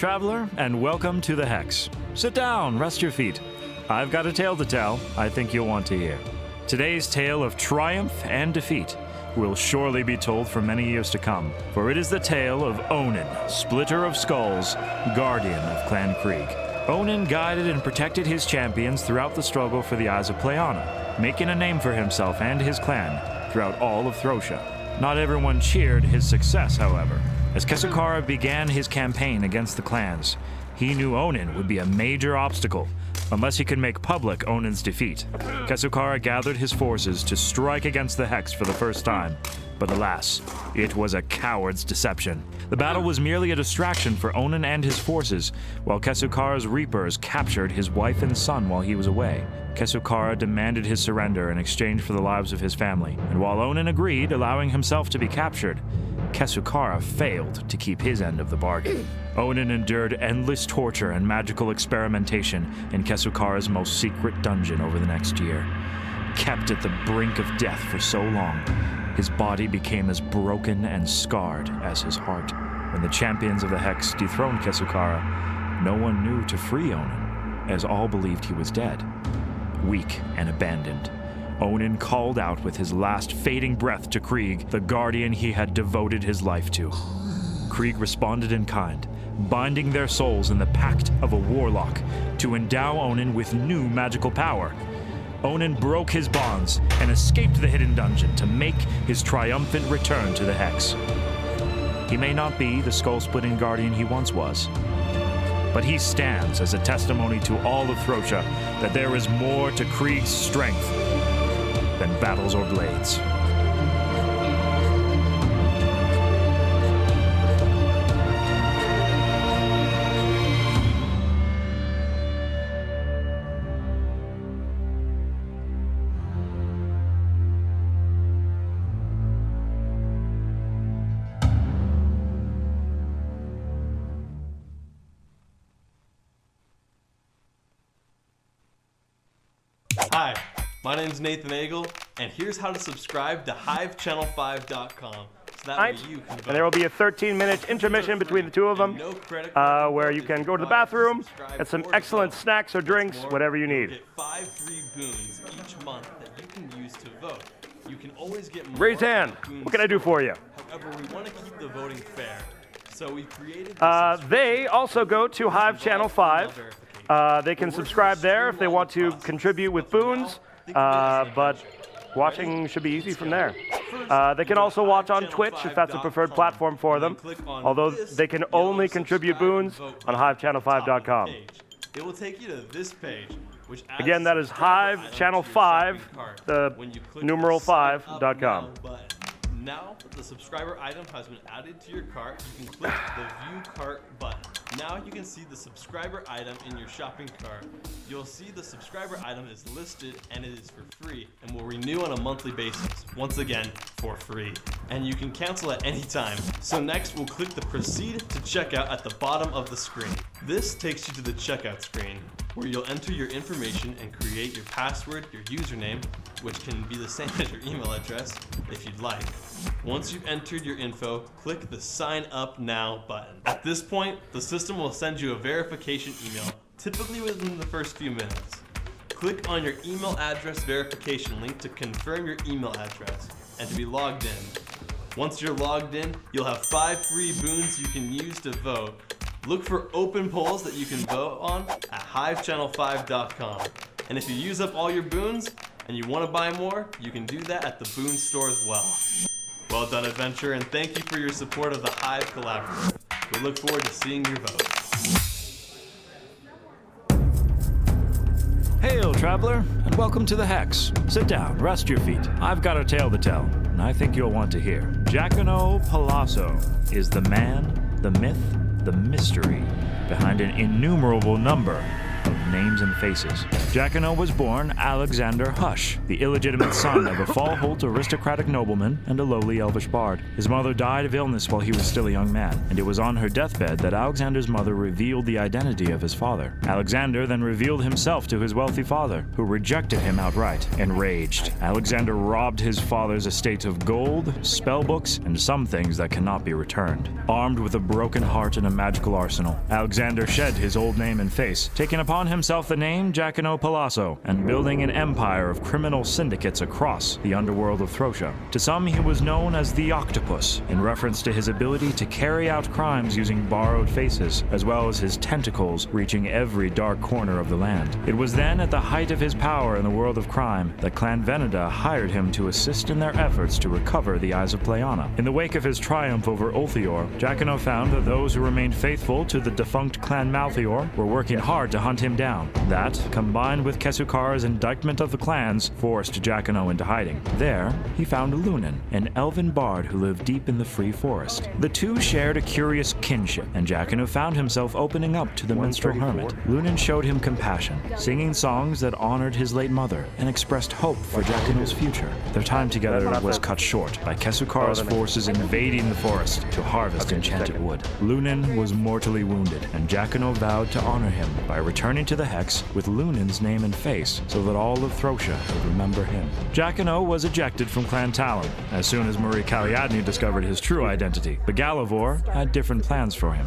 traveler, and welcome to the Hex. Sit down, rest your feet. I've got a tale to tell I think you'll want to hear. Today's tale of triumph and defeat will surely be told for many years to come, for it is the tale of Onin, Splitter of Skulls, Guardian of Clan Krieg. Onin guided and protected his champions throughout the struggle for the Eyes of Pleiana, making a name for himself and his clan throughout all of Throsia. Not everyone cheered his success, however. As Kesukara began his campaign against the clans, he knew Onin would be a major obstacle unless he could make public Onin's defeat. Kesukara gathered his forces to strike against the Hex for the first time, but alas, it was a coward's deception. The battle was merely a distraction for Onin and his forces, while Kesukara's Reapers captured his wife and son while he was away. Kesukara demanded his surrender in exchange for the lives of his family, and while Onin agreed, allowing himself to be captured, Kesukara failed to keep his end of the bargain. Onin endured endless torture and magical experimentation in Kesukara's most secret dungeon over the next year. Kept at the brink of death for so long, his body became as broken and scarred as his heart. When the champions of the Hex dethroned Kesukara, no one knew to free Onin, as all believed he was dead. Weak and abandoned, Onin called out with his last fading breath to Krieg, the guardian he had devoted his life to. Krieg responded in kind, binding their souls in the pact of a warlock to endow Onin with new magical power. Onin broke his bonds and escaped the hidden dungeon to make his triumphant return to the Hex. He may not be the skull-splitting guardian he once was, but he stands as a testimony to all of Throsia that there is more to Krieg's strength than battles or blades. Hi, my name's Nathan Agel, and here's how to subscribe to HiveChannel5.com. So that way you can vote. And there will be a 13-minute intermission between the two of them, where you can go to the bathroom, get some excellent snacks or drinks, whatever you need. Get 5 free boons each month that you can use to vote. You can always get more. Raise hand. What can I do for you? However, we want to keep the voting fair, so we created. They also go to Hive Channel 5. They can subscribe there if they want to contribute with boons, but watching should be easy from there. They can also watch on Twitch if that's a preferred platform for them, although they can only contribute boons on HiveChannel5.com. It will take you to this page, which again, that is Hive Channel 5, the numeral 5.com. Now that the subscriber item has been added to your cart, you can click the View Cart button. Now you can see the subscriber item in your shopping cart. You'll see the subscriber item is listed and it is for free and will renew on a monthly basis, once again for free. And you can cancel at any time. So next we'll click the Proceed to Checkout at the bottom of the screen. This takes you to the checkout screen, where you'll enter your information and create your password, your username, which can be the same as your email address if you'd like. Once you've entered your info, click the Sign Up Now button. At this point, the system will send you a verification email, typically within the first few minutes. Click on your email address verification link to confirm your email address and to be logged in. Once you're logged in, you'll have 5 free boons you can use to vote. Look for open polls that you can vote on at HiveChannel5.com. And if you use up all your boons and you want to buy more, you can do that at the Boon Store as well. Well done, Adventure, and thank you for your support of the Hive Collaborative. We look forward to seeing your vote. Hail, traveler, and welcome to the Hex. Sit down, rest your feet. I've got a tale to tell, and I think you'll want to hear. Giacomo Palazzo is the man, the myth, the mystery behind an innumerable number of names and faces. Jacquinot was born Alexander Hush, the illegitimate son of a Fallholt aristocratic nobleman and a lowly elvish bard. His mother died of illness while he was still a young man, and it was on her deathbed that Alexander's mother revealed the identity of his father. Alexander then revealed himself to his wealthy father, who rejected him outright. Enraged, Alexander robbed his father's estate of gold, spellbooks, and some things that cannot be returned. Armed with a broken heart and a magical arsenal, Alexander shed his old name and face, taking upon himself the name Jacquinot Palazzo, and building an empire of criminal syndicates across the underworld of Throcia. To some, he was known as the Octopus, in reference to his ability to carry out crimes using borrowed faces, as well as his tentacles reaching every dark corner of the land. It was then, at the height of his power in the world of crime, that Clan Veneda hired him to assist in their efforts to recover the Eyes of Pleiana. In the wake of his triumph over Ulthior, Jacquinot found that those who remained faithful to the defunct Clan Malthior were working hard to hunt him down. That, combined with Kesukara's indictment of the clans, forced Jacquinot into hiding. There, he found Lunan, an elven bard who lived deep in the Free Forest. The two shared a curious kinship, and Jacquinot found himself opening up to the minstrel hermit. Lunan showed him compassion, singing songs that honored his late mother and expressed hope for Jacquinot's future. Their time together was cut short by Kesukara's forces invading the forest to harvest enchanted wood. Lunan was mortally wounded, and Jacquinot vowed to honor him by returning to the Hex with Lunan's name and face so that all of Throcia would remember him. Jacquinot was ejected from Clan Talon as soon as Marie Caliadne discovered his true identity, but Galavor had different plans for him.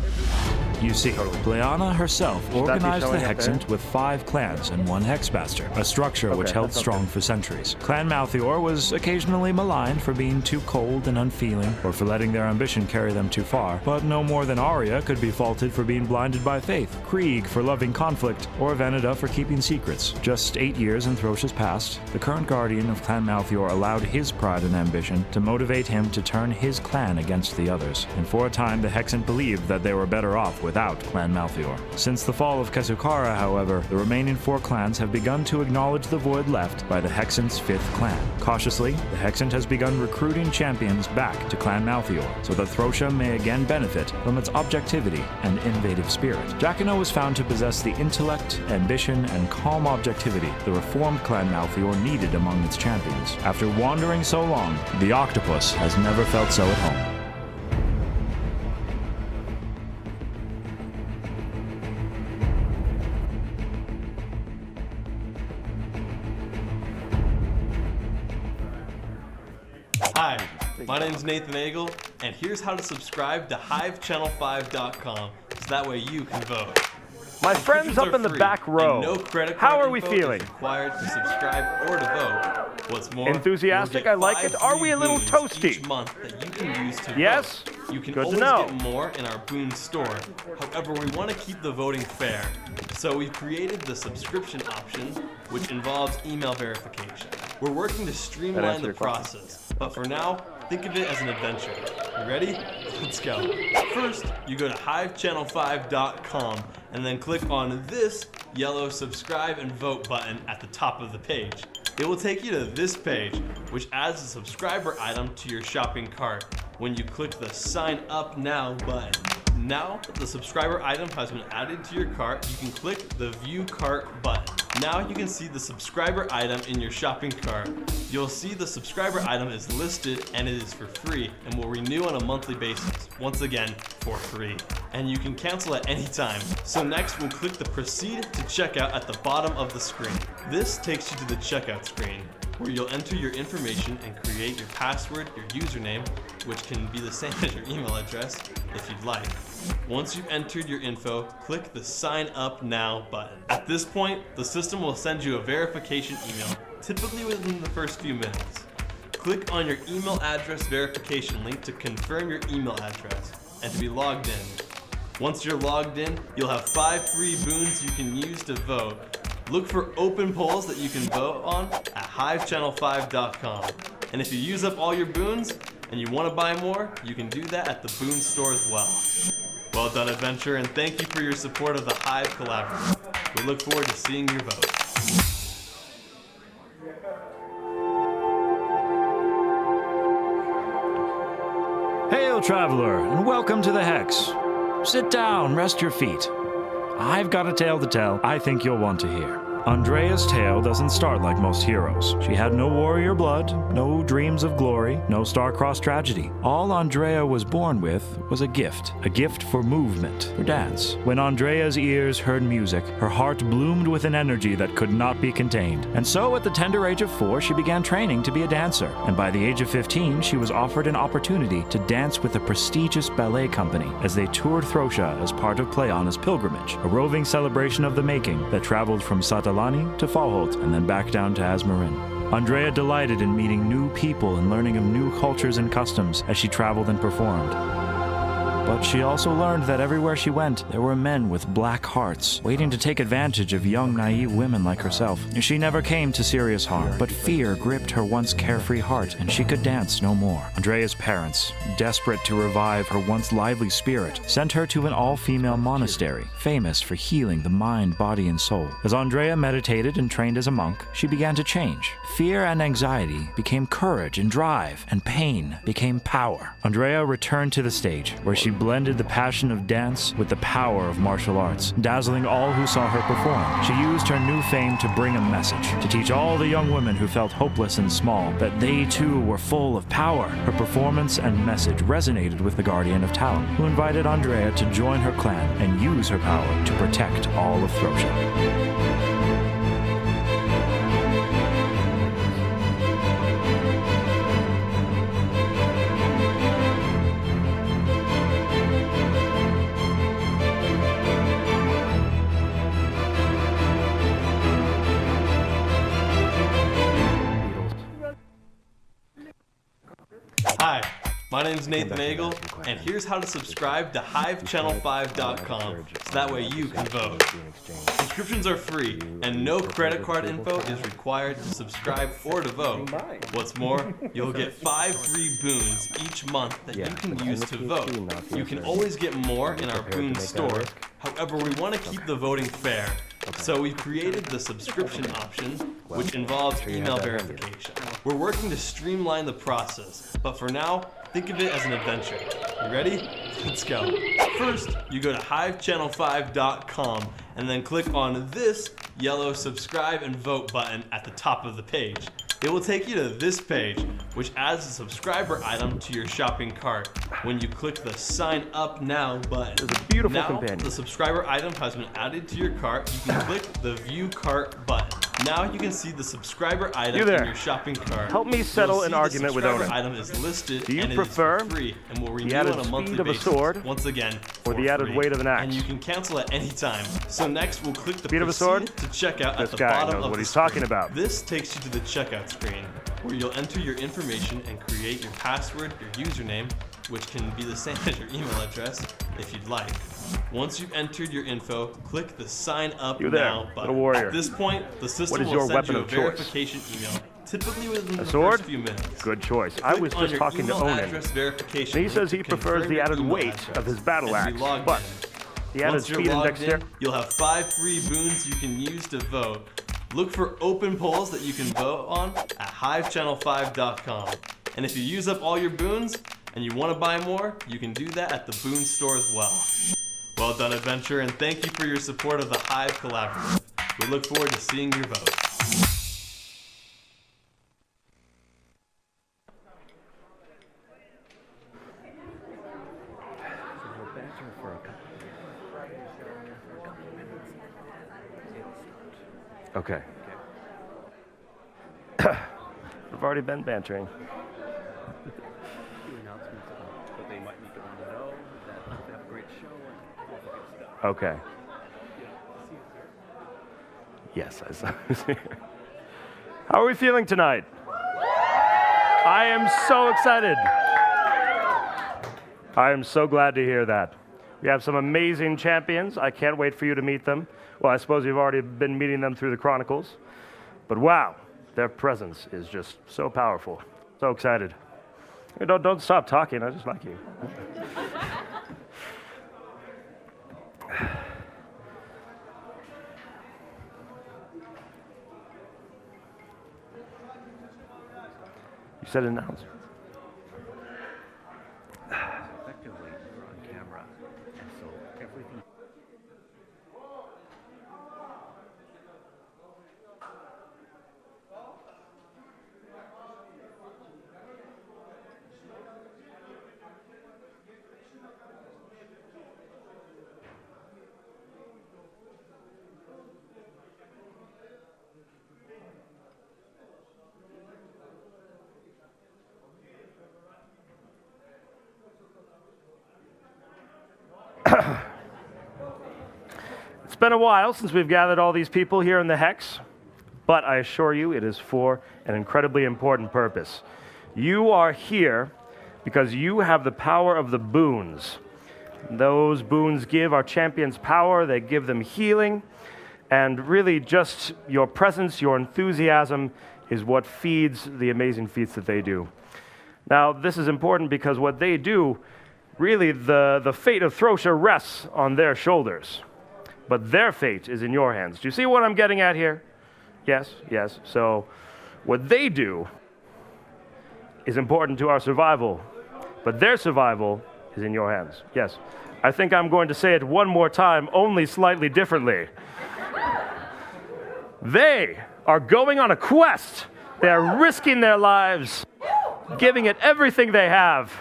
You see, Pleiana herself organized the Hexant with 5 clans and 1 Hexmaster, a structure which held strong for centuries. Clan Malthior was occasionally maligned for being too cold and unfeeling, or for letting their ambition carry them too far, but no more than Arya could be faulted for being blinded by faith, Krieg for loving conflict, or Veneda for keeping secrets. Just 8 years in Throcia's past, the current guardian of Clan Malthior allowed his pride and ambition to motivate him to turn his clan against the others, and for a time the Hexant believed that they were better off without Clan Malthior. Since the fall of Kesukara, however, the remaining 4 clans have begun to acknowledge the void left by the Hexant's 5th clan. Cautiously, the Hexant has begun recruiting champions back to Clan Malthior, so that Throcia may again benefit from its objectivity and innovative spirit. Jacquinot was found to possess the intellect, ambition, and calm objectivity the reformed Clan Malthior needed among its champions. After wandering so long, the Octopus has never felt so at home. Hi, my name is Nathan Agel, and here's how to subscribe to HiveChannel5.com so that way you can vote. My friends up in the back row, no credit how card are we info feeling? is required to subscribe or to vote. What's more, Enthusiastic, you'll get I like it. 5 Are we a little boons toasty? each month that you can use to Yes? vote. You can Good to always know. get more in our boon store. However, we want to keep the voting fair. So we've created the subscription option, which involves email verification. We're working to streamline the process, but for now, think of it as an adventure. You ready? Let's go. First, you go to HiveChannel5.com and then click on this yellow subscribe and vote button at the top of the page. It will take you to this page, which adds a subscriber item to your shopping cart when you click the Sign Up Now button. Now that the subscriber item has been added to your cart, you can click the View Cart button. Now you can see the subscriber item in your shopping cart. You'll see the subscriber item is listed and it is for free and will renew on a monthly basis, once again for free. And you can cancel at any time. So next we'll click the Proceed to Checkout at the bottom of the screen. This takes you to the checkout screen, where you'll enter your information and create your password, your username, which can be the same as your email address if you'd like. Once you've entered your info, click the Sign Up Now button. At this point, the system will send you a verification email, typically within the first few minutes. Click on your email address verification link to confirm your email address and to be logged in. Once you're logged in, you'll have 5 free boons you can use to vote. Look for open polls that you can vote on at HiveChannel5.com. And if you use up all your boons and you want to buy more, you can do that at the Boon Store as well. Well done, Adventure, and thank you for your support of the Hive Collaborative. We look forward to seeing your vote. Hail, traveler, and welcome to the Hex. Sit down, rest your feet. I've got a tale to tell I think you'll want to hear. Andrea's tale doesn't start like most heroes. She had no warrior blood, no dreams of glory, no star-crossed tragedy. All Andrea was born with was a gift for movement, for dance. When Andrea's ears heard music, her heart bloomed with an energy that could not be contained. And so at the tender age of 4, she began training to be a dancer. And by the age of 15, she was offered an opportunity to dance with a prestigious ballet company as they toured Throsia as part of Pleiana's pilgrimage, a roving celebration of the making that traveled from Satalani to Falholt and then back down to Asmarin. Andrea delighted in meeting new people and learning of new cultures and customs as she traveled and performed. But she also learned that everywhere she went, there were men with black hearts, waiting to take advantage of young, naive women like herself. She never came to serious harm, but fear gripped her once carefree heart, and she could dance no more. Andrea's parents, desperate to revive her once lively spirit, sent her to an all-female monastery, famous for healing the mind, body, and soul. As Andrea meditated and trained as a monk, she began to change. Fear and anxiety became courage and drive, and pain became power. Andrea returned to the stage, where she blended the passion of dance with the power of martial arts, dazzling all who saw her perform. She used her new fame to bring a message, to teach all the young women who felt hopeless and small that they too were full of power. Her performance and message resonated with the Guardian of Talon, who invited Andrea to join her clan and use her power to protect all of Throsia. Hi, my name's Nathan Agel, and here's how to subscribe to HiveChannel5.com so that way you can vote. Subscriptions are free, and no credit card info is required to subscribe or to vote. What's more, you'll get 5 free boons each month that you can use to vote. You can always get more in our boon store, however we want to keep the voting fair. So we've created the subscription option, which involves email verification. We're working to streamline the process, but for now, think of it as an adventure. You ready? Let's go. First, you go to HiveChannel5.com and then click on this yellow subscribe and vote button at the top of the page. It will take you to this page, which adds a subscriber item to your shopping cart when you click the Sign Up Now button. There's a beautiful now, companion. the subscriber item has been added to your cart. You can click the View Cart button. Now you can see the subscriber item in your shopping cart. Help me settle an argument with Onan. The subscriber item is listed Do you and prefer it is free and will renew the added on a monthly speed of a basis. sword Once again, or the added free. weight of an axe? And you can cancel at any time. So next we'll click the Speed of a sword? Proceed to checkout This at the guy bottom knows of what the he's screen. talking about. This takes you to the checkout screen, where you'll enter your information and create your password, your username, which can be the same as your email address if you'd like. Once you've entered your info, click the Sign Up Now button. little warrior. At this point, the system What is will your send weapon you a of choice? verification email, typically within the sword? first few minutes. Good choice. I was Click on just your talking to email Onan. address verification And he link says to he prefers confirm the your added email weight address of his battle and be axe, logged but in. the added Once you're speed logged index in, there. you'll have 5 free boons you can use to vote. Look for open polls that you can vote on at HiveChannel5.com. And if you use up all your boons and you want to buy more, you can do that at the Boon Store as well. Well done, adventure, and thank you for your support of the Hive Collaborative. We look forward to seeing your vote. Okay. We've already been bantering. Okay. Yes, I saw. How are we feeling tonight? I am so excited. I am so glad to hear that. We have some amazing champions. I can't wait for you to meet them. Well, I suppose you've already been meeting them through the Chronicles. But wow, their presence is just so powerful. So excited. Hey, don't stop talking. I just like you. You said announce. Effectively, we're on camera, and so everything. It's been a while since we've gathered all these people here in the Hex, but I assure you it is for an incredibly important purpose. You are here because you have the power of the boons. Those boons give our champions power, they give them healing, and really just your presence, your enthusiasm is what feeds the amazing feats that they do. Now, this is important because what they do, really the fate of Throcia rests on their shoulders. But their fate is in your hands. Do you see what I'm getting at here? Yes, yes. So what they do is important to our survival, but their survival is in your hands. Yes. I think I'm going to say it one more time, only slightly differently. They are going on a quest. They are risking their lives, giving it everything they have,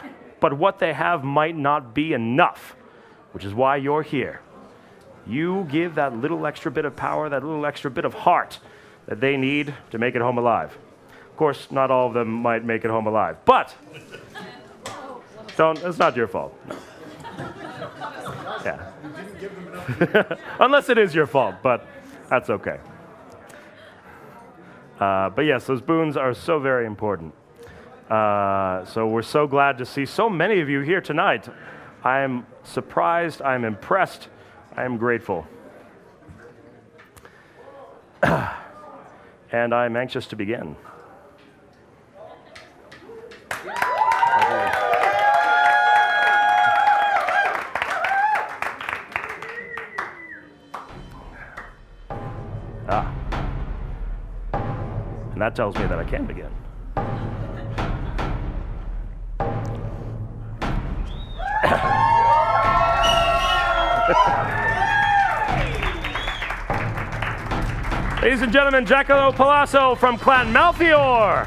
but what they have might not be enough, which is why you're here. You give that little extra bit of power, that little extra bit of heart that they need to make it home alive. Of course, not all of them might make it home alive, but it's not your fault. No. Yeah. Unless it is your fault, but that's okay. But yes, those boons are so very important. So we're so glad to see so many of you here tonight. I am surprised, I am impressed, I am grateful. And I'm anxious to begin. And that tells me that I can begin. Ladies and gentlemen, Jackalo Palazzo from Clan Malthior.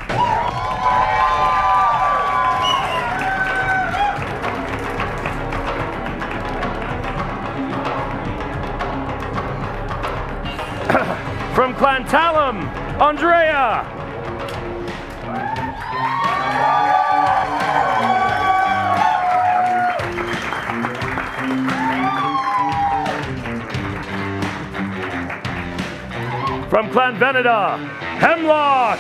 From Clan Talum, Andrea. From Clan Veneda, Hemlock.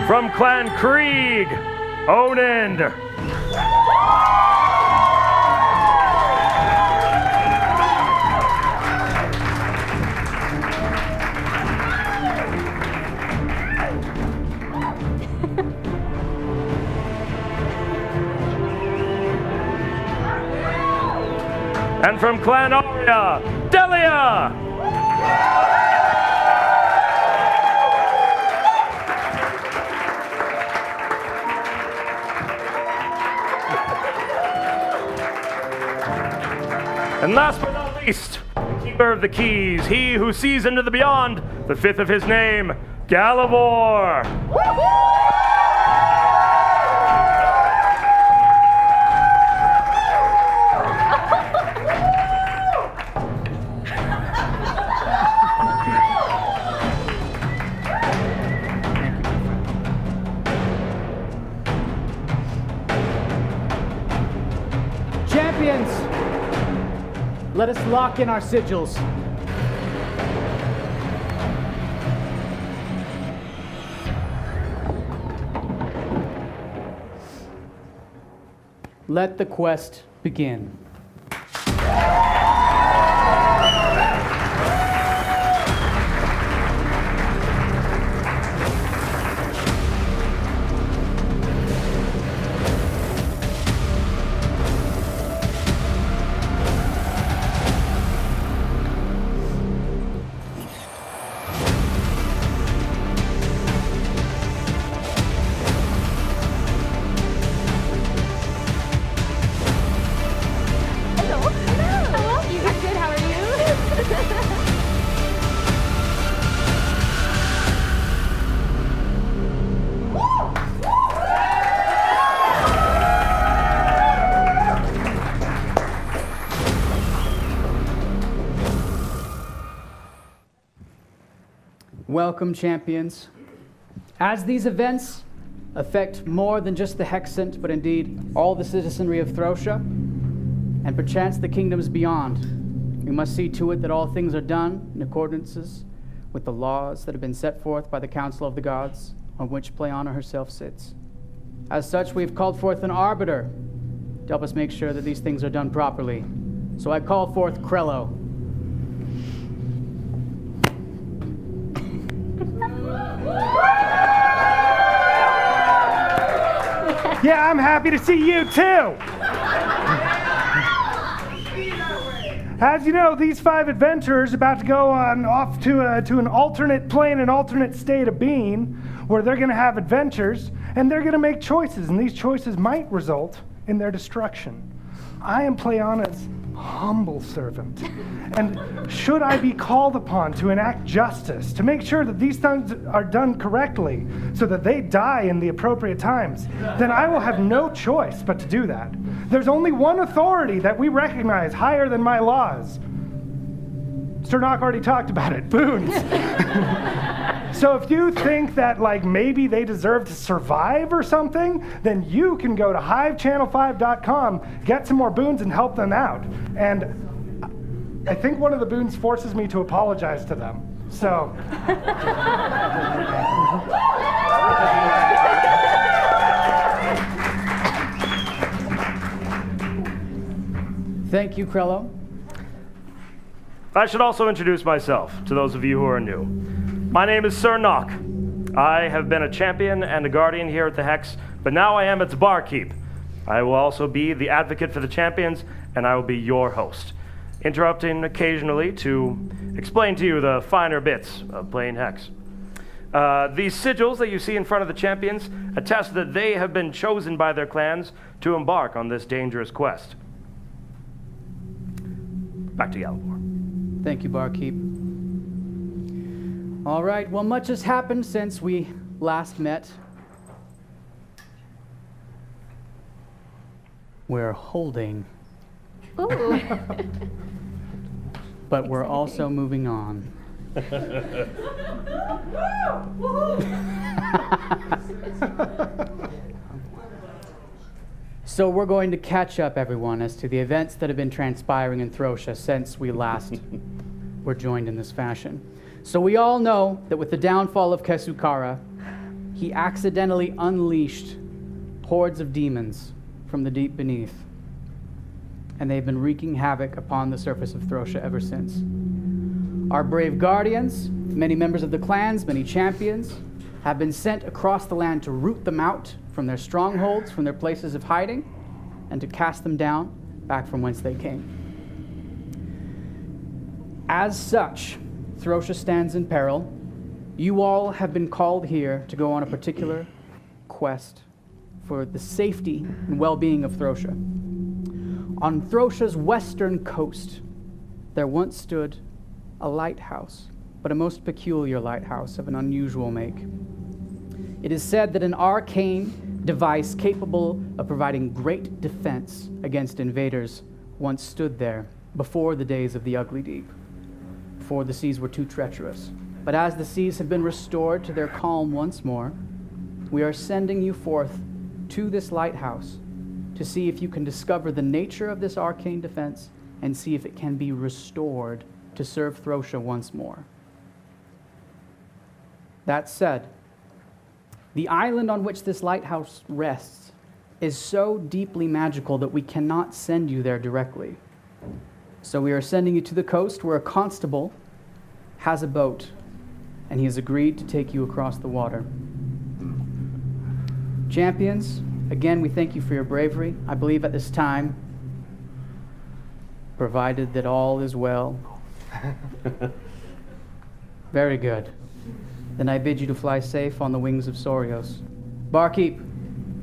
From Clan Krieg, Onend. And from Clan Aria, Delia! And last but not least, the keeper of the keys, he who sees into the beyond, the fifth of his name, Galivor! Champions, let us lock in our sigils. Let the quest begin. Welcome, champions. As these events affect more than just the Hexant, but indeed all the citizenry of Throtia, and perchance the kingdoms beyond, we must see to it that all things are done in accordance with the laws that have been set forth by the Council of the Gods, on which Pleiana herself sits. As such, we've called forth an arbiter to help us make sure that these things are done properly. So I call forth Krello. Yeah, I'm happy to see you too. As you know, these 5 adventurers are about to go off to an alternate plane, an alternate state of being, where they're going to have adventures, and they're going to make choices, and these choices might result in their destruction. I am Pleiana's humble servant, and should I be called upon to enact justice, to make sure that these things are done correctly, so that they die in the appropriate times, then I will have no choice but to do that. There's only one authority that we recognize higher than my laws. Sernok already talked about it, boons. So if you think that maybe they deserve to survive or something, then you can go to HiveChannel5.com, get some more boons and help them out. And I think one of the boons forces me to apologize to them. So. Thank you, Krello. I should also introduce myself to those of you who are new. My name is Sernok. I have been a champion and a guardian here at the Hex, but now I am its barkeep. I will also be the advocate for the champions, and I will be your host, interrupting occasionally to explain to you the finer bits of playing Hex. These sigils that you see in front of the champions attest that they have been chosen by their clans to embark on this dangerous quest. Back to Galivor. Thank you, barkeep. All right, well, much has happened since we last met. We're holding. Ooh. But we're also moving on. So we're going to catch up, everyone, as to the events that have been transpiring in Throtia since we last were joined in this fashion. So we all know that with the downfall of Kesukara, he accidentally unleashed hordes of demons from the deep beneath. And they've been wreaking havoc upon the surface of Throtia ever since. Our brave guardians, many members of the clans, many champions, have been sent across the land to root them out from their strongholds, from their places of hiding, and to cast them down back from whence they came. As such, Throtia stands in peril. You all have been called here to go on a particular quest for the safety and well-being of Throtia. On Throtia's western coast, there once stood a lighthouse, but a most peculiar lighthouse of an unusual make. It is said that an arcane device capable of providing great defense against invaders once stood there before the days of the Ugly Deep, before the seas were too treacherous. But as the seas have been restored to their calm once more, we are sending you forth to this lighthouse to see if you can discover the nature of this arcane defense and see if it can be restored to serve Throtia once more. That said, the island on which this lighthouse rests is so deeply magical that we cannot send you there directly. So we are sending you to the coast where a constable has a boat, and he has agreed to take you across the water. Champions, again, we thank you for your bravery. I believe at this time, provided that all is well. Very good. Then I bid you to fly safe on the wings of Sorios. Barkeep,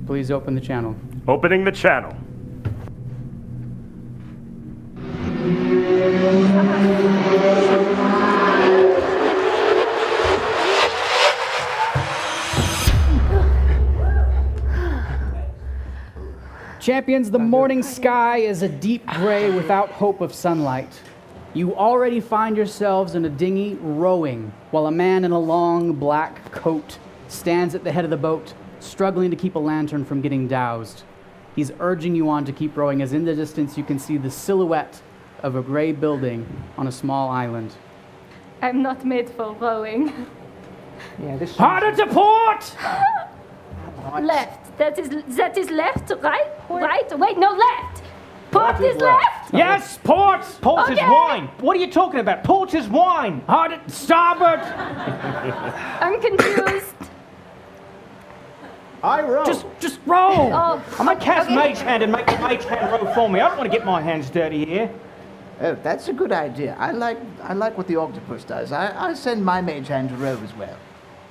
please open the channel. Opening the channel. Champions, the morning sky is a deep gray without hope of sunlight. You already find yourselves in a dinghy rowing, while a man in a long black coat stands at the head of the boat, struggling to keep a lantern from getting doused. He's urging you on to keep rowing, as in the distance you can see the silhouette of a gray building on a small island. I'm not made for rowing. Yeah, this Harder to port! Left. That is left, right? Right? Wait, no, left. Port is left. Yes, port! Port is Okay. wine. What are you talking about? Port is wine. Harder, starboard! I'm confused. I row. Just row! Oh, I might cast okay. mage hand and make the mage hand row for me. I don't want to get my hands dirty here. Oh, that's a good idea. I like what the octopus does. I send my mage hand to row as well.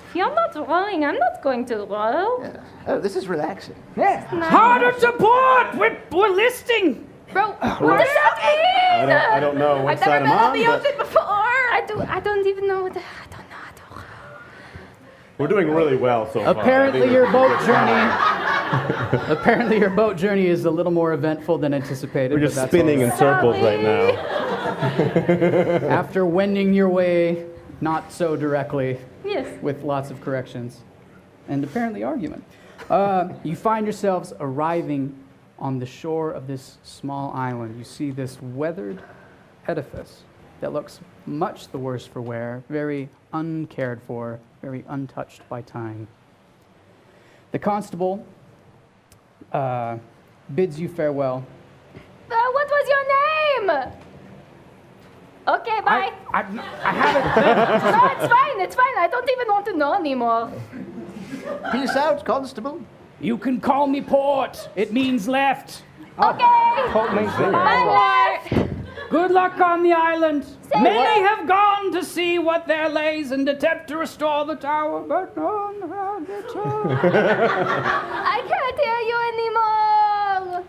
If you're not rowing, I'm not going to row. Yeah. Oh, this is relaxing. Yeah. Harder to port! We're listing! Bro, what does that mean? I don't know what side I'm on, but before. I don't even know what. I don't know. we're doing really well so far. Apparently I think your we're boat good. journey. Apparently your boat journey is a little more eventful than anticipated. We're but just that's spinning all in circles right now. right. After wending your way, not so directly, Yes. with lots of corrections, and apparently argument, you find yourselves arriving on the shore of this small island. You see this weathered edifice that looks much the worse for wear, very uncared for, very untouched by time. The constable bids you farewell. What was your name? Okay, bye. I haven't. No, it's fine. I don't even want to know anymore. Peace out, constable. You can call me Port. It means left. Okay. Port means Bye, left. Good luck on the island. Say Many what? have gone to see what there lays and attempt to restore the tower, but none have returned. I can't hear you anymore.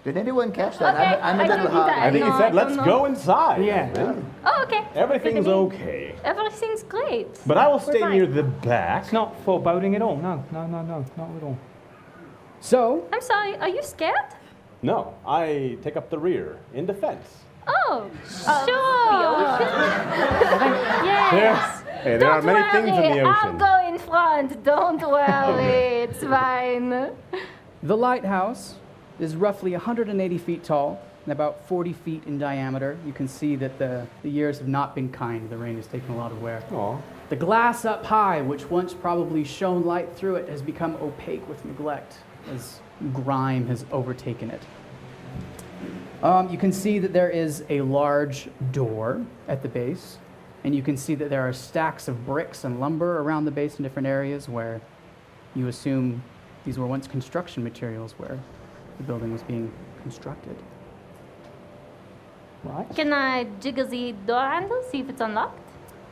Did anyone catch that? Okay, I'm a I little don't do hard. that. I think No, he said, I let's don't go know. inside. Yeah. Oh, okay. Everything's okay. Everything's great. But I will We're stay fine. near the back. It's not foreboding at all. No, not at all. So, I'm sorry. Are you scared? No, I take up the rear in defense. Oh, sure. Yes. Hey, there are Don't many things in the worry, ocean. I'll go in front. Don't worry. It's fine. the lighthouse is roughly 180 feet tall and about 40 feet in diameter. You can see that the years have not been kind. The rain has taken a lot of wear. Aw. The glass up high, which once probably shone light through it, has become opaque with neglect as grime has overtaken it. You can see that there is a large door at the base, and you can see that there are stacks of bricks and lumber around the base in different areas where you assume these were once construction materials where the building was being constructed. Right. Can I jiggle the door handle, see if it's unlocked?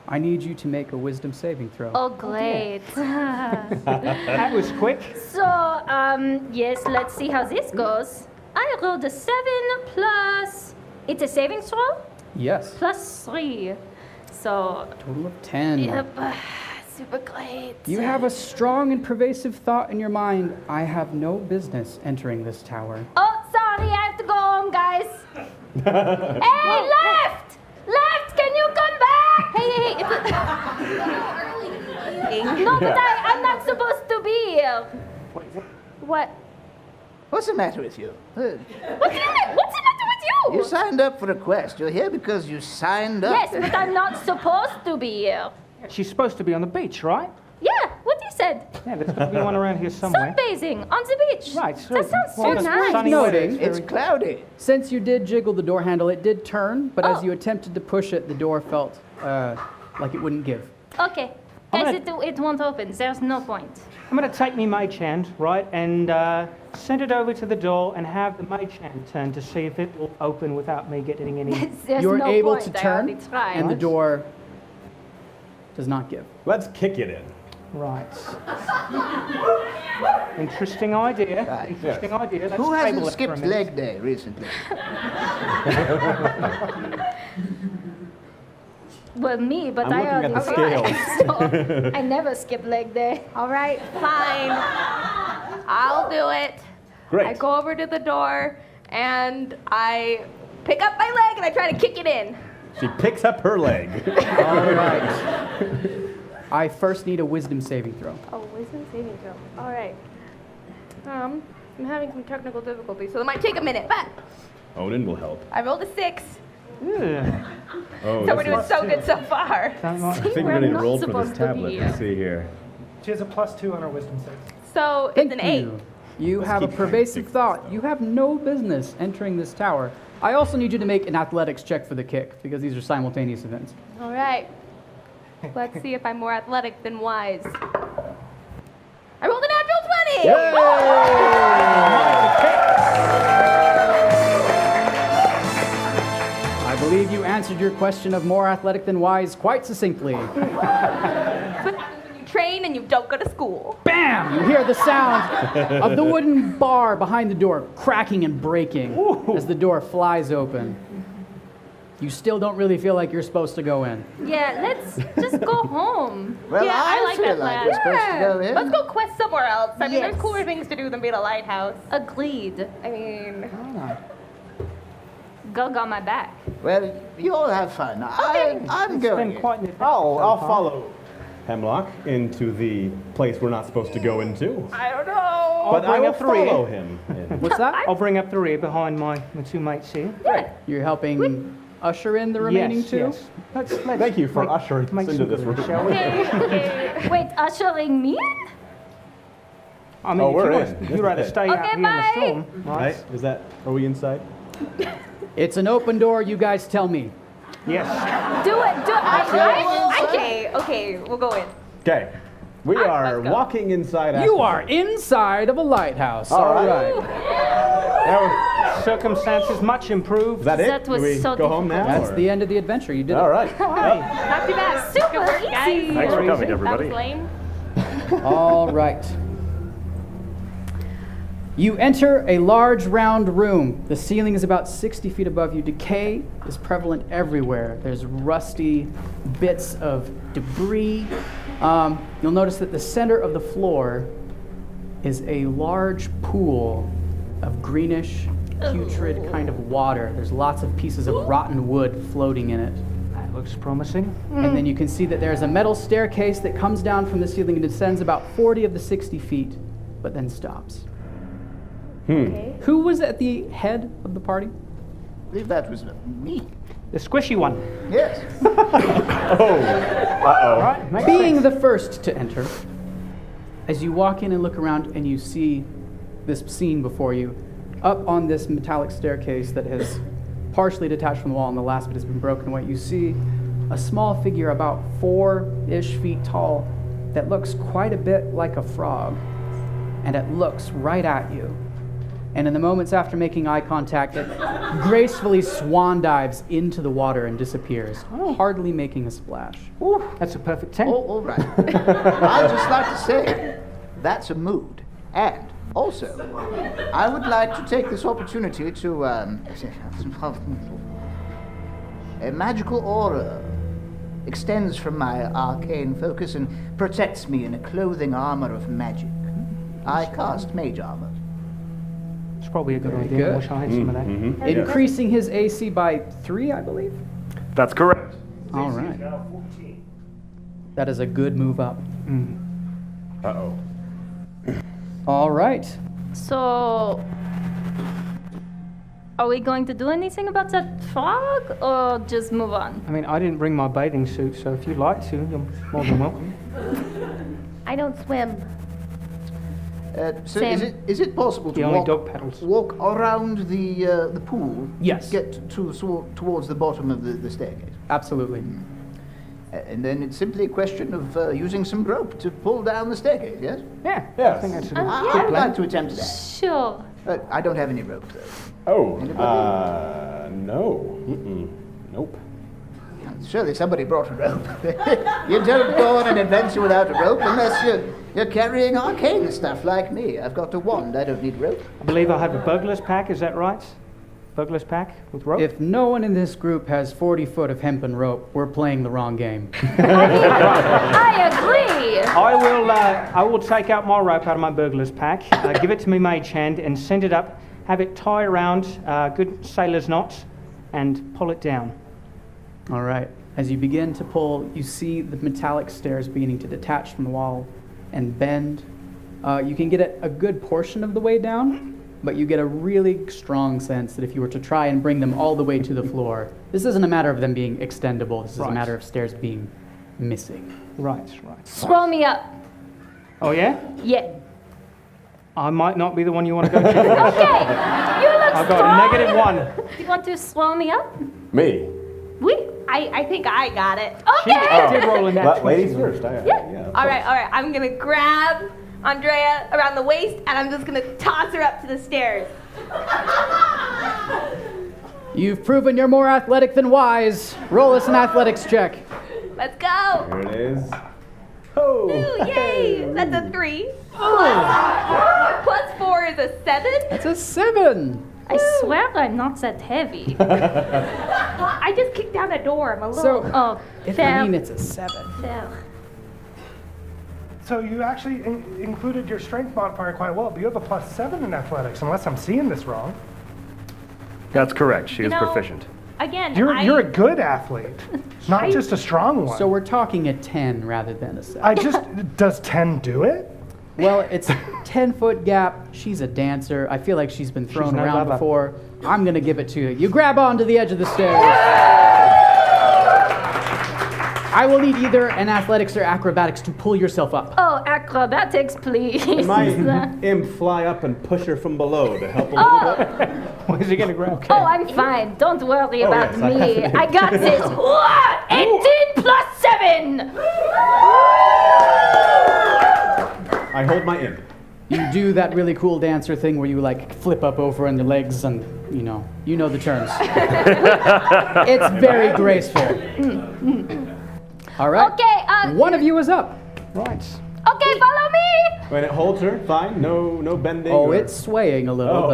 I need you to make a wisdom saving throw. Oh, great. That was quick. So, yes, let's see how this goes. I rolled a 7 plus. It's a saving throw? Yes. Plus 3. So, Total of 10. yep. Super great. You have a strong and pervasive thought in your mind. I have no business entering this tower. Oh, sorry, I have to go home, guys. Hey, left! Left, can you come back? Hey. No, but I'm not supposed to be here. What? What's the matter with you? What's the matter with you? You signed up for a quest. You're here because you signed up. Yes, but I'm not supposed to be here. She's supposed to be on the beach, right? Yeah, what you said. Yeah, there's got to be one around here somewhere. Sunbathing on the beach. Right, so That sounds so well, it's nice. sunny Noting. weather. It's cloudy. Since you did jiggle the door handle, it did turn, but Oh. as you attempted to push it, the door felt like it wouldn't give. Okay. I'm Guys, it won't open. There's no point. I'm going to take me mage hand, right, and send it over to the door and have the mage hand turn to see if it will open without me getting any. There's You're no able point. to I turn, already tried. and the door does not give. Let's kick it in. Right. Interesting idea. Right. Interesting idea. Let's Who table hasn't it for a skipped minute. leg day recently? Well, me, but I'm I looking at already the tried. So I never skip leg day. All right, fine. I'll do it. Great. I go over to the door and I pick up my leg and I try to kick it in. She picks up her leg. All right. I first need a wisdom saving throw. Oh, wisdom saving throw. All right. I'm having some technical difficulties, so it might take a minute, but Odin will help. I rolled a 6. Oh, So we're doing so good so far. I think we're We're going to not roll for this supposed to tablet. be. Let's see here. She has a +2 on her wisdom save. So Thank it's an 8. you. You have a pervasive thought. You have no business entering this tower. I also need you to make an athletics check for the kick, because these are simultaneous events. All right. Let's see if I'm more athletic than wise. I rolled a natural 20! I believe you answered your question of more athletic than wise quite succinctly. That's what happens when you train and you don't go to school. Bam! You hear the sound of the wooden bar behind the door cracking and breaking as the door flies open. You still don't really feel like you're supposed to go in. Yeah, let's just go home. Well, Yeah, I like feel that like plan. we're supposed to go in. Let's go quest somewhere else. I mean, Yes. there's cooler things to do than be at a lighthouse. Agreed. I mean, Go on my back. Well, you all have fun. I'm It's going. been quite an adventure I'll so far. follow Hemlock into the place we're not supposed to go into. I don't know. But I bring will up the rear. follow him. in. What's that? I'll bring up the rear behind my two mates here. You're helping usher in the remaining yes, two? Yes. Let's Thank you for ushering us make into some this good, room. shall we? Wait, ushering me in? I mean, Oh, if we're you in. want- This you'd rather is it. stay out Okay, here in bye. the storm, right? Right? Is that? Are we inside? It's an open door, you guys tell me. Yes. Do it. Okay, we'll go in. Okay. We are let's go. walking inside. You after- are inside of a lighthouse. All All right. right. Now, Circumstances much improved. is that it? That was Do we so go home now? That's or- the end of the adventure. You did All it. right. Not too bad. Super Good work, guys. easy. Thanks for coming, That everybody. was lame. All right. You enter a large round room. The ceiling is about 60 feet above you. Decay is prevalent everywhere. There's rusty bits of debris. You'll notice that the center of the floor is a large pool of greenish, putrid kind of water. There's lots of pieces of rotten wood floating in it. That looks promising. And then you can see that there's a metal staircase that comes down from the ceiling and descends about 40 of the 60 feet, but then stops. Okay. Who was at the head of the party? I believe that was me. The squishy one. Yes. Right? Makes Being sense. the first to enter, as you walk in and look around and you see this scene before you, up on this metallic staircase that has partially detached from the wall and the last bit has been broken away, you see a small figure about 4-ish feet tall that looks quite a bit like a frog, and it looks right at you. And in the moments after making eye contact, it gracefully swan dives into the water and disappears, hardly making a splash. Ooh, that's a perfect 10. Oh, all right. I'd just like to say that's a mood. And also, I would like to take this opportunity to, a magical aura extends from my arcane focus and protects me in a clothing armor of magic. I cast mage armor. It's probably a good idea. good. I wish I had some of that. Increasing his AC by 3, I believe. That's correct. All right. That is a good move up. Uh-oh. All right. So, are we going to do anything about that frog or just move on? I mean, I didn't bring my bathing suit, so if you'd like to, you're more than welcome. I don't swim. So Same. is it possible The to only dog paddles. walk around the pool? Yes. Get towards the bottom of the staircase. Absolutely. And then it's simply a question of using some rope to pull down the staircase, yes? Yeah. Yes. I think that's a I good would plan. like to attempt that. Sure. I don't have any rope, though. Oh, Anybody? no. Mm-mm. Nope. Surely somebody brought a rope. You don't go on an adventure without a rope unless you're carrying arcane stuff like me. I've got a wand, I don't need rope. I believe I have a burglar's pack, is that right? Burglar's pack with rope? If no one in this group has 40 foot of hempen rope, we're playing the wrong game. I agree. I will take out my rope out of my burglar's pack, give it to me mage hand, and send it up, have it tie around good sailor's knots, and pull it down. All right. As you begin to pull, you see the metallic stairs beginning to detach from the wall and bend. You can get a good portion of the way down, but you get a really strong sense that if you were to try and bring them all the way to the floor, this isn't a matter of them being extendable. This is a matter of stairs being missing. Right. Scroll me up. Oh, yeah? Yeah. I might not be the one you want to go to. Okay. You look I've strong. got a -1. Do you want to swell me up? Me? I think I got it. Okay. Did roll in that. Ladies first. Yeah. All right. I'm gonna grab Andrea around the waist, and I'm just gonna toss her up to the stairs. You've proven you're more athletic than wise. Roll us an athletics check. Let's go. Here it is. Oh! Ooh, yay! That's a 3. Plus 4 is a 7. That's a 7. I swear I'm not that heavy. I just kicked down a door. I'm a little. Oh, I mean, it's a 7. fail. So you actually included your strength modifier quite well, but you have a +7 in athletics, unless I'm seeing this wrong. That's correct. She is know, proficient. Again, You're a good athlete, not just a strong one. So we're talking a 10 rather than a 7. Does 10 do it? Well, it's a 10-foot gap. She's a dancer. I feel like she's been thrown no around lover. before. I'm going to give it to you. You grab onto the edge of the stairs. I will need either an athletics or acrobatics to pull yourself up. Oh, acrobatics, please. My imp fly up and push her from below to help a little bit. Where's he going to grab? Oh, I'm fine. Don't worry about yes, I me. have I got this. What? 18 plus 7. I hold my imp. You do that really cool dancer thing where you like flip up over on your legs and you know the terms. It's very graceful. All right. Okay, one of you is up. Right. Okay, follow me. When it holds her, fine. No bending. Oh, or- it's swaying a little, Oh.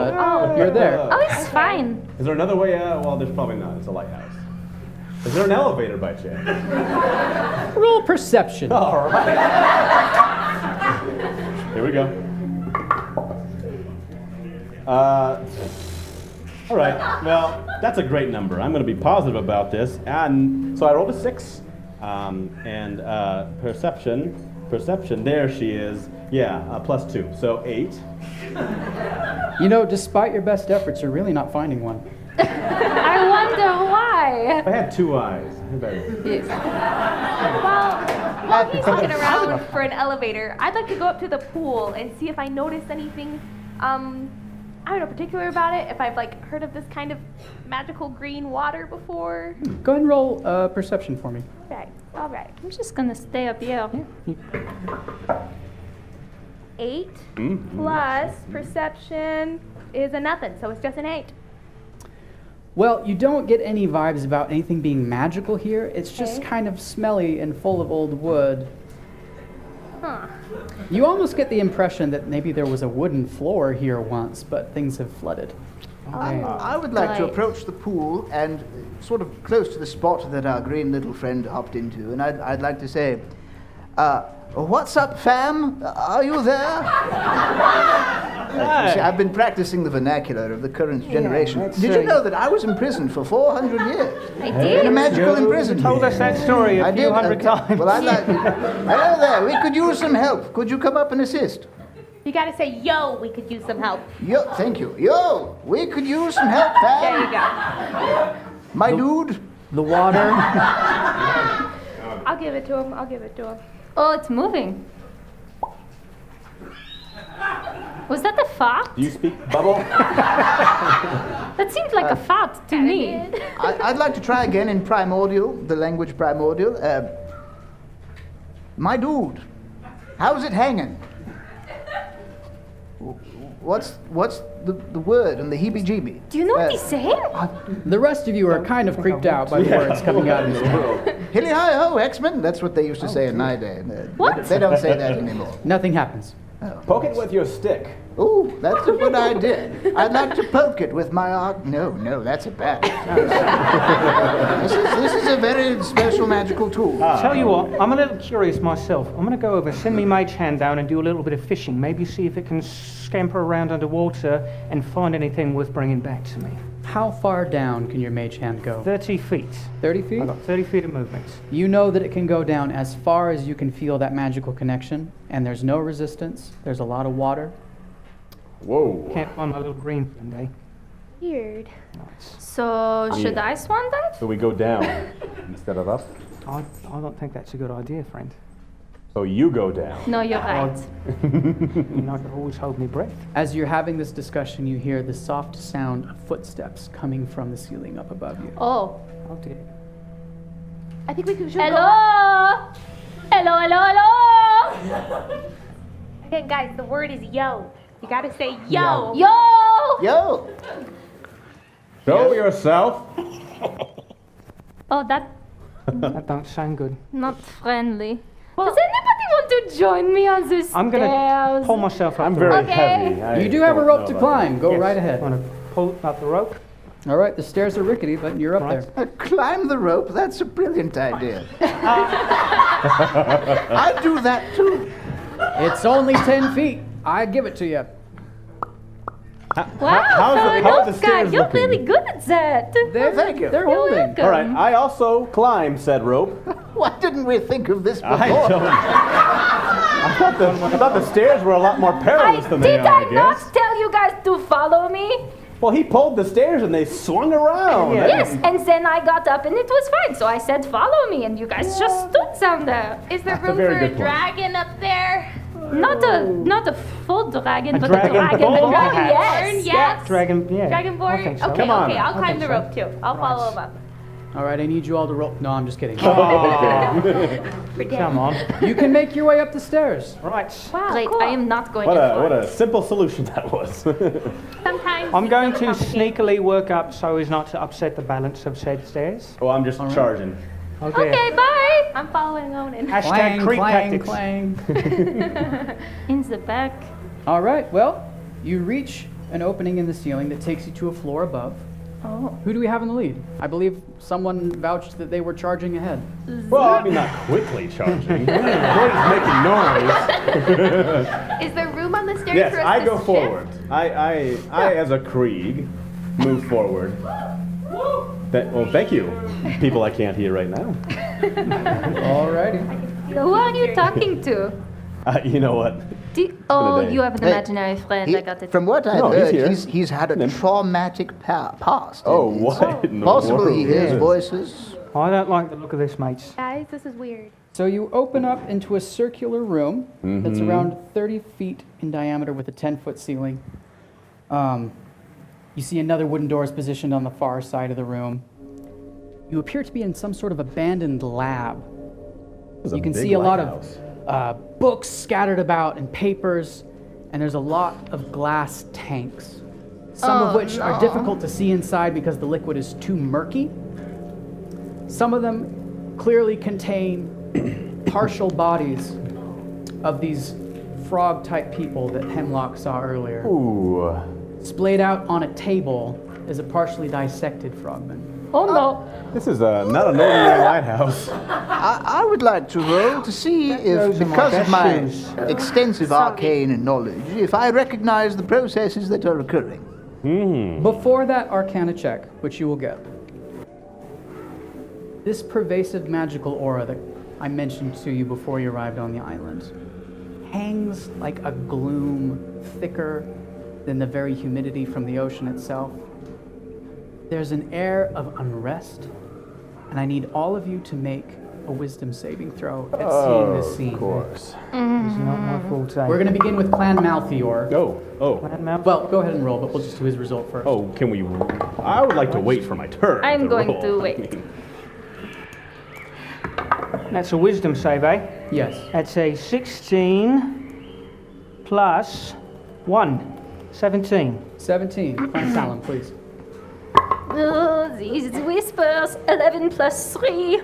but you're there. Oh, it's fine. Is there another way out? Well, there's probably not. It's a lighthouse. Is there an elevator by chance? Roll perception. All right. Here we go. All right. Well, that's a great number. I'm going to be positive about this. And so I rolled a 6. And perception. There she is. Yeah, +2. So 8. You know, despite your best efforts, you're really not finding one. I wonder why. If I had 2 eyes. I bet. While he's looking around for an elevator, I'd like to go up to the pool and see if I noticed anything, I don't know, particular about it. If I've heard of this kind of magical green water before. Go ahead and roll perception for me. All right. I'm just gonna stay up here. 8 plus perception is a nothing, so it's just an 8. Well, you don't get any vibes about anything being magical here. It's just kind of smelly and full of old wood. Huh. You almost get the impression that maybe there was a wooden floor here once, but things have flooded. I would like to Right. approach the pool and sort of close to the spot that our green little friend hopped into, and I'd like to say, what's up, fam? Are you there? You see, I've been practicing the vernacular of the current generation. Did you know that I was imprisoned for 400 years? I did. In a magical imprisonment. Told us that story a few hundred times. Well, I'd like. Hello there. We could use some help. Could you come up and assist? You gotta say, yo, we could use some help. Yo, thank you. Yo, we could use some help, fam. There you go. My dude. The water. I'll give it to him. Oh, it's moving. Was that a fart? Do you speak bubble? That seemed like a fart to me. I'd like to try again in primordial, the language primordial. My dude, how's it hanging? What's the word and the heebie-jeebie? Do you know what he's saying? The rest of you are kind of creeped out by the words coming out of his mouth. Hilly-hi-ho, X-Men. That's what they used to say in my day. What? They don't say that anymore. Nothing happens. Poke it with your stick. Oh, that's a good idea. I'd like to poke it with my arc. No, that's a bad. This is a very special magical tool. Tell you what, I'm a little curious myself. I'm going to go over, send me Mage Hand down and do a little bit of fishing. Maybe see if it can scamper around underwater and find anything worth bringing back to me. How far down can your mage hand go? 30 feet. 30 feet? I've got 30 feet of movement. You know that it can go down as far as you can feel that magical connection, and there's no resistance. There's a lot of water. Whoa. Can't find my little green friend, eh? Weird. Nice. So, should I swan dive? So we go down instead of up? I don't think that's a good idea, friend. So you go down. No, you're right. I can always hold my breath. As you're having this discussion, you hear the soft sound of footsteps coming from the ceiling up above you. Oh. Oh dear. I think we should go. Hello? Hello? Okay, guys, the word is yo. You gotta say yo. Yo! Show yourself. Oh, that That don't sound good. not friendly. Does anybody want to join me on this I'm stairs? gonna pull myself up. I'm the very rope. heavy. You do have a rope to climb. Go Yes. right ahead. I'm gonna pull up the rope. All right, the stairs are rickety, but you're up Right. there. Climb the rope. That's a brilliant idea. I'd do that too. It's only 10 feet. I give it to you. Wow, how's the Philadelphia, stairs you're looking? really good at that. Thank you. They're You're holding. welcome. All right, I also climb said rope. Why didn't we think of this before? I thought the stairs were a lot more perilous than they Did are, I I not guess. tell you guys to follow me? Well, he pulled the stairs and they swung around. Yes, and then I got up and it was fine. So I said, follow me, and you guys just stood down there. Is there That's a room very for a good point. dragon up there? Not a full dragon, but a dragonborn, dragonborn. perhaps. Yes. Dragon, yeah. I Dragonborn? think so. Okay, Come on. okay, I'll I climb think the so. rope too. I'll follow him up. All right, I need you all to roll. No, I'm just kidding. Come on. You can make your way up the stairs. Right. Wow, Great, cool. I am not going What to a fly. simple solution that was. Sometimes I'm it's going so to complicated. sneakily work up so as not to upset the balance of said stairs. Oh, I'm just charging. Okay. Okay, bye. I'm following Onan. Hashtag Clang, creep clang, tactics. clang. In the back. All right, well, you reach an opening in the ceiling that takes you to a floor above. Oh. Who do we have in the lead? I believe someone vouched that they were charging ahead. Well, I mean, not quickly charging. Everybody's making noise. Is there room on the stairs Yes, for us I to go shift? forward. I as a Krieg, move forward. Well, thank you, people I can't hear right now. All righty. Who are you talking to? You know what? Oh, day. you have an Hey, imaginary friend. I got it. From what I've No, he's heard, here. he's had a traumatic past. Oh, It's what in the Possibly he world? hears Yes. voices. I don't like the look of this, mates. Guys, this is weird. So you open up into a circular room that's around 30 feet in diameter with a 10-foot ceiling. You see another wooden door is positioned on the far side of the room. You appear to be in some sort of abandoned lab. You can see a lot of books scattered about and papers, and there's a lot of glass tanks, some of which are difficult to see inside because the liquid is too murky. Some of them clearly contain partial bodies of these frog-type people that Hemlock saw earlier. Ooh. Splayed out on a table is a partially dissected frogman. Oh no. This is not an ordinary lighthouse. I would like to roll to see if, those are my because of best my shoes. extensive arcane knowledge, if I recognize the processes that are occurring. Before that Arcana check, which you will get, this pervasive magical aura that I mentioned to you before you arrived on the island hangs like a gloom thicker than the very humidity from the ocean itself. There's an air of unrest, and I need all of you to make a wisdom saving throw at seeing this scene. Of course. It's not my forte. We're going to begin with Clan Malthior. Oh. Well, go ahead and roll, but we'll just do his result first. Oh, can we? I would like to wait for my turn. I'm going roll. to wait. That's a wisdom save, eh? Yes. That's a 16 plus 1. 17. 17. Clan Salem, please. Oh, these whispers. 11 plus 3.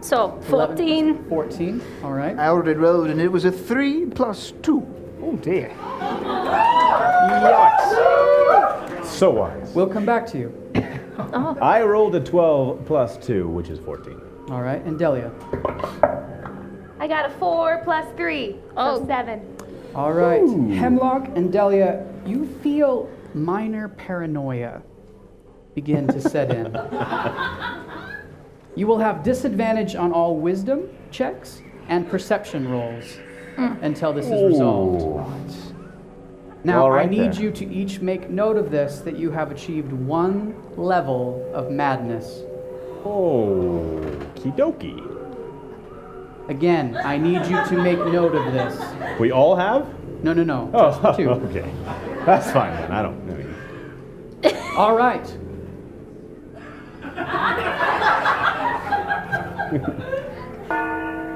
So, 14. 14. All right. I already rolled, and it was a 3 plus 2. Oh dear. Yikes. So wise. We'll come back to you. I rolled a 12 plus 2, which is 14. All right, and Delia. I got a 4 plus 3, so 7. All right, Hemlock and Delia, you feel minor paranoia begin to set in. You will have disadvantage on all wisdom checks and perception rolls until this is resolved. Now, All right, I need then. you to each make note of this, that you have achieved 1 level of madness. Okie dokie. Again, I need you to make note of this. We all have? No, just the 2. Okay. That's fine then. I don't know. All right.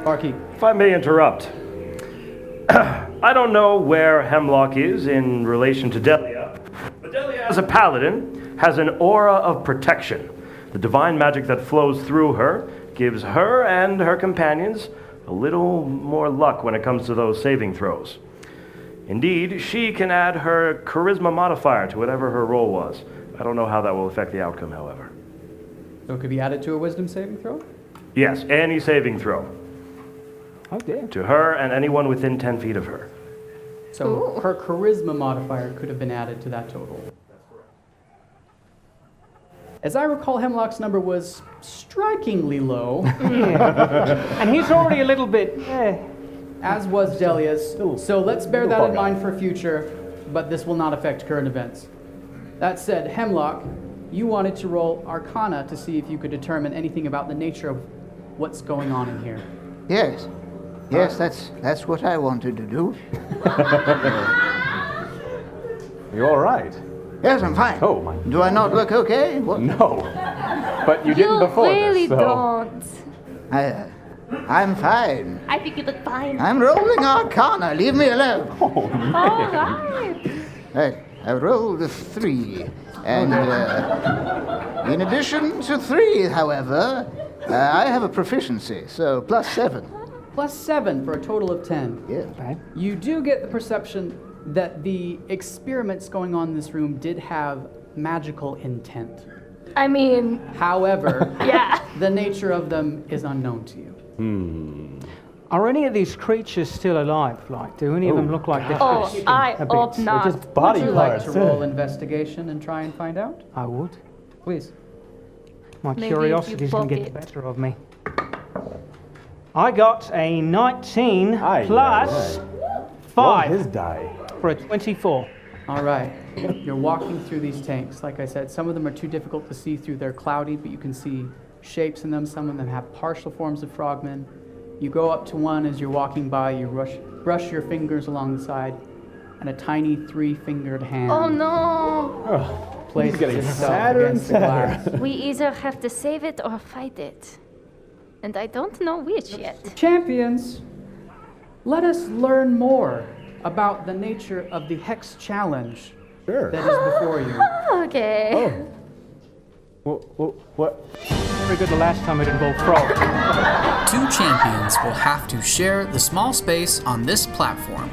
Barkeep. If I may interrupt, I don't know where Hemlock is in relation to Delia, but Delia, as a paladin, has an aura of protection. The divine magic that flows through her gives her and her companions a little more luck when it comes to those saving throws. Indeed, she can add her charisma modifier to whatever her roll was. I don't know how that will affect the outcome, however. So it could be added to a wisdom saving throw? Yes, any saving throw. Oh dear. To her and anyone within 10 feet of her. So her charisma modifier could have been added to that total. As I recall, Hemlock's number was strikingly low. Yeah. And he's already a little bit. As was Delia's. So let's bear that in mind for future, but this will not affect current events. That said, Hemlock, you wanted to roll Arcana to see if you could determine anything about the nature of what's going on in here. Yes. Yes, that's what I wanted to do. You all right? Yes, I'm fine. Oh, my. Do I not look okay? What? No. But you didn't before really this, so... don't. I'm fine. I think you look fine. I'm rolling Arcana. Leave me alone. All right. I rolled a 3. And in addition to 3, however, I have a proficiency, so plus 7. Plus 7 for a total of 10. Yeah. Okay. You do get the perception that the experiments going on in this room did have magical intent. I mean, However, yeah. the nature of them is unknown to you. Are any of these creatures still alive? Like, do any of them look like they're Oh, fish? I A bit. hope They're not. just body Would you like parts. to roll investigation and try and find out? I would. Please. My Maybe if you curiosity's going to poke get the it. better of me. I got a 19 Aye, plus Roll 5 his die. for a 24. All right. You're walking through these tanks. Like I said, some of them are too difficult to see through. They're cloudy, but you can see shapes in them. Some of them have partial forms of frogmen. You go up to one as you're walking by. You brush your fingers along the side, and a tiny 3-fingered hand Oh no. places getting itself sadder and against the glass. We either have to save it or fight it. And I don't know which yet. Champions, let us learn more about the nature of the Hex Challenge Sure. that is before you. Okay. What? Very good the last time it involved frogs. 2 champions will have to share the small space on this platform.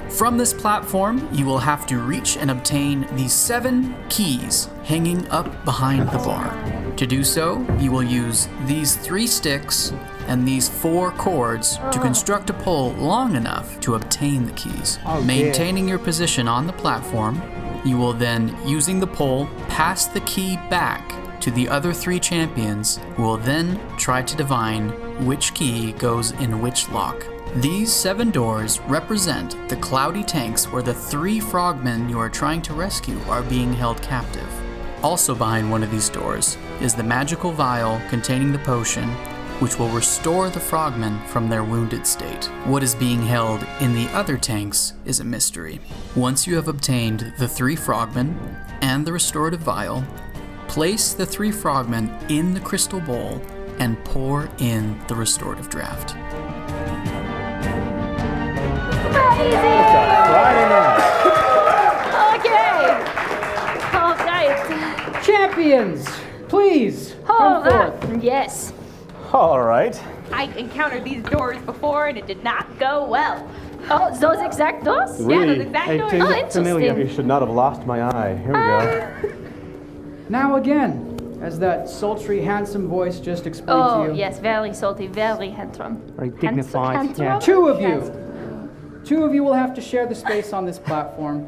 From this platform, you will have to reach and obtain the 7 keys hanging up behind the bar. To do so, you will use these 3 sticks and these 4 cords to construct a pole long enough to obtain the keys. Oh, dear. Maintaining your position on the platform, you will then, using the pole, pass the key back to the other 3 champions, who will then try to divine which key goes in which lock. These 7 doors represent the cloudy tanks where the 3 frogmen you are trying to rescue are being held captive. Also behind one of these doors is the magical vial containing the potion, which will restore the frogmen from their wounded state. What is being held in the other tanks is a mystery. Once you have obtained the 3 frogmen and the restorative vial, place the 3 frogmen in the crystal bowl and pour in the restorative draft. Friday night. Okay. All right. Champions, please Hold come up. forth. Yes. All right. I encountered these doors before and it did not go well. Oh, those exact doors? Yeah, Really? those exact Hey, doors. dude. Oh, interesting. Familiar. You should not have lost my eye. Here we go. Now again, as that sultry, handsome voice just explained Oh, to you. yes, very salty, very handsome. Very dignified. Handsome. Yeah. Two of you will have to share the space on this platform.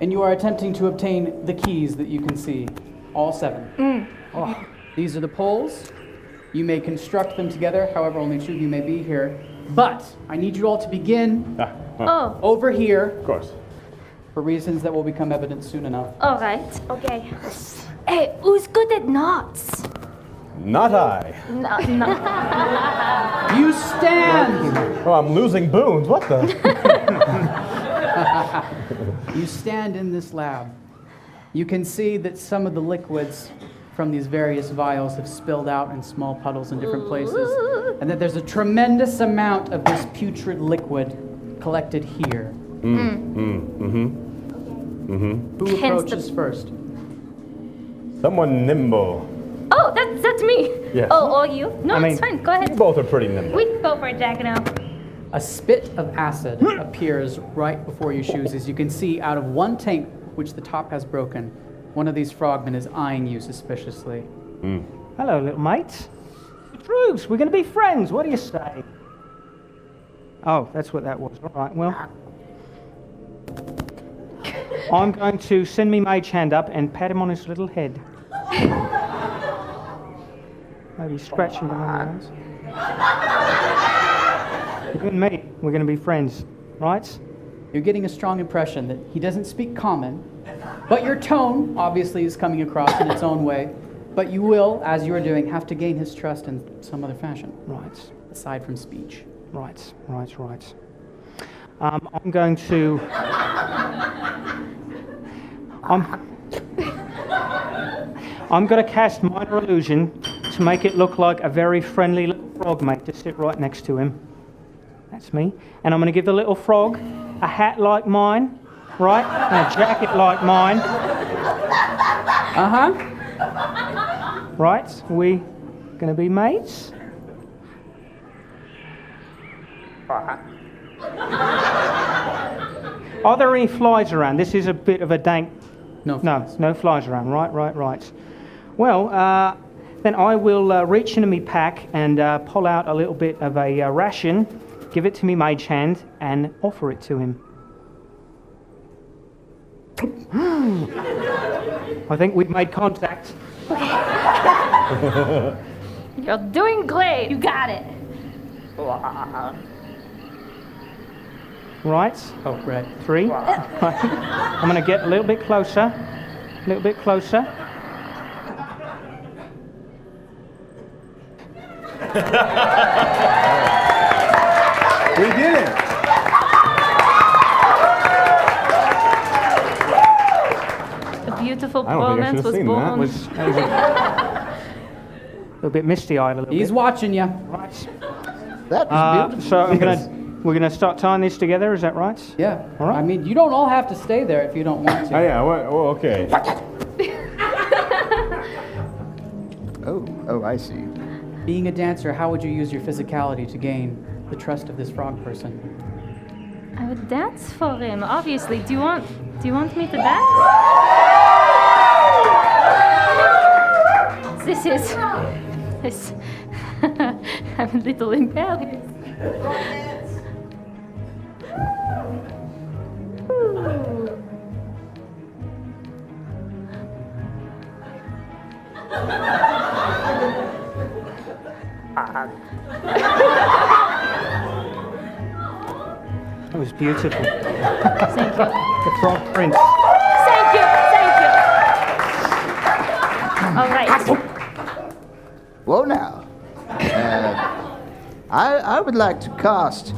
And you are attempting to obtain the keys that you can see. All 7. Oh, these are the poles. You may construct them together, however, only 2 of you may be here. But I need you all to begin Oh, over here Of course. for reasons that will become evident soon enough. all right. Okay. Hey, who's good at knots? Not I. No. You stand! Oh, I'm losing boons. What the? You stand in this lab. You can see that some of the liquids from these various vials have spilled out in small puddles in different places, and that there's a tremendous amount of this putrid liquid collected here. Who Hence the- approaches first? Someone nimble. Oh, that's me. Yes. Oh, or you? No, I mean- it's fine. Go You ahead. both are pretty nimble. We can go for it, Jack now. A spit of acid appears right before your shoes. As you can see, out of one tank, which the top has broken, one of these frogmen is eyeing you suspiciously. Hello, little mate. Droogs, we're going to be friends. What do you say? Oh, that's what that was. All right, well. I'm going to send me mage hand up and pat him on his little head. Maybe scratch him behind the eyes. You and me, we're going to be friends, right? You're getting a strong impression that he doesn't speak common, but your tone obviously is coming across in its own way. But you will, as you are doing, have to gain his trust in some other fashion. Right. Aside from speech. Right. I'm going to. I'm going to cast minor illusion to make it look like a very friendly little frog mate to sit right next to him. That's me. And I'm going to give the little frog a hat like mine, right? And a jacket like mine. Right? We going to be mates? Are there any flies around? This is a bit of a dank. No flies around. Right. Well, then I will reach into my pack and pull out a little bit of a ration, give it to me mage hand, and offer it to him. I think we've made contact. You're doing great. You got it. Right. Oh, right. 3. I'm going to get a little bit closer. We did it. A beautiful I don't think I should romance have was seen born. that. was a little bit misty-eyed. He's watching you. Right. That was beautiful. So we're gonna start tying this together. Is that right? Yeah. All right. I mean, you don't all have to stay there if you don't want to. Oh, yeah. Oh, okay. Oh, I see. Being a dancer, how would you use your physicality to gain the trust of this frog person? I would dance for him, obviously. Do you want me to dance? This I'm a little embarrassed. That was beautiful. Thank you. The frog prince. Thank you. All right. Whoa now. I would like to cast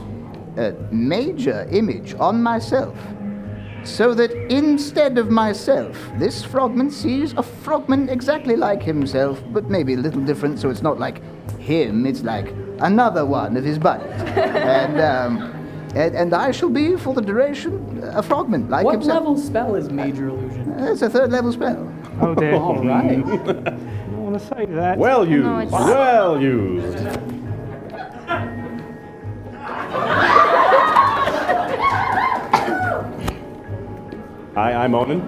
a major image on myself, so that instead of myself, this frogman sees a frogman exactly like himself, but maybe a little different, so it's not like him, it's like another one of his buddies. And I shall be, for the duration, a frogman like What himself. level spell is Major Illusion? It's a 3rd level spell. Oh dear. All right. I don't want to say that. Well used. No, it's- Well used. Hi, I'm Onan.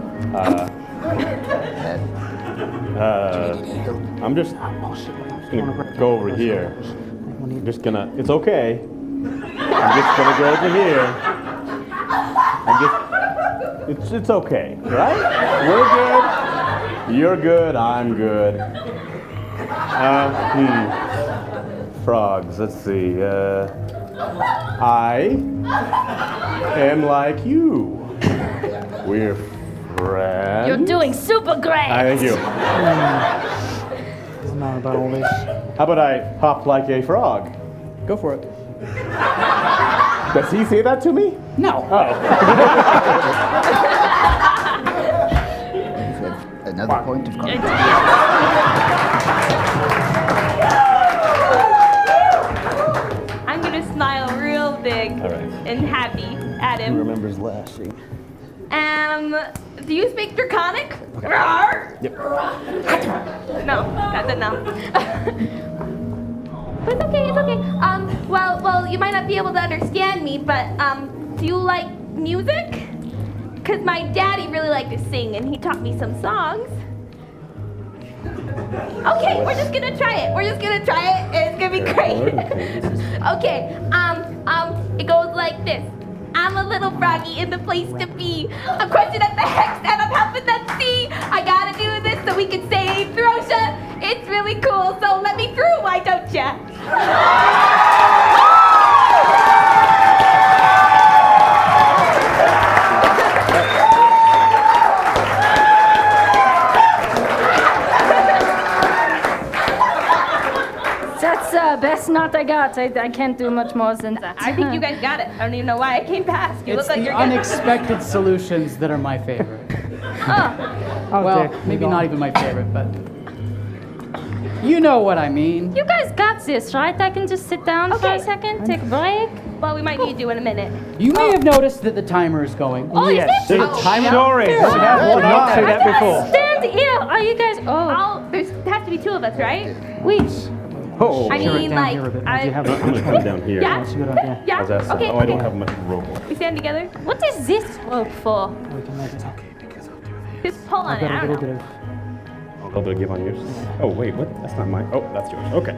I'm just gonna go over here. I'm just gonna. It's okay. I'm just gonna go over here. It's okay, right? We're good. You're good. I'm good. Frogs. Let's see. I am like you. We're friends. You're doing super great. Thank you. Doesn't know about all this. How about I hop like a frog? Go for it. Does he say that to me? No. Another point of contact. I'm gonna smile real big and happy at him. Who remembers laughing? Do you speak Draconic? Okay. Yep. No, that's enough. But it's okay, it's okay. Well, you might not be able to understand me, but, do you like music? Because my daddy really liked to sing, and he taught me some songs. Okay, we're just gonna try it. We're just gonna try it, and it's gonna be great. Okay, it goes like this. I'm a little froggy in the place to be. I'm crushing at the hex and I'm helping them see. I gotta do this so we can save Throsha. It's really cool, so let me through, why don't ya? That's best knot I got. I can't do much more than that. I think you guys got it. I don't even know why I came past. You It's look like the you're good. unexpected solutions that are my favorite. Oh, Well, maybe not even my favorite, but you know what I mean. you guys got this, right? I can just sit down for a second, take a break. Well, we might need you in a minute. You may have noticed that the timer is going. Oh, Yes. is it? There's Oh, time yeah. story. We have not seen that before. Stand here. Are you guys? Oh, There has to be two of us, right? wait. Oh, I mean, like, here a bit. I- Do you have I'm gonna come down here. Yeah? That's a good idea. Yeah? How's that sound? Okay, Oh, I don't okay. have much rope. We stand together. What is this rope for? We can make it. Just pull on I've it. got I a don't little know. bit of. A little bit of give on yours. Oh, wait, what? That's not mine. Oh, that's yours. Okay.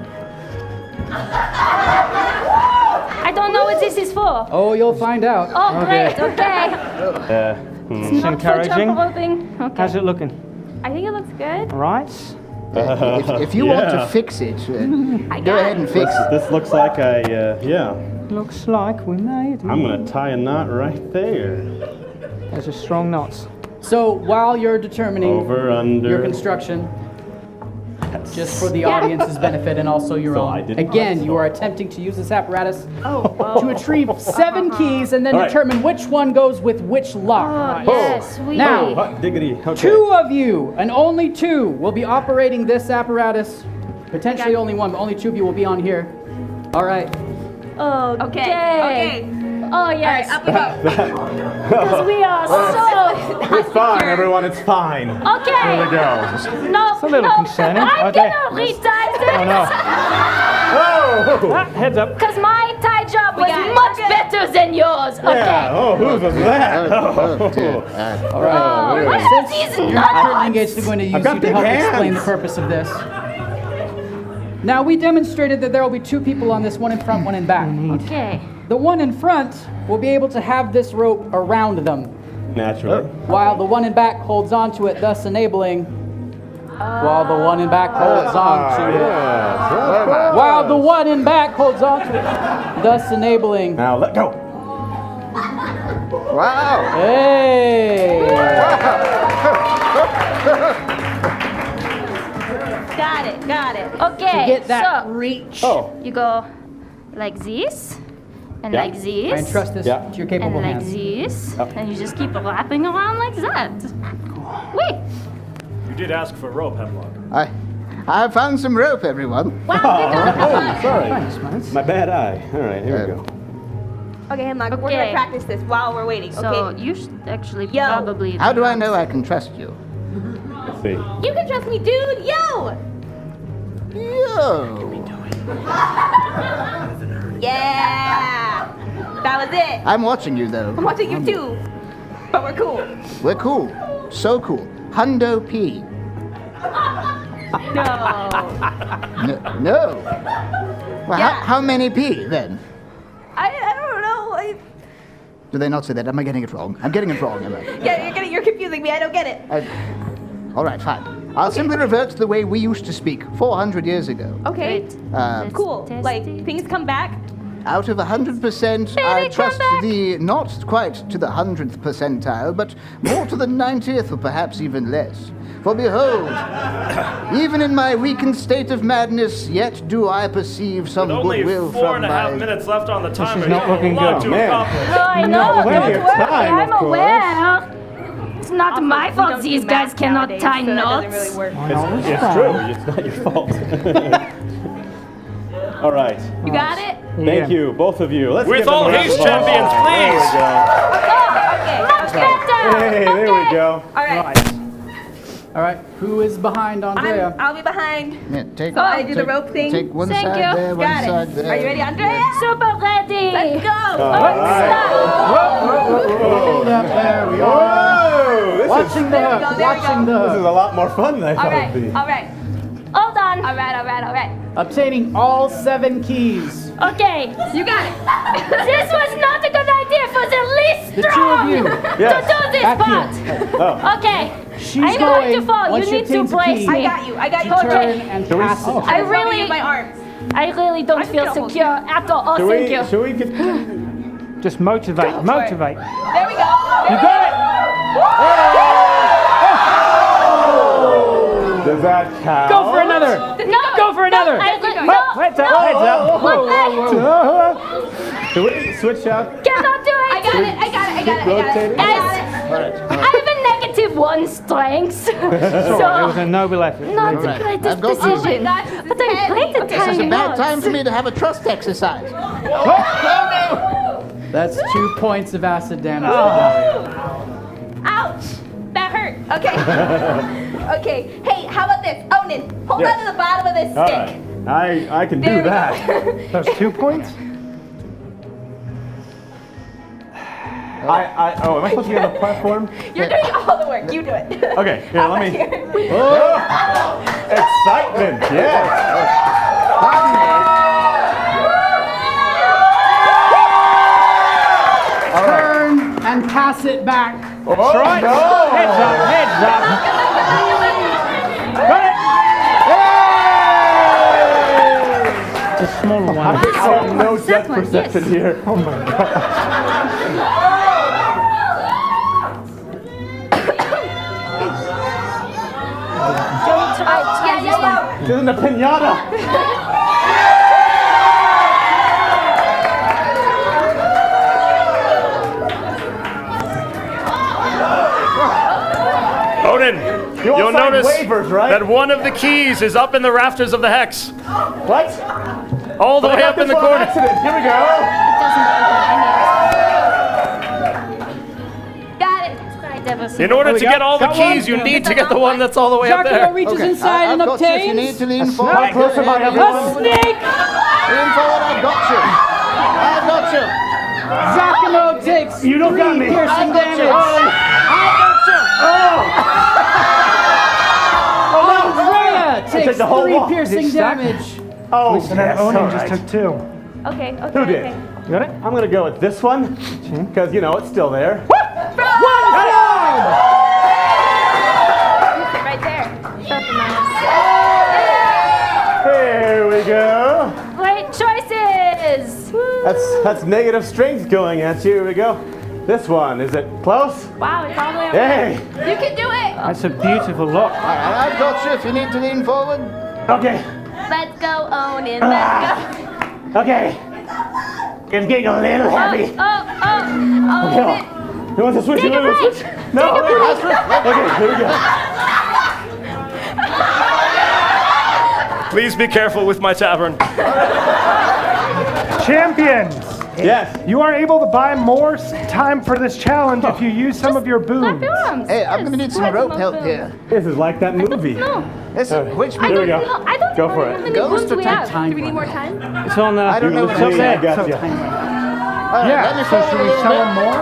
I don't know what this is for. Oh, you'll find out. Oh, great. Okay. It's Not for encouraging. jump roping. Okay. How's it looking? I think it looks good. All right. If you want to Yeah. fix it, I go got ahead and fix it. This looks like yeah. Looks like we made it. I'm gonna tie a knot right there. There's a strong knot. So while you're determining Over, under. your construction, just for the audience's benefit and also your So I own, didn't again, write you are attempting to use this apparatus to retrieve 7 keys and then All right. determine which one goes with which lock. Oh, yes, sweet. Now, Hot diggity. Okay. 2 of you, and only 2, will be operating this apparatus. Potentially only 1, but only 2 of you will be on here. All right. Oh, Okay. Oh, yes. Up we go. Because we are so. It's fine, everyone. It's fine. Okay. There we go. No, a little no, concerning. I'm Okay. gonna retie this. Oh no. Oh! Ah, heads up. Because my tie job was got it. much better than yours. Okay. Yeah. Oh, whose was that? Oh, dear. All right. Oh, what are these You're not currently nuts? engaged. They're going to use I've got you to big help hands. explain the purpose of this. Now, we demonstrated that there will be 2 people on this, one in front, one in back. Okay. The one in front will be able to have this rope around them, Naturally. while the one in back holds on to it, thus enabling. While the one in back holds on to it. Yeah. While the one in back holds on to it, thus enabling. Now let go. Wow. Hey! Got it. Okay. To get that so reach. Oh. you go like this, and Yeah. like this. I entrust this Yeah. to your and capable like hands. this, and you just keep wrapping around like that. Wait. You did ask for rope, Hemlock. I found some rope, everyone. Wow, good job. Oh, sorry. Thanks, man. My bad eye. All right, here we go. Okay, Hemlock, we're Okay. gonna practice this while we're waiting, So okay? you should actually Yo. probably. How do I know I can trust you? Let's see. You can trust me, dude! Yo! Yo. Yeah! That was it. I'm watching you, though. I'm watching you too. But we're cool. We're cool. So cool. Hundo P. No. No. Well, how many P then? I don't know. Do they not say that? Am I getting it wrong? I'm getting it wrong, am I? Yeah, you're confusing me. I don't get it. All right, fine. I'll simply revert to the way we used to speak 400 years ago. Okay. Cool. Like, things come back? Out of 100%, I trust thee not quite to the 100th percentile, but more to the 90th or perhaps even less. For behold, even in my weakened state of madness, yet do I perceive some goodwill Only 4.5 from my... minutes left on the timer. is not looking good. Man. I know, plenty don't of worry, time, I'm of course. aware. It's not my We fault don't these do guys math cannot nowadays, tie so that knots. doesn't really work. It's true. It's not your fault. All right. You got it? Thank you, both of you. Let's With give them all a round his of applause. champions, please. Much better. Hey, there we go. All right. All right, who is behind Andrea? I'll be behind. Yeah, take, So I do the rope thing? Take one Thank side you. there, one Got side it. there. Are you ready, Andrea? Super ready. Let's go. Hold up, there we are. Whoa! This Watching the There we hook, go, there we watching go. the is a hook. lot more fun than I All thought right. it'd be. All right. Hold on. All right. Obtaining all 7 keys. Okay. You got it. This was not a good idea for the least The two of strong you. to Yes. do this Back part. here. Oh. Okay. She's I'm going to going, fall. once You she need to obtains a brace key, me. I got you. Turn Okay. and Shall we- pass it. I really, use my arms. I really don't feel feel secure at all. Oh, thank you. Should we get... Just motivate, motivate. There we go. You got it. Does that count? Go for another. No. Go for another. No. Heads up, heads up. What the? Should we switch up? Cannot do it. I got it. Rotating? Guys, I have a -1 strength. It was a noble effort. Not the Alright, greatest I've got you. decision. Oh my gosh, this is But I'm great at heavy. This is a tying bad knots. time for me to have a trust exercise. That's 2 points of acid damage. Ouch. That hurt. Okay. Okay. Hey, how about this? Onan, hold Yes. on to the bottom of this All stick. right. I can There do we that. go. That's 2 points? Oh, am I supposed to be on the platform? You're doing all the work. You do it. Okay, here, let me... Here. Oh, excitement, yes. Turn and pass it back. Oh, right. No. Heads up, heads up. The smaller one. I have no depth one, perception yes. here. Oh my god. Don't try this one. This isn't a pinata. Odin, You all you'll signed notice waivers, right? that one of the keys is up in the rafters of the hex. What? All the But I way got up in this the one on corner. accident. Here we go. Got it. In order There we to go. get all the Got keys, one. you need to get the one that's all the way up Giacomo there. reaches Okay, inside I've and got you if you need obtains to lean a forward. How close am I, Go ahead, everyone? a snake. Lean forward, I've got you. I've got you. Giacomo takes You don't 3 got me. piercing I've got you. damage. I've got you. Andrea takes the whole 3 wall. piercing Is it stuck? damage. Oh, And then yes, Onan all just right. took 2. Okay. Who did? Okay. You got it? I'm gonna go with this one, because, you know, it's still there. Right there. Here we go. Great choices. That's negative strength going at you. Here we go. This one, is it close? Wow, it's all the way up. Hey. You can do it. That's a beautiful lock. All right, I've got you if you need to lean forward. Okay. Let's go, Onan. Let's go. Okay. It's getting a little heavy. Oh. Okay. You want to switch? Take You a want to break. switch? No. Okay, here we go. Please be careful with my tavern. Champions, Yes. you are able to buy more time for this challenge if you use some of your boons. Clap your arms. Hey, I'm going to need some Yes. rope help here. This is like that movie. No, Listen, which I Here we don't go. know. I don't Go know for how it. many Goes wounds to we take have. time. Do we need more time? It's on I don't know You what with I'm me, saying. I got So you. tiny. All right, let me Yeah, so forward should a we little sell bit. them more?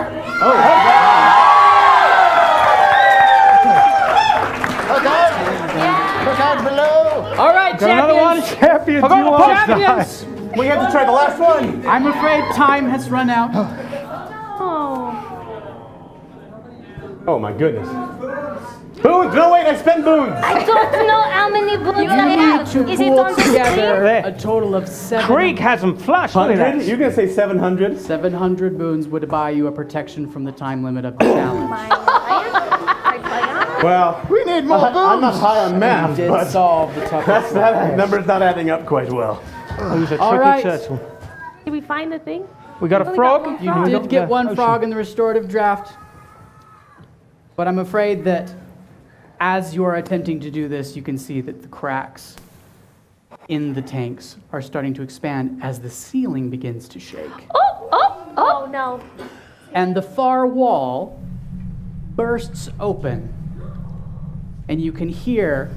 Got another one. Champions, I got you a all champions. We have to try the last one. I'm afraid time has run out. Oh my goodness. Boons! No, wait, I spent boons! I don't know how many boons I You have. need to Is it pool on the together screen? a total of Krieg has them flush. Look at 100? that. You're gonna say 700? 700 boons would buy you a protection from the time limit of the challenge. Well, We need more boons. I'm not high on You math, did but solve the toughest. that number's not adding up quite well. Who's a All tricky right. turtle? Did we find the thing? We got a Only frog. got one You frog. did get one Ocean. frog in the restorative draft, but I'm afraid that as you are attempting to do this, you can see that the cracks in the tanks are starting to expand as the ceiling begins to shake. Oh no. And the far wall bursts open, and you can hear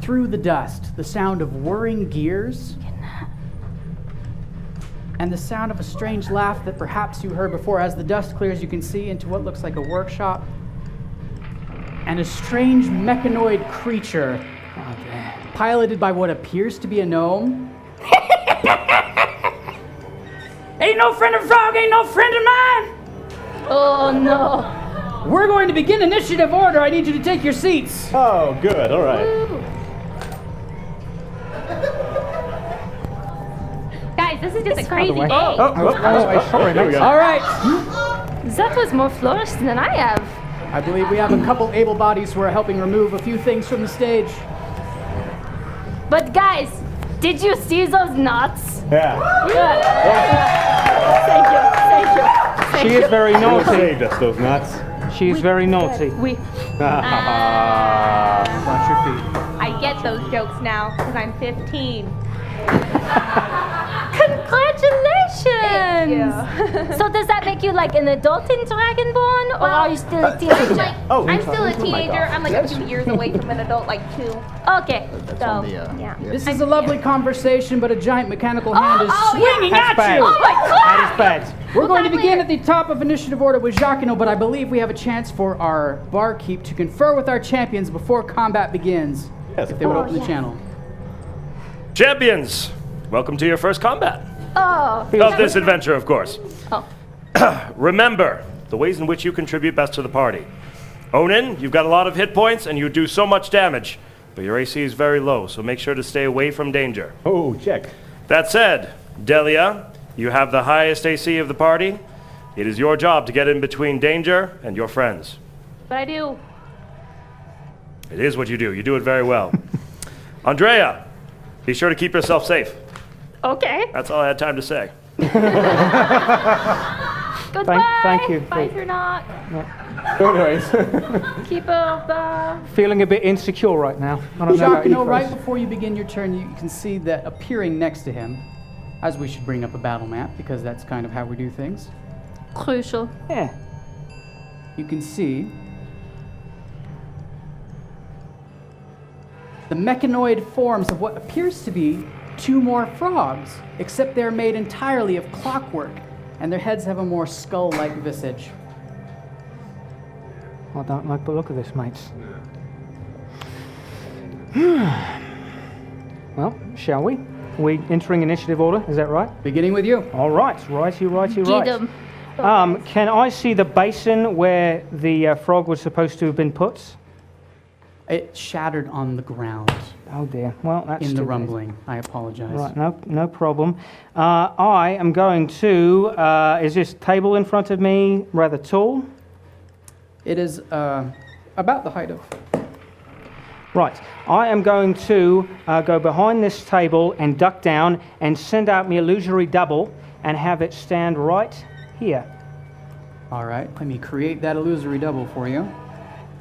through the dust the sound of whirring gears and the sound of a strange laugh that perhaps you heard before. As the dust clears, you can see into what looks like a workshop and a strange mechanoid creature piloted by what appears to be a gnome. Ain't no friend of Frog, ain't no friend of mine! Oh no. We're going to begin initiative order. I need you to take your seats. Oh, good, alright. Guys, this is just a crazy day. Sorry, here we go. All right. That was more flourished than I have. I believe we have a couple able bodies who are helping remove a few things from the stage. But guys, did you see those nuts? Yeah. Thank you. Thank you. Thank She you. is very You naughty. saved us, those nuts. She is very naughty. We. Watch your feet. I get those jokes now because I'm 15. Congratulations! So does that make you like an adult in Dragonborn, or are you still a teenager? I'm still a teenager. I'm like a few years away from an adult, like 2. Okay. So, on the, yeah. This is a lovely conversation, but a giant mechanical hand is swinging That's at bad. you. Oh my god! That is bad. We're going to begin at the top of initiative order with Jacquino, but I believe we have a chance for our barkeep to confer with our champions before combat begins. Yes, If they would open the channel. Champions, welcome to your first combat. Oh. Of this adventure, of course. Oh. Remember the ways in which you contribute best to the party. Onin, you've got a lot of hit points and you do so much damage, but your AC is very low, so make sure to stay away from danger. Oh, check. That said, Delia, you have the highest AC of the party. It is your job to get in between danger and your friends. But I do. It is what you do. You do it very well. Andrea, be sure to keep yourself safe. Okay. That's all I had time to say. Goodbye. Thank you. Bye for not. Anyways. Keep up. Feeling a bit insecure right now. I don't know about you Jacquino, right folks. before you begin your turn, you can see that appearing next to him, as we should bring up a battle map because that's kind of how we do things. Crucial. Yeah. You can see the mechanoid forms of what appears to be 2 more frogs, except they're made entirely of clockwork, and their heads have a more skull-like visage. I don't like the look of this, mates. Well, shall we? We entering initiative order, is that right? Beginning with you. All right, righty. Get 'em. Can I see the basin where the frog was supposed to have been put? It shattered on the ground Oh dear. Well, that's in the too bad. rumbling. I apologize. Right, no problem. I am going to. Is this table in front of me rather tall? It is about the height of. Right. I am going to go behind this table and duck down and send out my illusory double and have it stand right here. All right, let me create that illusory double for you.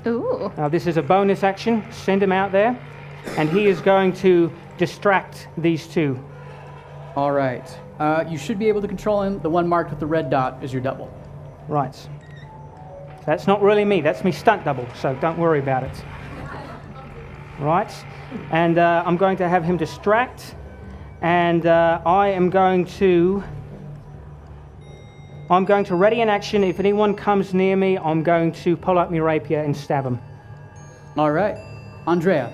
Ooh. Now this is a bonus action. Send him out there, and he is going to distract these 2. All right. You should be able to control him. The one marked with the red dot is your double. Right. That's not really me. That's me stunt double. So don't worry about it. Right. And I'm going to have him distract, and I am going to. I'm going to ready an action. If anyone comes near me, I'm going to pull out my rapier and stab him. All right. Andrea.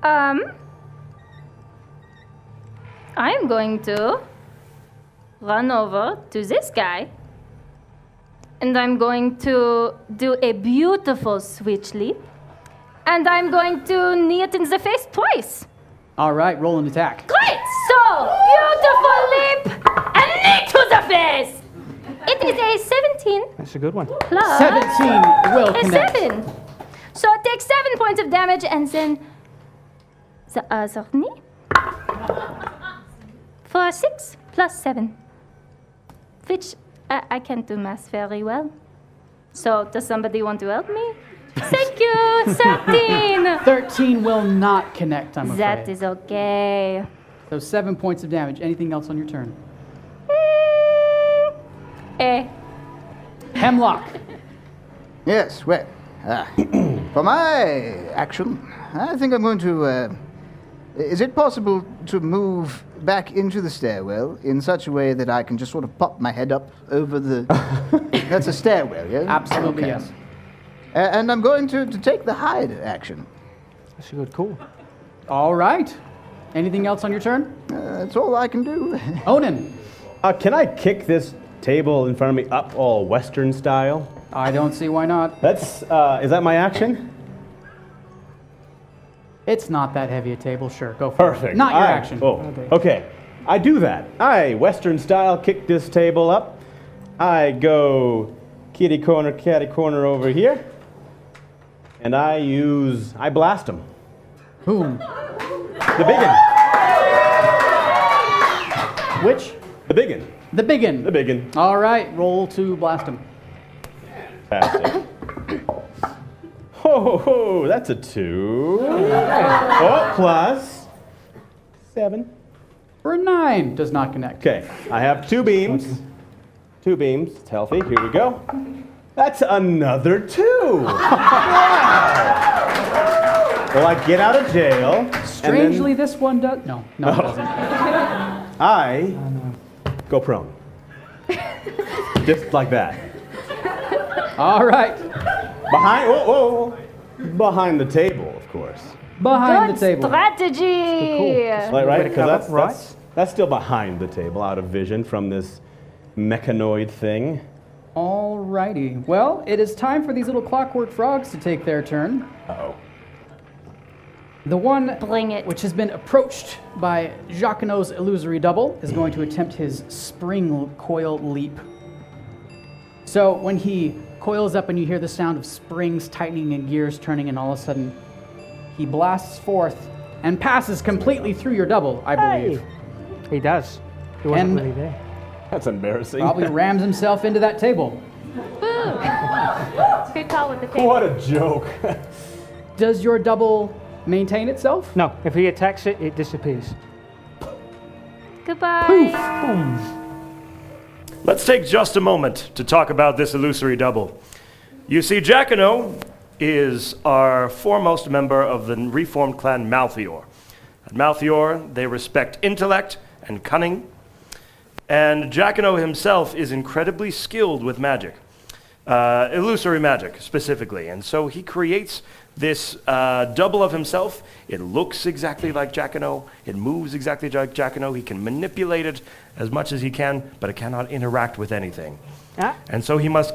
I'm going to run over to this guy. And I'm going to do a beautiful switch leap. And I'm going to knee it in the face twice. All right, roll an attack. Great! So, beautiful leap and knee to the face! It is a 17 That's a good one. plus 17 will a connect. 7. So it takes 7 points of damage and then the other knee for 6 plus 7. Which I can't do math very well. So does somebody want to help me? Thank you, 13. 13 will not connect, I'm afraid. That is okay. So 7 points of damage. Anything else on your turn? Hemlock. Yes, well, for my action, I think I'm going to. Is it possible to move back into the stairwell in such a way that I can just sort of pop my head up over the. That's a stairwell, yeah? Absolutely, Okay. yes. And I'm going to take the hide action. That's a good call. All right. Anything else on your turn? That's all I can do. Onan. Can I kick this table in front of me up all Western style? I don't see why not. That's, is that my action? It's not that heavy a table, sure. Go for Perfect. it. Not your I- action. Oh, okay. I do that. I Western style kick this table up. I go kitty corner over here. And I blast him. Whom? The biggin. Which? The biggin. The biggin. The biggin. All right, roll to blast him. Fantastic. Ho, that's a 2. Oh, plus 7. For a 9. Does not connect. Okay, I have 2 beams. 2 beams. It's healthy. Here we go. That's another 2. Wow. Well, I get out of jail. Strangely, this one does. No, it doesn't. I go prone. Just like that. All right. Behind the table, of course. Behind Good the table. strategy. Right? Because Right. that's still behind the table, out of vision from this mechanoid thing. All righty. Well, it is time for these little clockwork frogs to take their turn. Uh-oh. The one Bring it. which has been approached by Jacquinot's illusory double is going to attempt his spring coil leap. So when he coils up and you hear the sound of springs tightening and gears turning, and all of a sudden he blasts forth and passes completely through your double, I believe. He does. He wasn't And- really there. That's embarrassing. Probably rams himself into that table. Good call with the table. What a joke. Does your double maintain itself? No, if he attacks it, it disappears. Goodbye. Let's take just a moment to talk about this illusory double. You see, Jacquinot is our foremost member of the reformed clan Malthior. At Malthior, they respect intellect and cunning, and Jacquinot himself is incredibly skilled with magic, illusory magic specifically, and so he creates this double of himself. It looks exactly like Jacquinot, it moves exactly like Jacquinot, he can manipulate it as much as he can, but it cannot interact with anything. Ah, And so he must,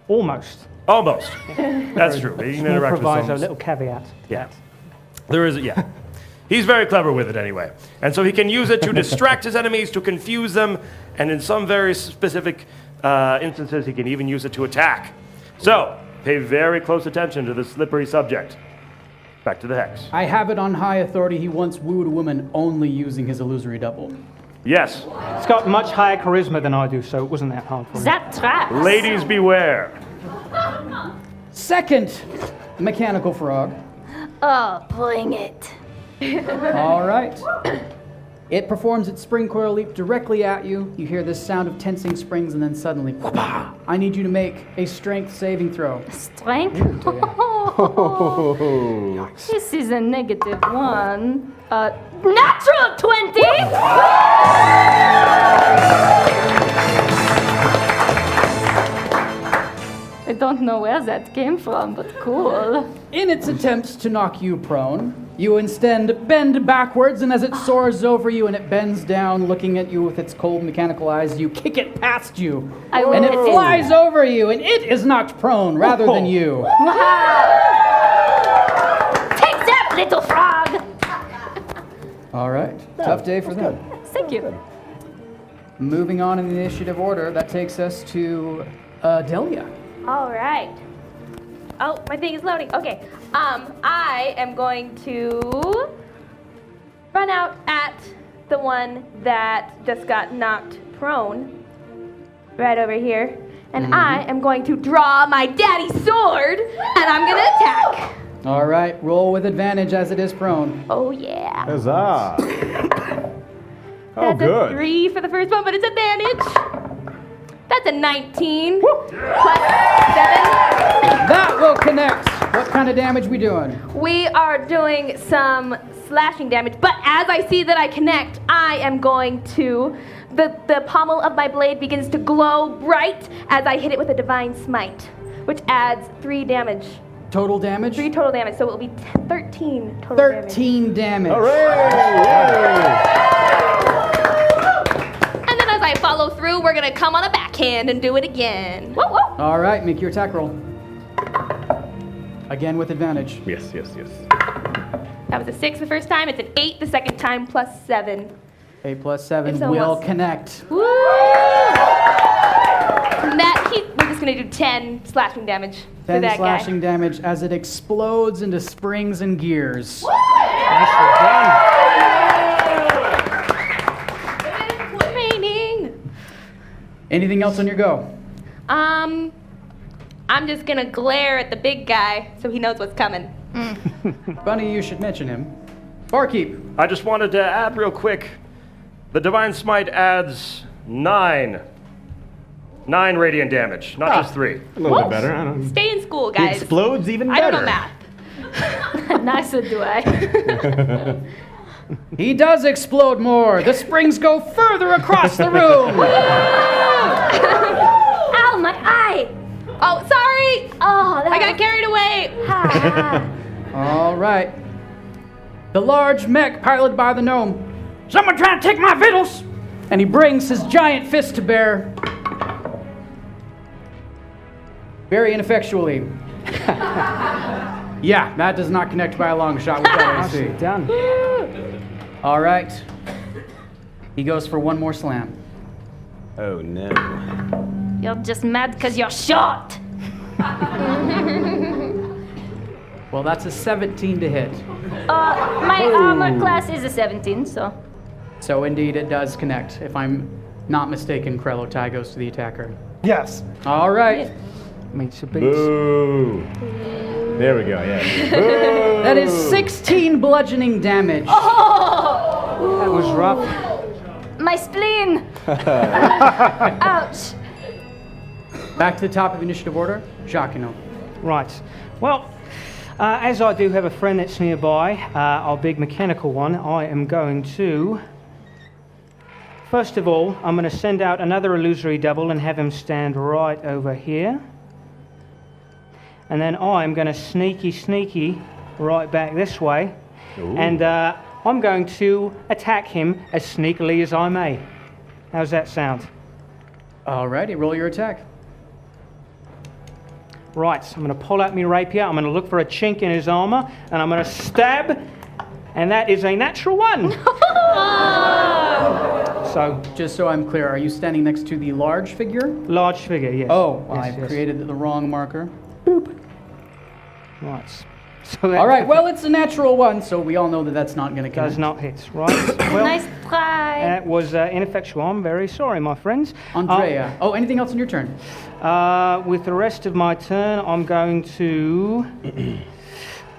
almost. almost, that's true, he can Small interact with proviso, some. little caveat. Yeah. There is, yeah. He's very clever with it anyway. And so he can use it to distract his enemies, to confuse them, and in some very specific instances, he can even use it to attack. So, pay very close attention to this slippery subject. Back to the hex. I have it on high authority he once wooed a woman only using his illusory double. Yes. It's got much higher charisma than I do, so it wasn't that hard for him. That tracks. Ladies beware. Second mechanical frog. Oh, bring it. All right. It performs its spring coil leap directly at you. You hear this sound of tensing springs, and then suddenly, whoop-ah. I need you to make a strength saving throw. Strength? This is a -1. Natural 20! don't know where that came from, but cool. In its attempts to knock you prone, you instead bend backwards, and as it soars over you and it bends down, looking at you with its cold mechanical eyes, you kick it past you. And it flies over you, and it is knocked prone rather than you. Take that, little frog! All right. Tough day for them. Thank you. Moving on in the initiative order, that takes us to Delia. All right. Oh, my thing is loading. Okay. I am going to run out at the one that just got knocked prone, right over here, and I am going to draw my daddy's sword, and I'm gonna attack. All right. Roll with advantage as it is prone. Oh yeah. Huzzah! Oh, That's good. a 3 for the first one, but it's advantage. That's a 19 plus 7. That will connect. What kind of damage we doing? We are doing some slashing damage, but as I see that I connect, I am going to... The pommel of my blade begins to glow bright as I hit it with a divine smite, which adds 3 damage. Total damage? 3 total damage, so it will be 13 total 13 damage. And then as I follow through, we're gonna come on a backhand and do it again. Whoa, whoa. All right, make your attack roll. Again with advantage. Yes, yes, yes. That was a 6 the first time, it's an 8 the second time, plus 7. 8 plus 7 It's will almost- connect. Woo! And we're just gonna do 10 slashing damage for 10 that slashing damage as it explodes into springs and gears. Raining. Anything else on your go? I'm just gonna glare at the big guy so he knows what's coming. Funny you should mention him. Barkeep. I just wanted to add real quick. The Divine Smite adds 9 radiant damage, not just 3. A little bit better. I don't know. Stay in school, He guys. explodes even I better. don't know math. Neither do I. He does explode more. The springs go further across the room. Ow, my eye! Oh, sorry. Oh, that I got carried away. All right. The large mech piloted by the gnome. Someone trying to take my victuals! And he brings his giant fist to bear. Very ineffectually. Yeah, that does not connect by a long shot with that AC. Done. All right. He goes for one more slam. Oh no. You're just mad because you're short. Well, that's a 17 to hit. My armor class is a 17, so. So indeed, it does connect. If I'm not mistaken, Krelotai goes to the attacker. Yes. All right. Meets a beast. Boo. There we go, yeah. Boo. That is 16 bludgeoning damage. Oh! That was rough. My spleen! Ouch. Back to the top of initiative order, Jacquino. Right. Well, as I do have a friend that's nearby, our big mechanical one, I am going to... First of all, I'm going to send out another illusory double and have him stand right over here. And then I'm going to sneaky right back this way. Ooh. And I'm going to attack him as sneakily as I may. How's that sound? Alrighty, roll your attack. Right, so I'm going to pull out my rapier, I'm going to look for a chink in his armor, and I'm going to stab, and that is a natural 1. So, just so I'm clear, are you standing next to the large figure? Large figure, yes. Oh, well, Yes, I've yes. created the wrong marker. Right. So that All right, well, it's a natural 1, so we all know that that's not going to connect. does not hit. Right. Well, Nice try. that was ineffectual. I'm very sorry, my friends. Andrea. Oh, anything else on your turn? With the rest of my turn, I'm going to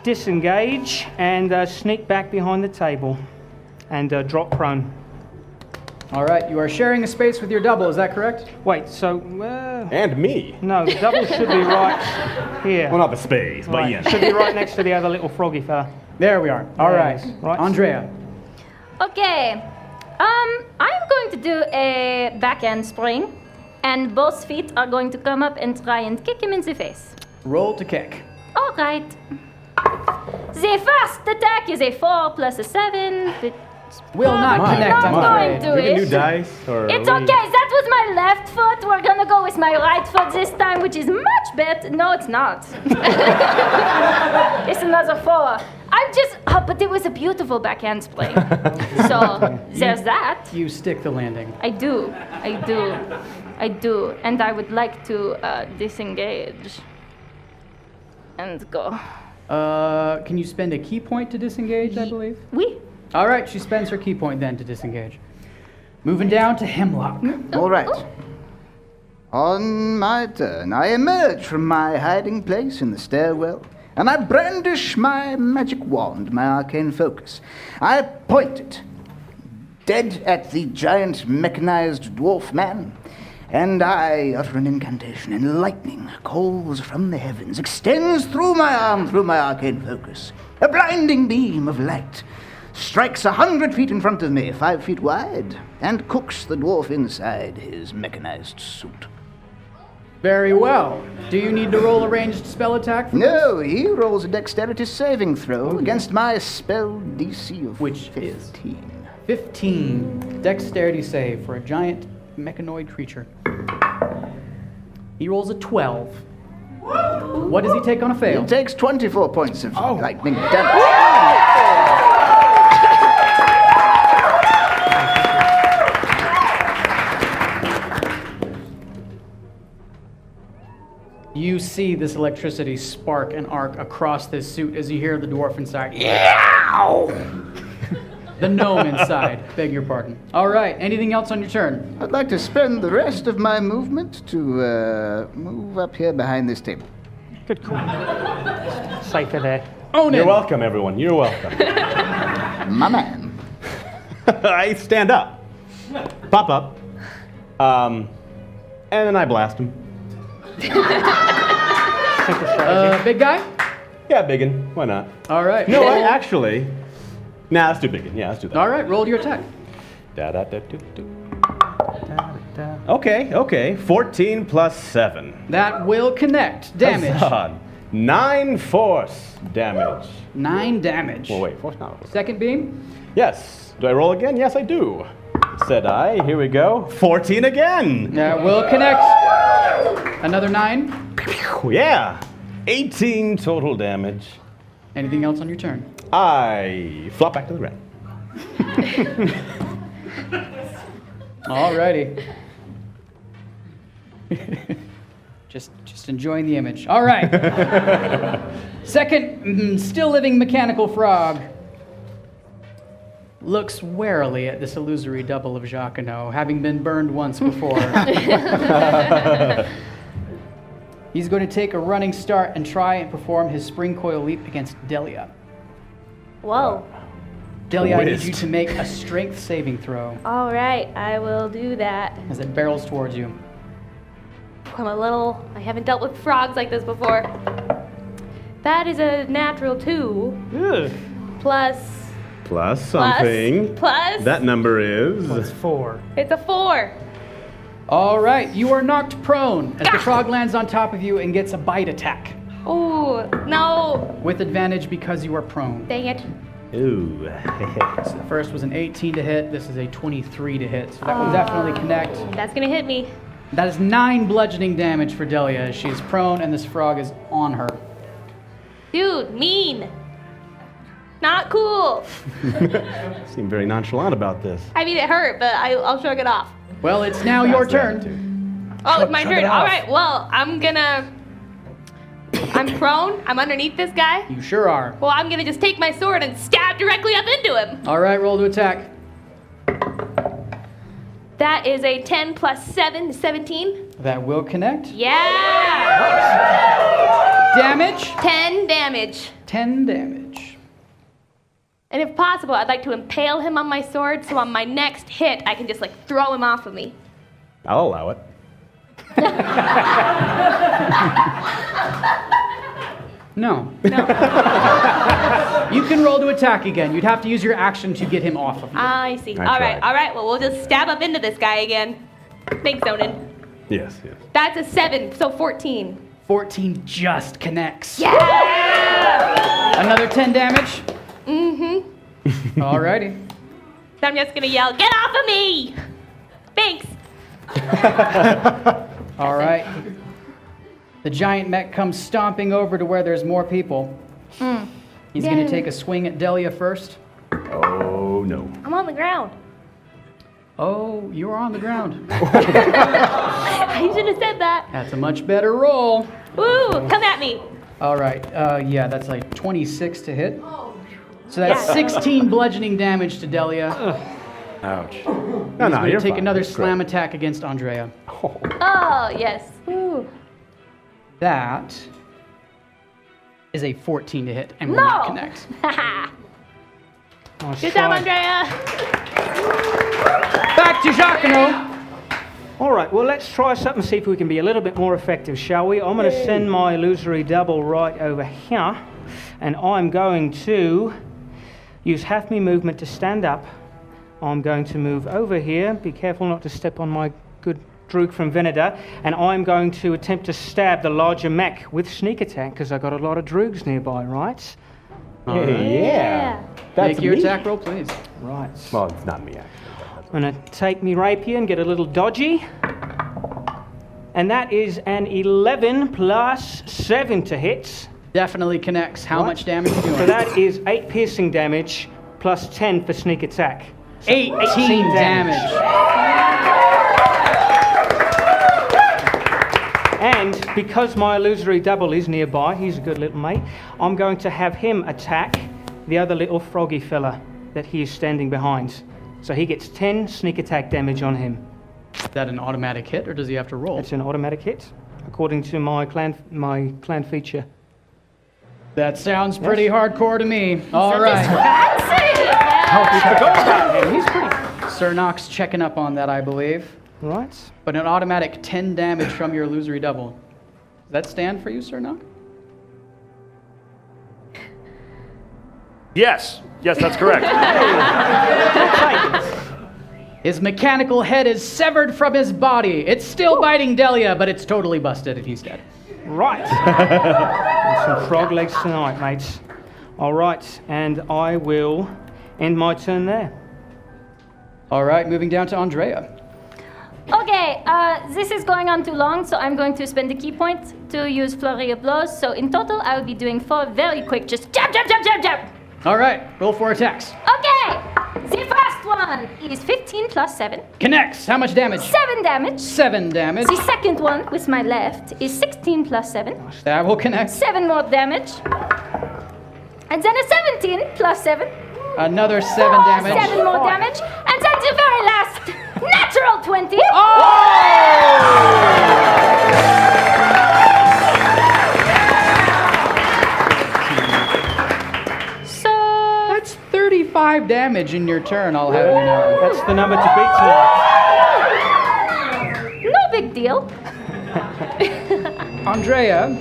disengage and sneak back behind the table and drop prone. All right, you are sharing a space with your double, is that correct? Wait, so... And me. No, the double should be right here. Well, not the space, but Right, yeah. should be right next to the other little froggy fella. There we are. All There right. it is. Right. Andrea. Okay. I'm going to do a backhand spring. and both feet are going to come up and try and kick him in the face. Roll to kick. All right. The first attack is a 4 plus a 7. Will not connect, I'm going afraid. to Do we get it. new dice? Or It's are we- okay, that was my left foot. We're gonna go with my right foot this time, which is much better. No, it's not. It's another 4. But it was a beautiful backhand play. So, there's that. You stick the landing. I do. And I would like to disengage and go. Can you spend a key point to disengage, I believe? Oui. All right, she spends her key point then to disengage. Moving down to Hemlock. All right. On my turn, I emerge from my hiding place in the stairwell, and I brandish my magic wand, my arcane focus. I point it dead at the giant mechanized dwarf man, and I utter an incantation, and lightning calls from the heavens, extends through my arm, through my arcane focus. A blinding beam of light strikes 100 feet in front of me, 5 feet wide, and cooks the dwarf inside his mechanized suit. Very well. Do you need to roll a ranged spell attack for No, he rolls a dexterity saving throw against my spell DC of Which 15. is 15. Dexterity save for a giant mechanoid creature. He rolls a 12. What does he take on a fail? He takes 24 points of lightning damage. You see this electricity spark and arc across this suit as you hear the dwarf inside. Yow! The gnome inside. Beg your pardon. All right. Anything else on your turn? I'd like to spend the rest of my movement to move up here behind this table. Good call. Safer there. Own You're it. welcome, everyone. You're welcome. My man. I stand up, pop up, and then I blast him. Big guy? Yeah, biggin. Why not? All right. No, actually. Nah, let's do biggin. Yeah, let's do that. All right. Roll your attack. Okay. 14 plus 7. That will connect. Damage. Huzzah. 9 force damage. 9 damage. Well, wait, force not. Second beam? Yes. Do I roll again? Yes, I do. Said I. Here we go. 14 again. That will connect. Another 9. Yeah. 18 total damage. Anything else on your turn? I flop back to the ground. Alrighty. just enjoying the image. All right. Second, still living mechanical frog looks warily at this illusory double of Jacquinot, having been burned once before. He's going to take a running start and try and perform his spring coil leap against Delia. Whoa. Delia, I need Twist. you to make a strength saving throw All right, I will do that. as it barrels towards you. I haven't dealt with frogs like this before. That is a natural 2 Ugh. plus Plus something. plus. That number is. That's 4. It's a 4. All right, you are knocked prone as the frog lands on top of you and gets a bite attack Ooh, no. with advantage because you are prone. Dang it. Ooh. So the first was an 18 to hit. This is a 23 to hit. So that will definitely connect. That's gonna hit me. That is 9 bludgeoning damage for Delia as she's prone and this frog is on her. Dude, mean. Not cool. Seem very nonchalant about this. I mean, it hurt, but I'll shrug it off. Well, it's now your turn. Oh, it's my Shrug turn. it All off. right, well, I'm prone. I'm underneath this guy. You sure are. Well, I'm gonna just take my sword and stab directly up into him. All right, roll to attack. That is a 10 plus 7, 17. That will connect. Yeah! Damage? 10 damage. 10 damage. And if possible, I'd like to impale him on my sword so on my next hit, I can just like throw him off of me. I'll allow it. No. You can roll to attack again. You'd have to use your action to get him off of you. I see. I All tried. right. Well, we'll just stab up into this guy again. Thanks, Zonin. Yes, yes. That's a 7, so 14. 14 just connects. Yeah! Another 10 damage. Mm-hmm. Alrighty. I'm just gonna yell, get off of me! Thanks. All right. The giant mech comes stomping over to where there's more people. He's going to take a swing at Delia first. Oh, no. I'm on the ground. Oh, you're on the ground. I should have said that. That's a much better roll. Woo, come at me. All right. Yeah, that's like 26 to hit. So that's 16 bludgeoning damage to Delia. Ouch. He's going to take another slam attack against Andrea. Oh, yes. Woo. That is a 14 to hit and will not connect. Good job, Andrea. Back to Jacquino. All right, well, let's try something, see if we can be a little bit more effective, shall we? I'm going to send my illusory double right over here, and I'm going to use half my movement to stand up. I'm going to move over here. Be careful not to step on my good Droog from Veneda, and I'm going to attempt to stab the larger mech with sneak attack, because I've got a lot of Droogs nearby, right? Yeah. That's Make your me. attack roll, please. Right. Well, it's not me, actually. I'm going to take me rapier and get a little dodgy. And that is an 11 plus 7 to hit. Definitely connects. How much damage are you doing? So that is 8 piercing damage plus 10 for sneak attack. So 18 damage. And because my illusory double is nearby, he's a good little mate, I'm going to have him attack the other little froggy fella that he is standing behind. So he gets 10 sneak attack damage on him. Is that an automatic hit, or does he have to roll? It's an automatic hit, according to my clan feature. That sounds pretty hardcore to me. All right. He's pretty. Sir Nox checking up on that, I believe. Right. But an automatic 10 damage from your illusory double. Does that stand for you, Sir Nox? Yes. Yes, that's correct. His mechanical head is severed from his body. It's still biting Delia, but it's totally busted and he's dead. Right. Some frog legs tonight, mates. All right, and I will end my turn there. All right, moving down to Andrea. Okay, this is going on too long, so I'm going to spend a key point to use Flurry of Blows. So in total, I will be doing 4 very quick, just jab, jab, jab, jab, jab. All right, roll 4 attacks. Okay, the first one is 15 plus 7. Connects. How much damage? 7 damage. 7 damage. The second one, with my left, is 16 plus 7. That will connect. 7 more damage. And then a 17 plus 7. Another 7 damage. 7 more damage. And then the very last, natural 20. So that's 35 damage in your turn, I'll have you know. That's the number to beat tonight. No big deal. Andrea,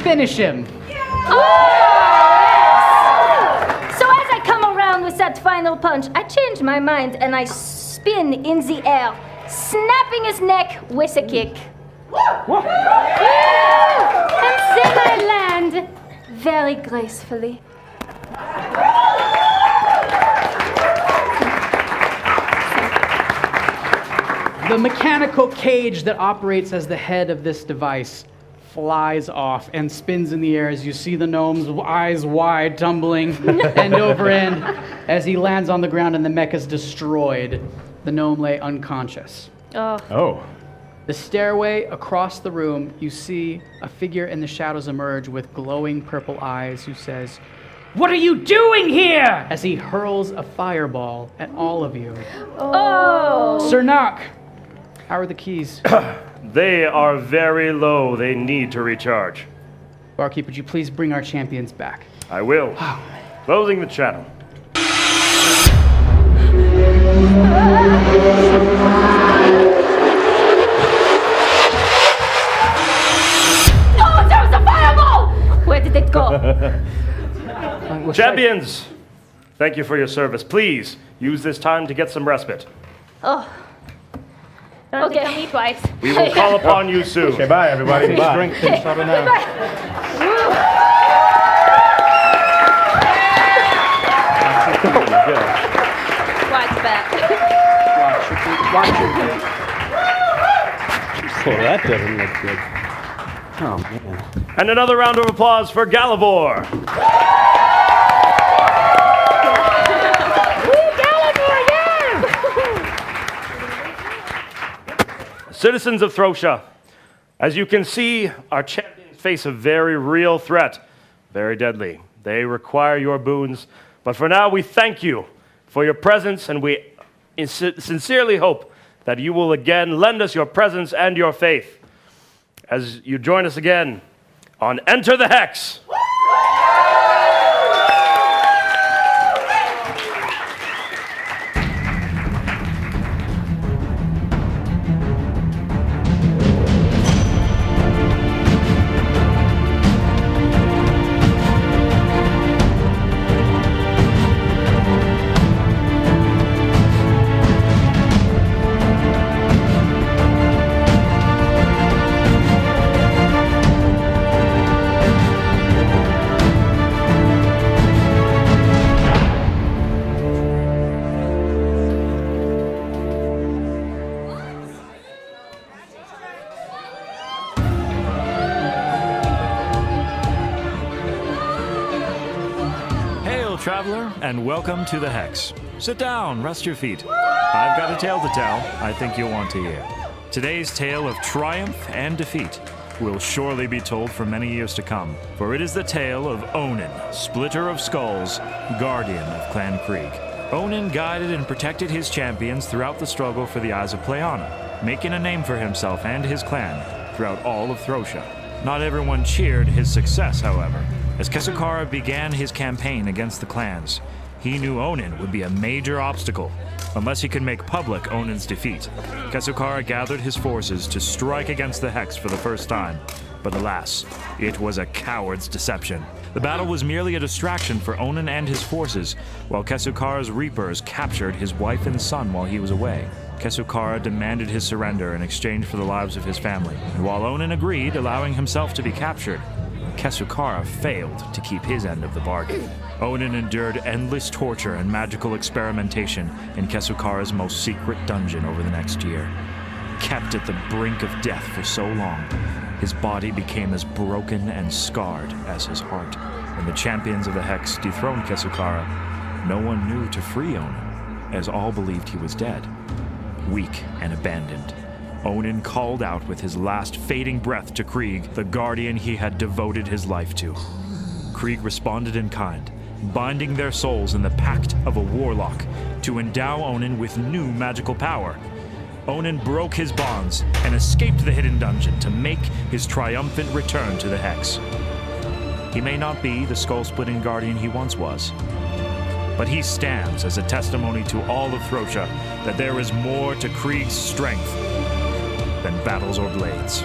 finish him. So as I come around with that final punch, I change my mind and I spin in the air, snapping his neck with a kick. And then I land very gracefully. The mechanical cage that operates as the head of this device flies off and spins in the air as you see the gnome's eyes wide, tumbling end over end as he lands on the ground and the mech is destroyed. The gnome lay unconscious. Oh. The stairway across the room, you see a figure in the shadows emerge with glowing purple eyes who says, "What are you doing here?" as he hurls a fireball at all of you. Sir Nock, how are the keys? They are very low. They need to recharge. Barkeep, would you please bring our champions back? I will. Closing the channel. Oh, there was a fireball! Where did it go? Champions, thank you for your service. Please use this time to get some respite. Oh. Don't have to tell me twice. We will call upon you soon. Okay, bye, everybody. Please Bye. drink this, I don't know. Watch back. Oh, that doesn't look good. Oh, man. And another round of applause for Galivor. Citizens of Throcia, as you can see, our champions face a very real threat, very deadly. They require your boons, but for now we thank you for your presence, and we sincerely hope that you will again lend us your presence and your faith as you join us again on Enter the Hex. Traveler, and welcome to the Hex. Sit down, rest your feet. I've got a tale to tell I think you'll want to hear. Today's tale of triumph and defeat will surely be told for many years to come, for it is the tale of Onin, Splitter of Skulls, Guardian of Clan Krieg. Onin guided and protected his champions throughout the struggle for the Eyes of Pleiana, making a name for himself and his clan throughout all of Throcia. Not everyone cheered his success, however. As Kesukara began his campaign against the clans, he knew Onin would be a major obstacle unless he could make public Onin's defeat. Kesukara gathered his forces to strike against the Hex for the first time, but alas, it was a coward's deception. The battle was merely a distraction for Onin and his forces, while Kesukara's Reapers captured his wife and son while he was away. Kesukara demanded his surrender in exchange for the lives of his family, and while Onin agreed, allowing himself to be captured, Kesukara failed to keep his end of the bargain. Onin endured endless torture and magical experimentation in Kesukara's most secret dungeon over the next year. Kept at the brink of death for so long, his body became as broken and scarred as his heart. When the champions of the Hex dethroned Kesukara, no one knew to free Onin, as all believed he was dead. Weak and abandoned, Onin called out with his last fading breath to Krieg, the guardian he had devoted his life to. Krieg responded in kind, binding their souls in the pact of a warlock to endow Onin with new magical power. Onin broke his bonds and escaped the hidden dungeon to make his triumphant return to the Hex. He may not be the skull-splitting guardian he once was, but he stands as a testimony to all of Throcia that there is more to Krieg's strength than battles or blades.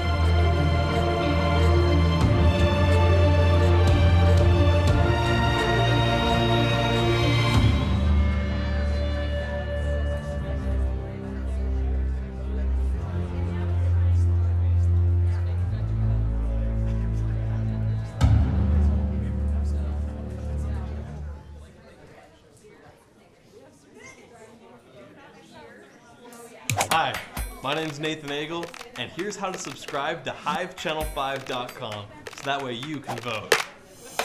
Hi, my name's Nathan Agel, and here's how to subscribe to HiveChannel5.com so that way you can vote.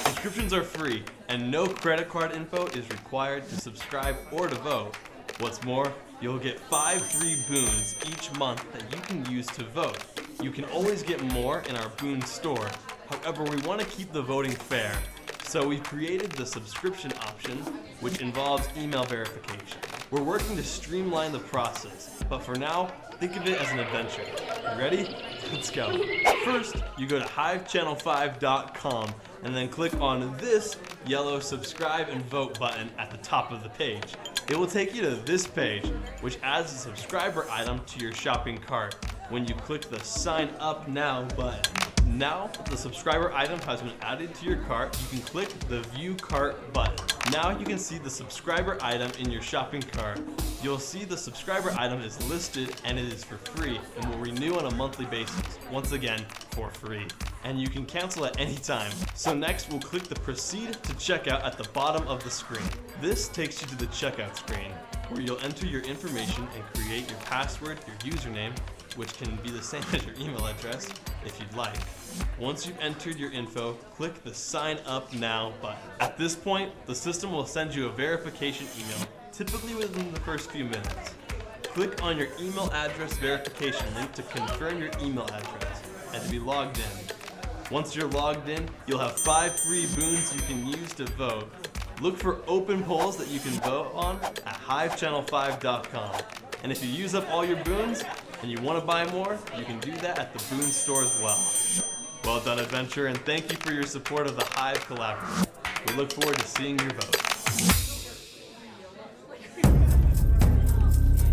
Subscriptions are free, and no credit card info is required to subscribe or to vote. What's more, you'll get 5 free boons each month that you can use to vote. You can always get more in our boon store. However, we want to keep the voting fair, so we created the subscription option, which involves email verification. We're working to streamline the process, but for now, think of it as an adventure. You ready? Let's go. First, you go to HiveChannel5.com and then click on this yellow subscribe and vote button at the top of the page. It will take you to this page, which adds a subscriber item to your shopping cart when you click the Sign Up Now button. Now that the subscriber item has been added to your cart, you can click the View Cart button. Now you can see the subscriber item in your shopping cart. You'll see the subscriber item is listed and it is for free and will renew on a monthly basis, once again for free. And you can cancel at any time. So next we'll click the Proceed to Checkout at the bottom of the screen. This takes you to the checkout screen, where you'll enter your information and create your password, your username, which can be the same as your email address if you'd like. Once you've entered your info, click the Sign Up Now button. At this point, the system will send you a verification email, typically within the first few minutes. Click on your email address verification link to confirm your email address and to be logged in. Once you're logged in, you'll have 5 free boons you can use to vote. Look for open polls that you can vote on at HiveChannel5.com. And if you use up all your boons and you want to buy more, you can do that at the Boon Store as well. Well done, Adventure, and thank you for your support of the Hive Collaborative. We look forward to seeing your vote.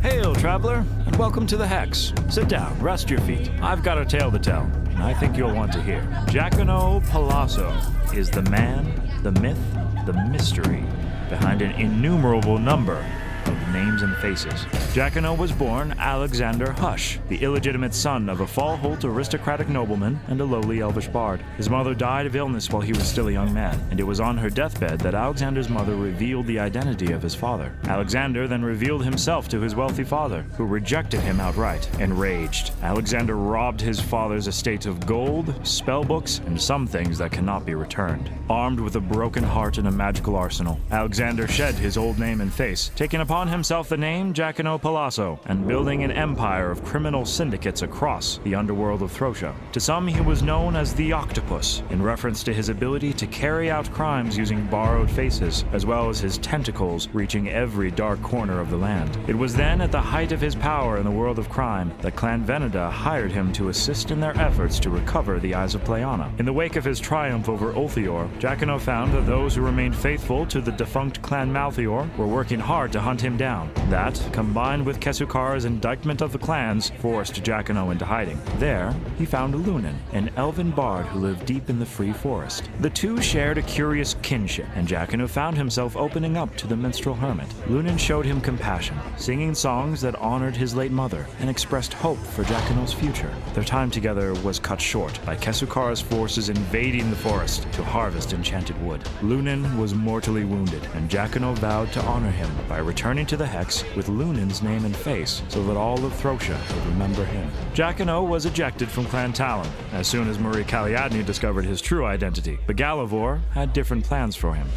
Hail, traveler, and welcome to the Hex. Sit down, rest your feet. I've got a tale to tell, and I think you'll want to hear. Jackano Palazzo is the man, the myth, the mystery behind an innumerable number of names and faces. Jackano was born Alexander Hush, the illegitimate son of a Fallholt aristocratic nobleman and a lowly elvish bard. His mother died of illness while he was still a young man, and it was on her deathbed that Alexander's mother revealed the identity of his father. Alexander then revealed himself to his wealthy father, who rejected him outright. Enraged, Alexander robbed his father's estate of gold, spellbooks, and some things that cannot be returned. Armed with a broken heart and a magical arsenal, Alexander shed his old name and face, taking upon himself the name Jackano Palazzo, and building an empire of criminal syndicates across the underworld of Throcia. To some, he was known as the Octopus, in reference to his ability to carry out crimes using borrowed faces, as well as his tentacles reaching every dark corner of the land. It was then, at the height of his power in the world of crime, that Clan Veneda hired him to assist in their efforts to recover the Eyes of Pleiana. In the wake of his triumph over Ulthior, Jackano found that those who remained faithful to the defunct Clan Malthior were working hard to hunt him down. That, combined with Kesukara's indictment of the clans, forced Jackano into hiding. There, he found Lunan, an elven bard who lived deep in the Free Forest. The two shared a curious kinship, and Jackano found himself opening up to the minstrel hermit. Lunan showed him compassion, singing songs that honored his late mother and expressed hope for Jackano's future. Their time together was cut short by Kesukara's forces invading the forest to harvest enchanted wood. Lunan was mortally wounded, and Jackano vowed to honor him by returning to the Hex with Lunan's name and face so that all of Throcia would remember him. Jackano was ejected from Clan Talon as soon as Marie Caliadne discovered his true identity, but Galavor had different plans for him.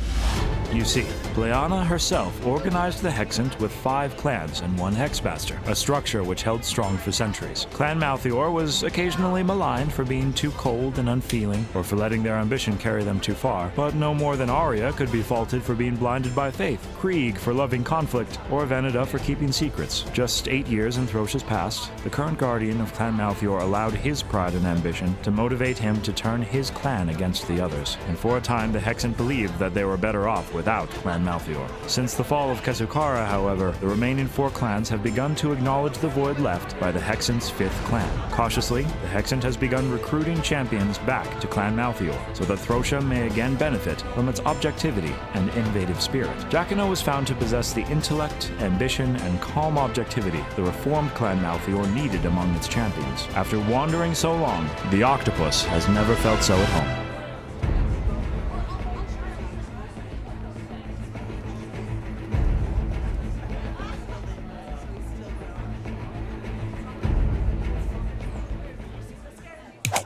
You see, Pleiana herself organized the Hexant with 5 clans and 1 Hexmaster, a structure which held strong for centuries. Clan Malthior was occasionally maligned for being too cold and unfeeling, or for letting their ambition carry them too far, but no more than Arya could be faulted for being blinded by faith, Krieg for loving conflict, or Veneda for keeping secrets. Just 8 years in Throcia's past, the current guardian of Clan Malthior allowed his pride and ambition to motivate him to turn his clan against the others, and for a time the Hexant believed that they were better off without Clan Malthior. Since the fall of Kesukara, however, the remaining 4 clans have begun to acknowledge the void left by the Hexant's 5th clan. Cautiously, the Hexant has begun recruiting champions back to Clan Malthior, so that Throcia may again benefit from its objectivity and innovative spirit. Jackano was found to possess the intellect, ambition, and calm objectivity the reformed Clan Malthior needed among its champions. After wandering so long, the Octopus has never felt so at home.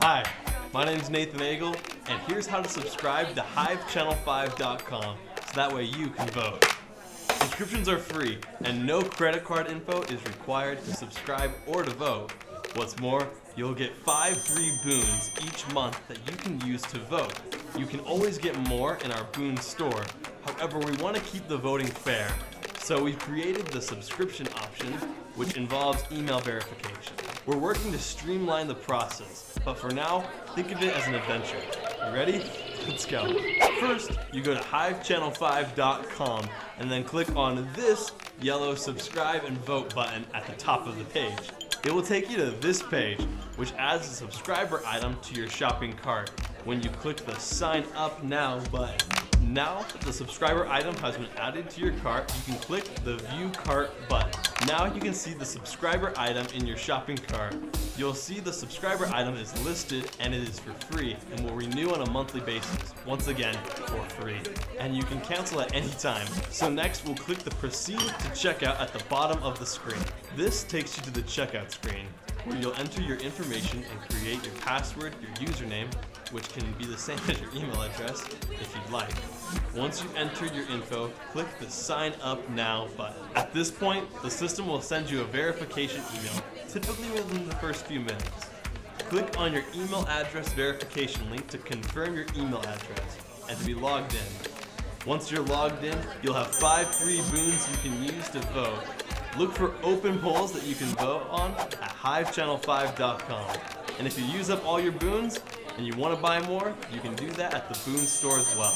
Hi, my name is Nathan Agel, and here's how to subscribe to HiveChannel5.com so that way you can vote. Subscriptions are free, and no credit card info is required to subscribe or to vote. What's more, you'll get 5 free boons each month that you can use to vote. You can always get more in our boon store. However, we want to keep the voting fair, so we've created the subscription option, which involves email verification. We're working to streamline the process, but for now, think of it as an adventure. You ready? Let's go. First, you go to HiveChannel5.com and then click on this yellow subscribe and vote button at the top of the page. It will take you to this page, which adds a subscriber item to your shopping cart when you click the Sign Up Now button. Now that the subscriber item has been added to your cart, you can click the View Cart button. Now you can see the subscriber item in your shopping cart. You'll see the subscriber item is listed and it is for free and will renew on a monthly basis, once again for free. And you can cancel at any time. So next we'll click the Proceed to Checkout at the bottom of the screen. This takes you to the checkout screen, where you'll enter your information and create your password, your username, which can be the same as your email address if you'd like. Once you've entered your info, click the Sign Up Now button. At this point, the system will send you a verification email, typically within the first few minutes. Click on your email address verification link to confirm your email address and to be logged in. Once you're logged in, you'll have 5 free boons you can use to vote. Look for open polls that you can vote on at HiveChannel5.com. And if you use up all your boons and you want to buy more, you can do that at the Boon Store as well.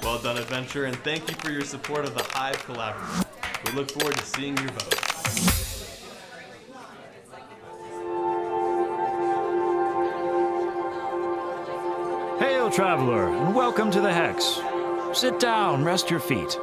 Well done, adventurer, and thank you for your support of the Hive Collaborative. We look forward to seeing your vote. Hail, traveler, and welcome to the Hex. Sit down, rest your feet.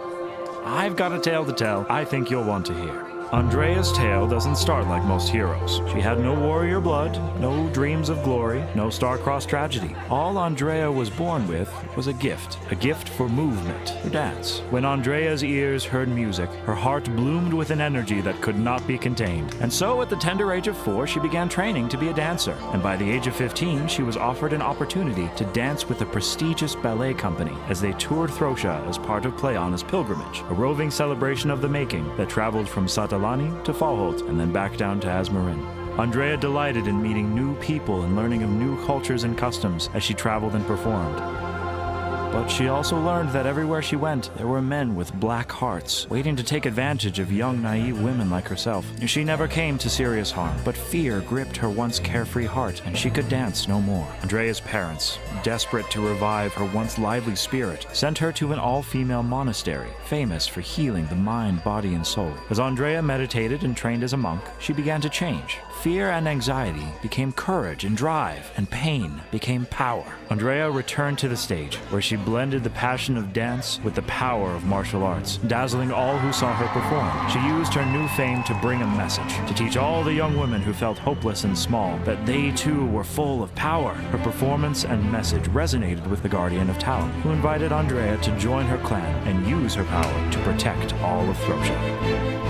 I've got a tale to tell I think you'll want to hear. Andrea's tale doesn't start like most heroes. She had no warrior blood, no dreams of glory, no star-crossed tragedy. All Andrea was born with was a gift for movement, for dance. When Andrea's ears heard music, her heart bloomed with an energy that could not be contained. And so at the tender age of 4, she began training to be a dancer. And by the age of 15, she was offered an opportunity to dance with a prestigious ballet company as they toured Throsia as part of Pleiona's pilgrimage, a roving celebration of the making that traveled from Satalani to Falholt and then back down to Azmarin. Andrea delighted in meeting new people and learning of new cultures and customs as she traveled and performed. But she also learned that everywhere she went, there were men with black hearts, waiting to take advantage of young, naive women like herself. She never came to serious harm, but fear gripped her once carefree heart, and she could dance no more. Andrea's parents, desperate to revive her once lively spirit, sent her to an all-female monastery, famous for healing the mind, body, and soul. As Andrea meditated and trained as a monk, she began to change. Fear and anxiety became courage and drive, and pain became power. Andrea returned to the stage, where she blended the passion of dance with the power of martial arts, dazzling all who saw her perform. She used her new fame to bring a message, to teach all the young women who felt hopeless and small that they too were full of power. Her performance and message resonated with the Guardian of Talon, who invited Andrea to join her clan and use her power to protect all of Throsia.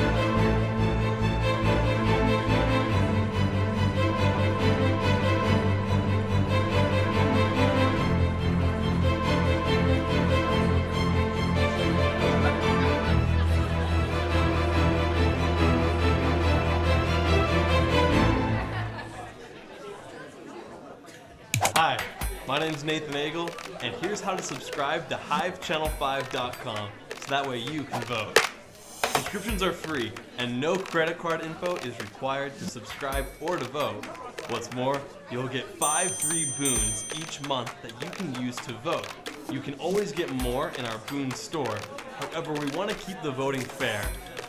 Hi, my name is Nathan Agel, and here's how to subscribe to HiveChannel5.com so that way you can vote. Subscriptions are free, and no credit card info is required to subscribe or to vote. What's more, you'll get 5 free boons each month that you can use to vote. You can always get more in our Boon Store. However, we want to keep the voting fair,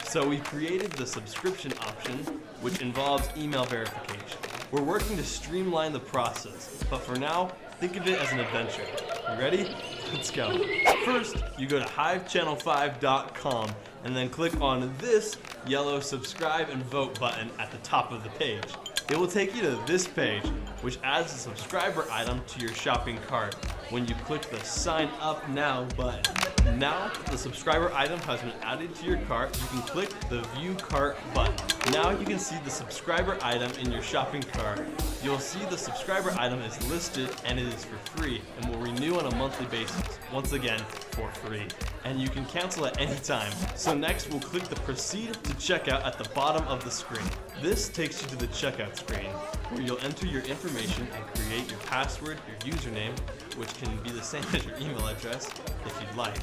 so we created the subscription option, which involves email verification. We're working to streamline the process, but for now, think of it as an adventure. You ready? Let's go. First, you go to HiveChannel5.com and then click on this yellow subscribe and vote button at the top of the page. It will take you to this page, which adds a subscriber item to your shopping cart when you click the Sign Up Now button. Now that the subscriber item has been added to your cart, you can click the View Cart button. Now you can see the subscriber item in your shopping cart. You'll see the subscriber item is listed and it is for free and will renew on a monthly basis, once again for free. And you can cancel at any time. So next we'll click the Proceed to Checkout at the bottom of the screen. This takes you to the checkout screen, where you'll enter your information and create your password, your username, which can be the same as your email address if you'd like.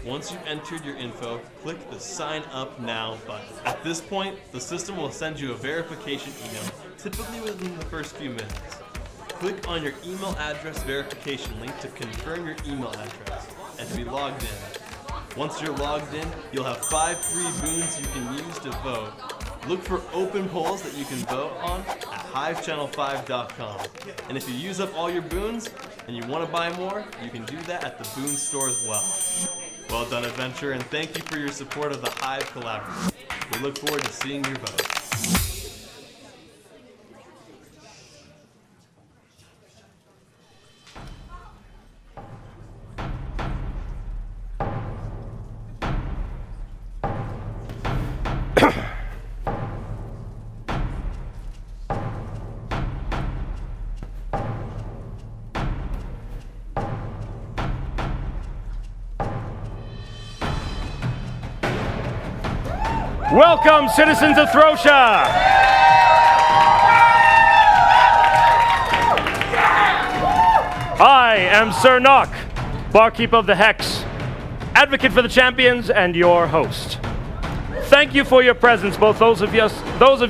Once you've entered your info, click the Sign Up Now button. At this point, the system will send you a verification email, typically within the first few minutes. Click on your email address verification link to confirm your email address and to be logged in. Once you're logged in, you'll have 5 free boons you can use to vote. Look for open polls that you can vote on at HiveChannel5.com. And if you use up all your boons and you want to buy more, you can do that at the Boon Store as well. Well done, Adventure, and thank you for your support of the Hive Collaborative. We look forward to seeing your vote. Welcome, citizens of Throsha! I am Sir Nock, barkeep of the Hex, advocate for the champions, and your host. Thank you for your presence, both those of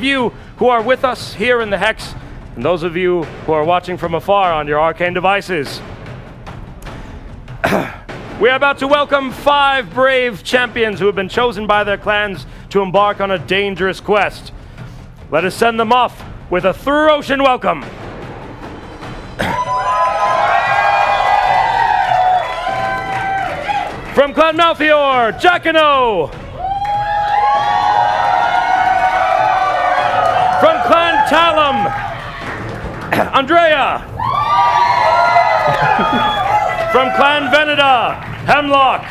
you who are with us here in the Hex, and those of you who are watching from afar on your arcane devices. We are about to welcome 5 brave champions who have been chosen by their clans to embark on a dangerous quest. Let us send them off with a Throshan welcome. From Clan Malthior, Jacano. From Clan Talum, Andrea. From Clan Veneda, Hemlock.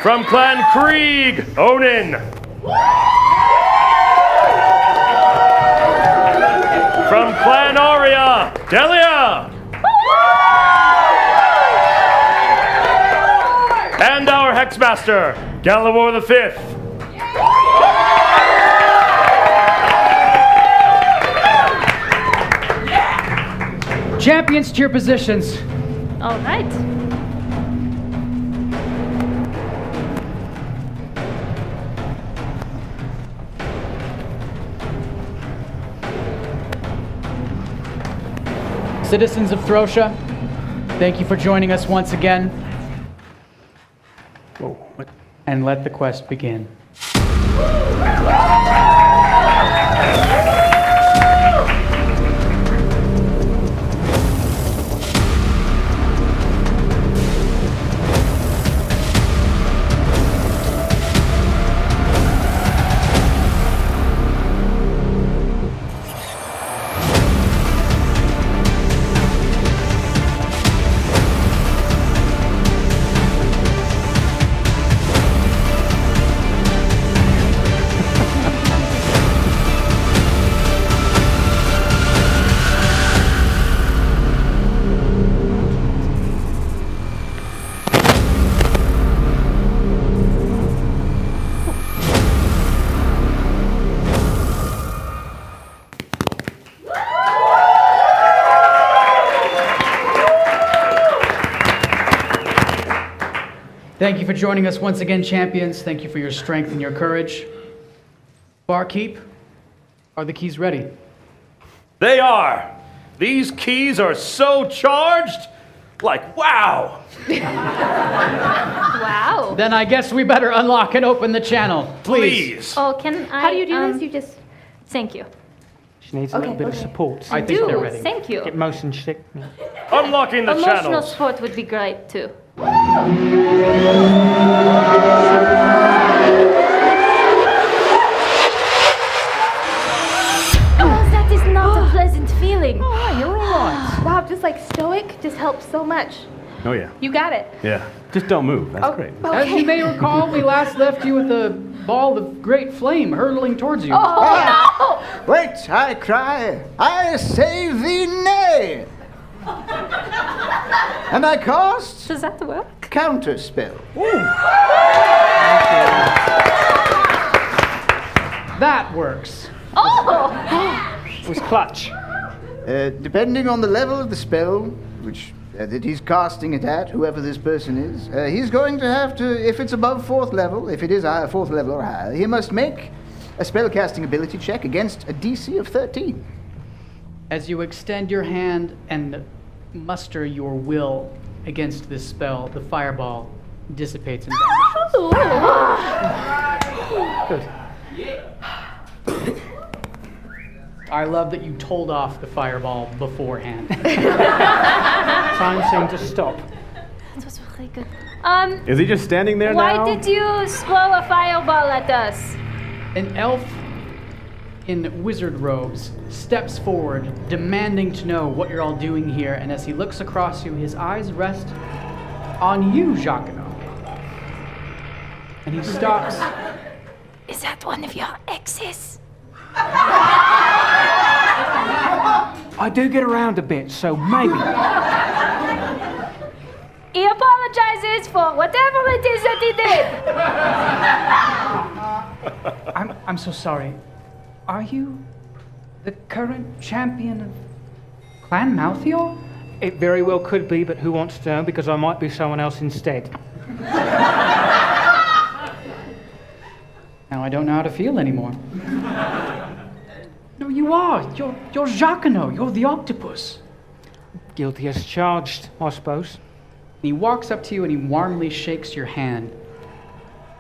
From Clan Krieg, Onin. From Clan Aria, Delia. And our Hexmaster, Gallimore the Fifth. Champions to your positions. All right. Citizens of Throsha, thank you for joining us once again. Whoa, what? And let the quest begin. Thank you for joining us once again, champions. Thank you for your strength and your courage. Barkeep, are the keys ready? They are. These keys are so charged, like wow. Wow. Then I guess we better unlock and open the channel, please. Oh, can I? How do you do this? You just... Thank you. She needs a little bit of support. I think they're ready. Thank you. Get motion sick. Unlocking the Emotional channels. support would be great too. Oh, that is not a pleasant feeling. Oh, you're all right. Wow, just like stoic just helps so much. Oh, yeah. You got it. Yeah. Just don't move. That's great. Okay. As you may recall, we last left you with a ball of great flame hurtling towards you. Oh, no! Wait, I cry. I say thee nay. And I cast Does that work? counter spell. That works. Oh! It was clutch. Depending on the level of the spell, which that he's casting it at, whoever this person is, he's going to have to, if it's above 4th level, if it is 4th level or higher, he must make a spellcasting ability check against a DC of 13. As you extend your hand and muster your will against this spell, the fireball dissipates and vanishes. Good. I love that you told off the fireball beforehand. Time seemed to stop. That was really good. Is he just standing there Why now? did you throw a fireball at us? An elf in wizard robes steps forward, demanding to know what you're all doing here, and as he looks across you, his eyes rest on you, Jacquino. And he stops. Is that one of your exes? I do get around a bit, so maybe. He apologizes for whatever it is that he did. I'm so sorry. Are you the current champion of Clan Malthior? It very well could be, but who wants to know? Because I might be someone else instead. Now I don't know how to feel anymore. No, you are. You're Jacquino. You're the octopus. Guilty as charged, I suppose. He walks up to you and he warmly shakes your hand.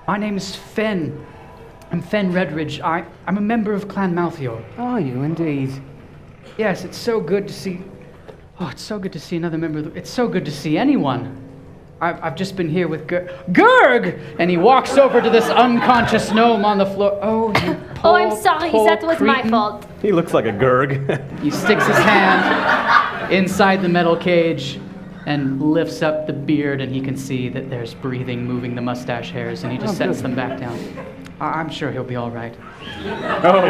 My name is Fen. I'm Fen Redridge. I'm a member of Clan Malthior. Are you indeed? Yes, it's so good to see. Oh, it's so good to see another member of the. It's so good to see anyone. I've just been here with Gurg! And he walks over to this unconscious gnome on the floor. Oh, you poor, Oh, I'm sorry. poor That was my cretin. fault. He looks like a Gurg. He sticks his hand inside the metal cage and lifts up the beard, and he can see that there's breathing moving the mustache hairs, and he just sets them back down. I'm sure he'll be all right. Oh,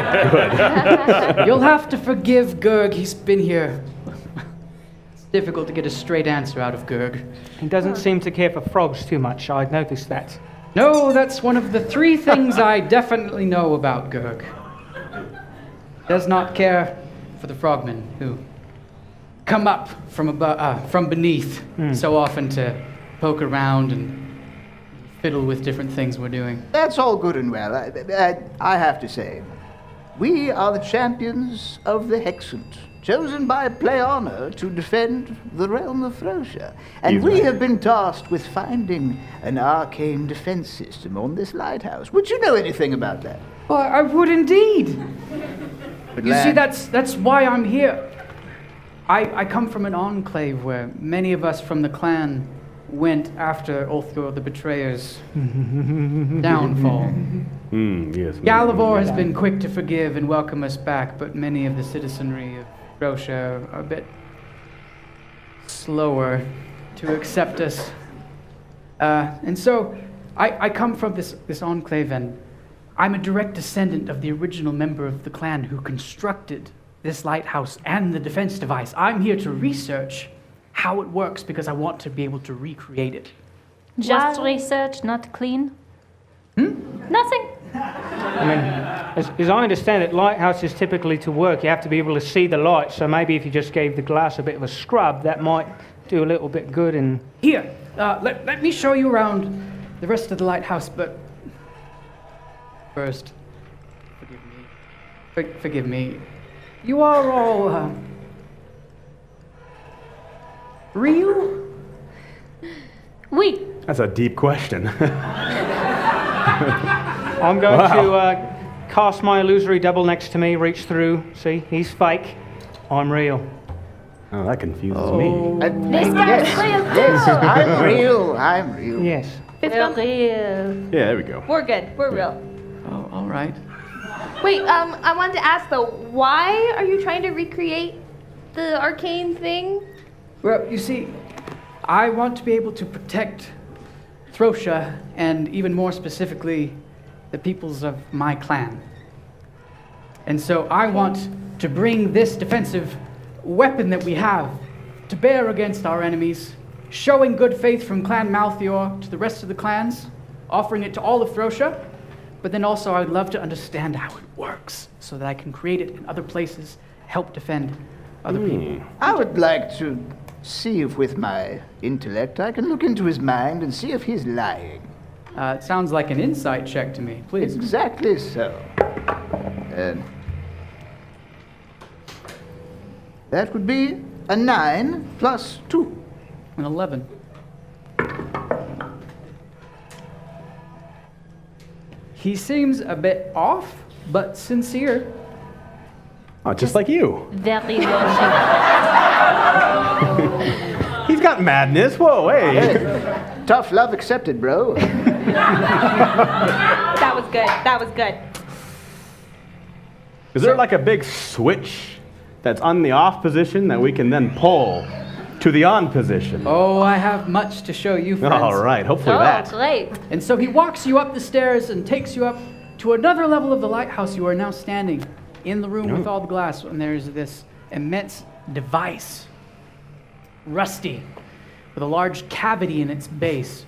good. You'll have to forgive Gurg. He's been here. It's difficult to get a straight answer out of Gurg. He doesn't seem to care for frogs too much. I'd noticed that. No, that's one of the 3 things I definitely know about Gurg. Does not care for the frogmen who come up from beneath so often to poke around and fiddle with different things we're doing. That's all good and well. I have to say, we are the champions of the Hexant, chosen by Pleana to defend the realm of Frosha. And we have been tasked with finding an arcane defense system on this lighthouse. Would you know anything about that? Well, I would indeed. But You see, lad, that's why I'm here. I come from an enclave where many of us from the clan went after Ulthor the Betrayer's downfall. Yes. Galavor has been quick to forgive and welcome us back, but many of the citizenry of Frosha are a bit slower to accept us. And so I come from this enclave, and I'm a direct descendant of the original member of the clan who constructed this lighthouse and the defense device. I'm here to research how it works because I want to be able to recreate it. Just research, not clean. Nothing. I mean, as I understand it, lighthouses typically to work, you have to be able to see the light. So maybe if you just gave the glass a bit of a scrub, that might do a little bit good. And Here, let me show you around the rest of the lighthouse, but first, forgive me. Forgive me. You are all real? Oui. That's a deep question. I'm going to cast my illusory double next to me, reach through. See, he's fake. I'm real. Oh, that confuses me. This guy's real too. yes, I'm real. I'm real. Yes. We're real. Yeah, there we go. We're good. We're real. Oh, all right. Wait, I wanted to ask though, why are you trying to recreate the arcane thing? Well, you see, I want to be able to protect Frosha, and even more specifically, the peoples of my clan. And so I want to bring this defensive weapon that we have to bear against our enemies, showing good faith from Clan Malthior to the rest of the clans, offering it to all of Frosha, but then also I'd love to understand how it works so that I can create it in other places, help defend other people. I would like to see if with my intellect I can look into his mind and see if he's lying. It sounds like an insight check to me, please. Exactly so. That would be a 9 plus 2. An 11. He seems a bit off, but sincere. Oh, just like you. Very logical. He's got madness. Whoa, hey. Tough love accepted, bro. That was good. That was good. Is there like a big switch that's on the off position that we can then pull to the on position? Oh, I have much to show you, friends. All right, hopefully Oh, that. great. And so he walks you up the stairs and takes you up to another level of the lighthouse. You are now standing in the room with all the glass, and there's this immense device, rusty, with a large cavity in its base.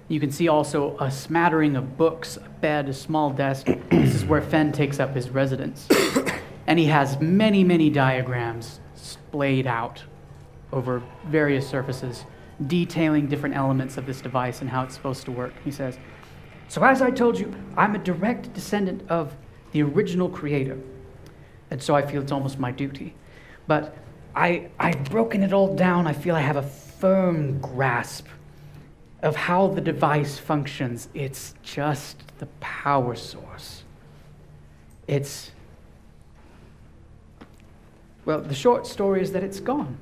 You can see also a smattering of books, a bed, a small desk. This is where Fen takes up his residence. And he has many, many diagrams splayed out over various surfaces, detailing different elements of this device and how it's supposed to work. He says, so as I told you, I'm a direct descendant of the original creator. And so I feel it's almost my duty. But I've broken it all down. I feel I have a firm grasp of how the device functions. It's just the power source. Well, the short story is that it's gone.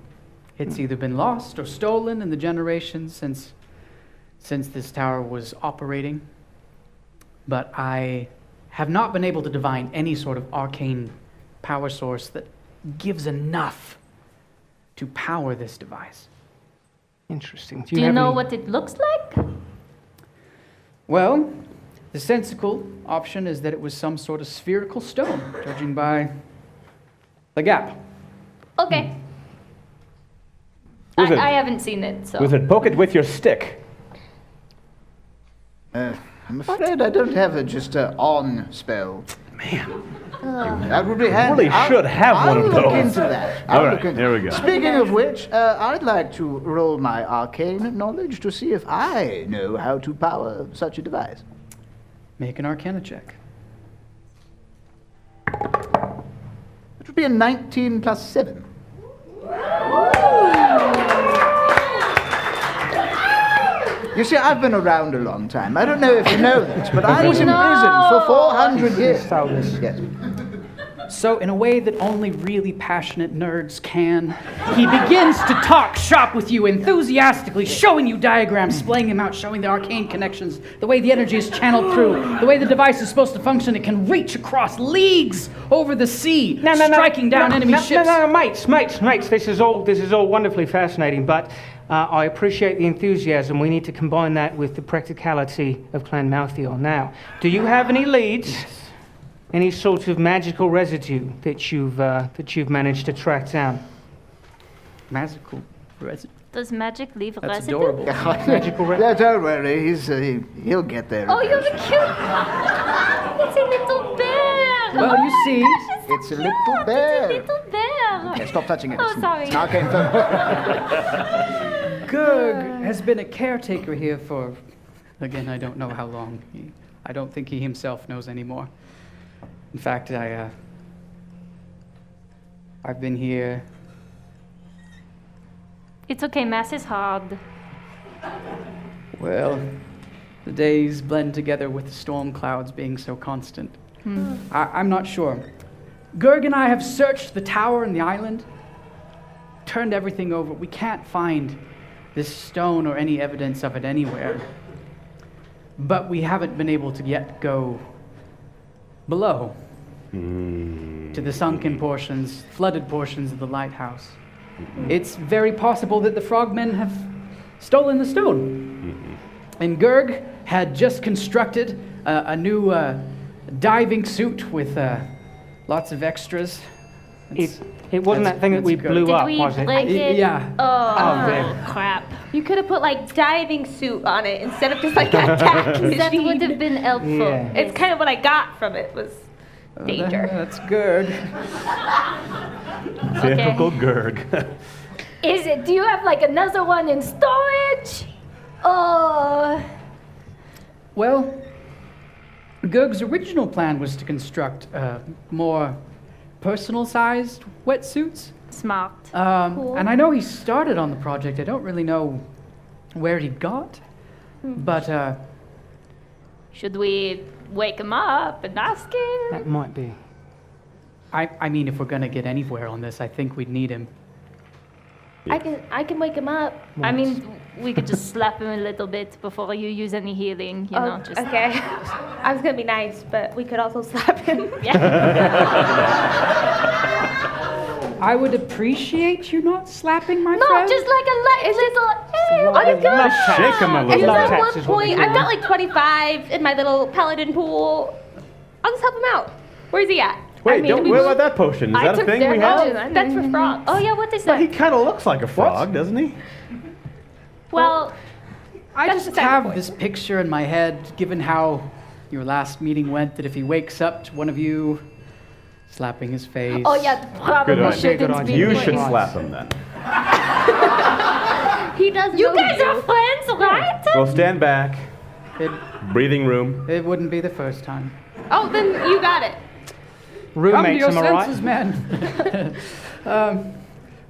It's either been lost or stolen in the generations since this tower was operating. But I have not been able to divine any sort of arcane power source that gives enough to power this device. Interesting. Do you know what it looks like? Well, the sensical option is that it was some sort of spherical stone, judging by the gap. Okay. Was it- I haven't seen it, so. Was it poke it with your stick? I'm afraid I don't have just an on spell. Man. That would be handy. Really should have one of I'll look those. into that. All I'll right, look into there we go. Speaking of which, I'd like to roll my arcane knowledge to see if I know how to power such a device. Make an Arcana check. It would be a 19 plus 7. You see, I've been around a long time. I don't know if you know this, but I was in prison for 400 years. Yes. So, in a way that only really passionate nerds can, he begins to talk shop with you enthusiastically, showing you diagrams, splaying them out, showing the arcane connections, the way the energy is channeled through, the way the device is supposed to function. It can reach across leagues over the sea, striking down enemy ships. No, mates. This is all wonderfully fascinating, but I appreciate the enthusiasm. We need to combine that with the practicality of Clan Malthael. Now, do you have any leads? Yes. Any sort of magical residue that you've managed to track down? Magical residue? Does magic leave That's residue? adorable. Magical residue? Yeah, don't worry. He'll get there. Oh, you're the cute. It's a little bear. Well, you see, It's a little bear. It's a little bear. Okay, stop touching it. Oh, sorry. It's an arcane phone. Gurg has been a caretaker here for, again, I don't know how long. I don't think he himself knows anymore. In fact, I've been here. It's okay, math is hard. Well, the days blend together with the storm clouds being so constant. I'm not sure. Gurg and I have searched the tower and the island, turned everything over. We can't find this stone or any evidence of it anywhere. But we haven't been able to yet go below to the sunken portions, flooded portions of the lighthouse. It's very possible that the frogmen have stolen the stone. And Gurg had just constructed a new diving suit with lots of extras. It wasn't that thing that we blew up, was it? Break it? Yeah. Oh, crap. You could have put like diving suit on it instead of just like attack machine. That would have been helpful. Yeah. It's kind of what I got from it was danger. That's Gurg. Typical Gurg. Is it? Do you have like another one in storage? Oh. Well, Gurg's original plan was to construct more personal-sized wetsuits. Smart. Cool. And I know he started on the project. I don't really know where he got, but Should we wake him up and ask him? That might be. I mean, if we're gonna get anywhere on this, I think we'd need him. I can wake him up. I mean, we could just slap him a little bit before you use any healing, you know. Just Okay. I was gonna be nice, but we could also slap him. I would appreciate you not slapping my No, friend. just like a little. I'll just go. Shake him a little Because bit. at one point, I've got like 25 in my little paladin pool. I'll just help him out. Where's he at? Wait, what about that potion? Is that a thing we have? That's for frogs. Oh yeah, what is that? He kind of looks like a frog, doesn't he? Well, I That's just the second have point. this picture in my head, given how your last meeting went, that if he wakes up to one of you slapping his face. oh yeah, probably Good shouldn't idea. be. You doing should it. slap him then. He does. You know guys you. are friends, right? Well, stand back. Breathing room. It wouldn't be the first time. Oh, then you got it. Roommates, Come to am your I right? senses, man.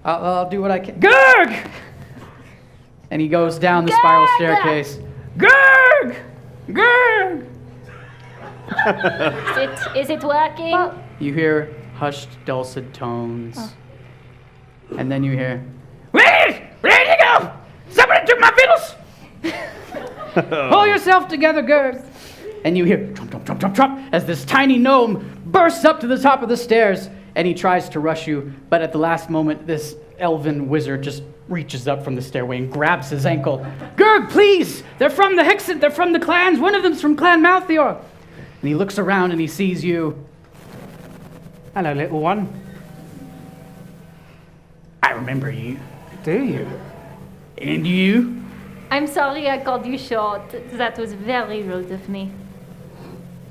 I'll do what I can. Gurg! And he goes down the spiral Gurg! staircase. Gurg! Gurg! Is it working? You hear hushed, dulcet tones. And then you hear, Where you go? Somebody took my fiddles! Pull yourself together, Gurg! And you hear trump, trump, trump, trump, trump, as this tiny gnome bursts up to the top of the stairs, and he tries to rush you, but at the last moment, this elven wizard just reaches up from the stairway and grabs his ankle. Gurg, please! They're from the Hexen, they're from the clans, one of them's from Clan Malthior. And he looks around and he sees you. Hello, little one. I remember you. Do you? And you? I'm sorry I called you short. That was very rude of me.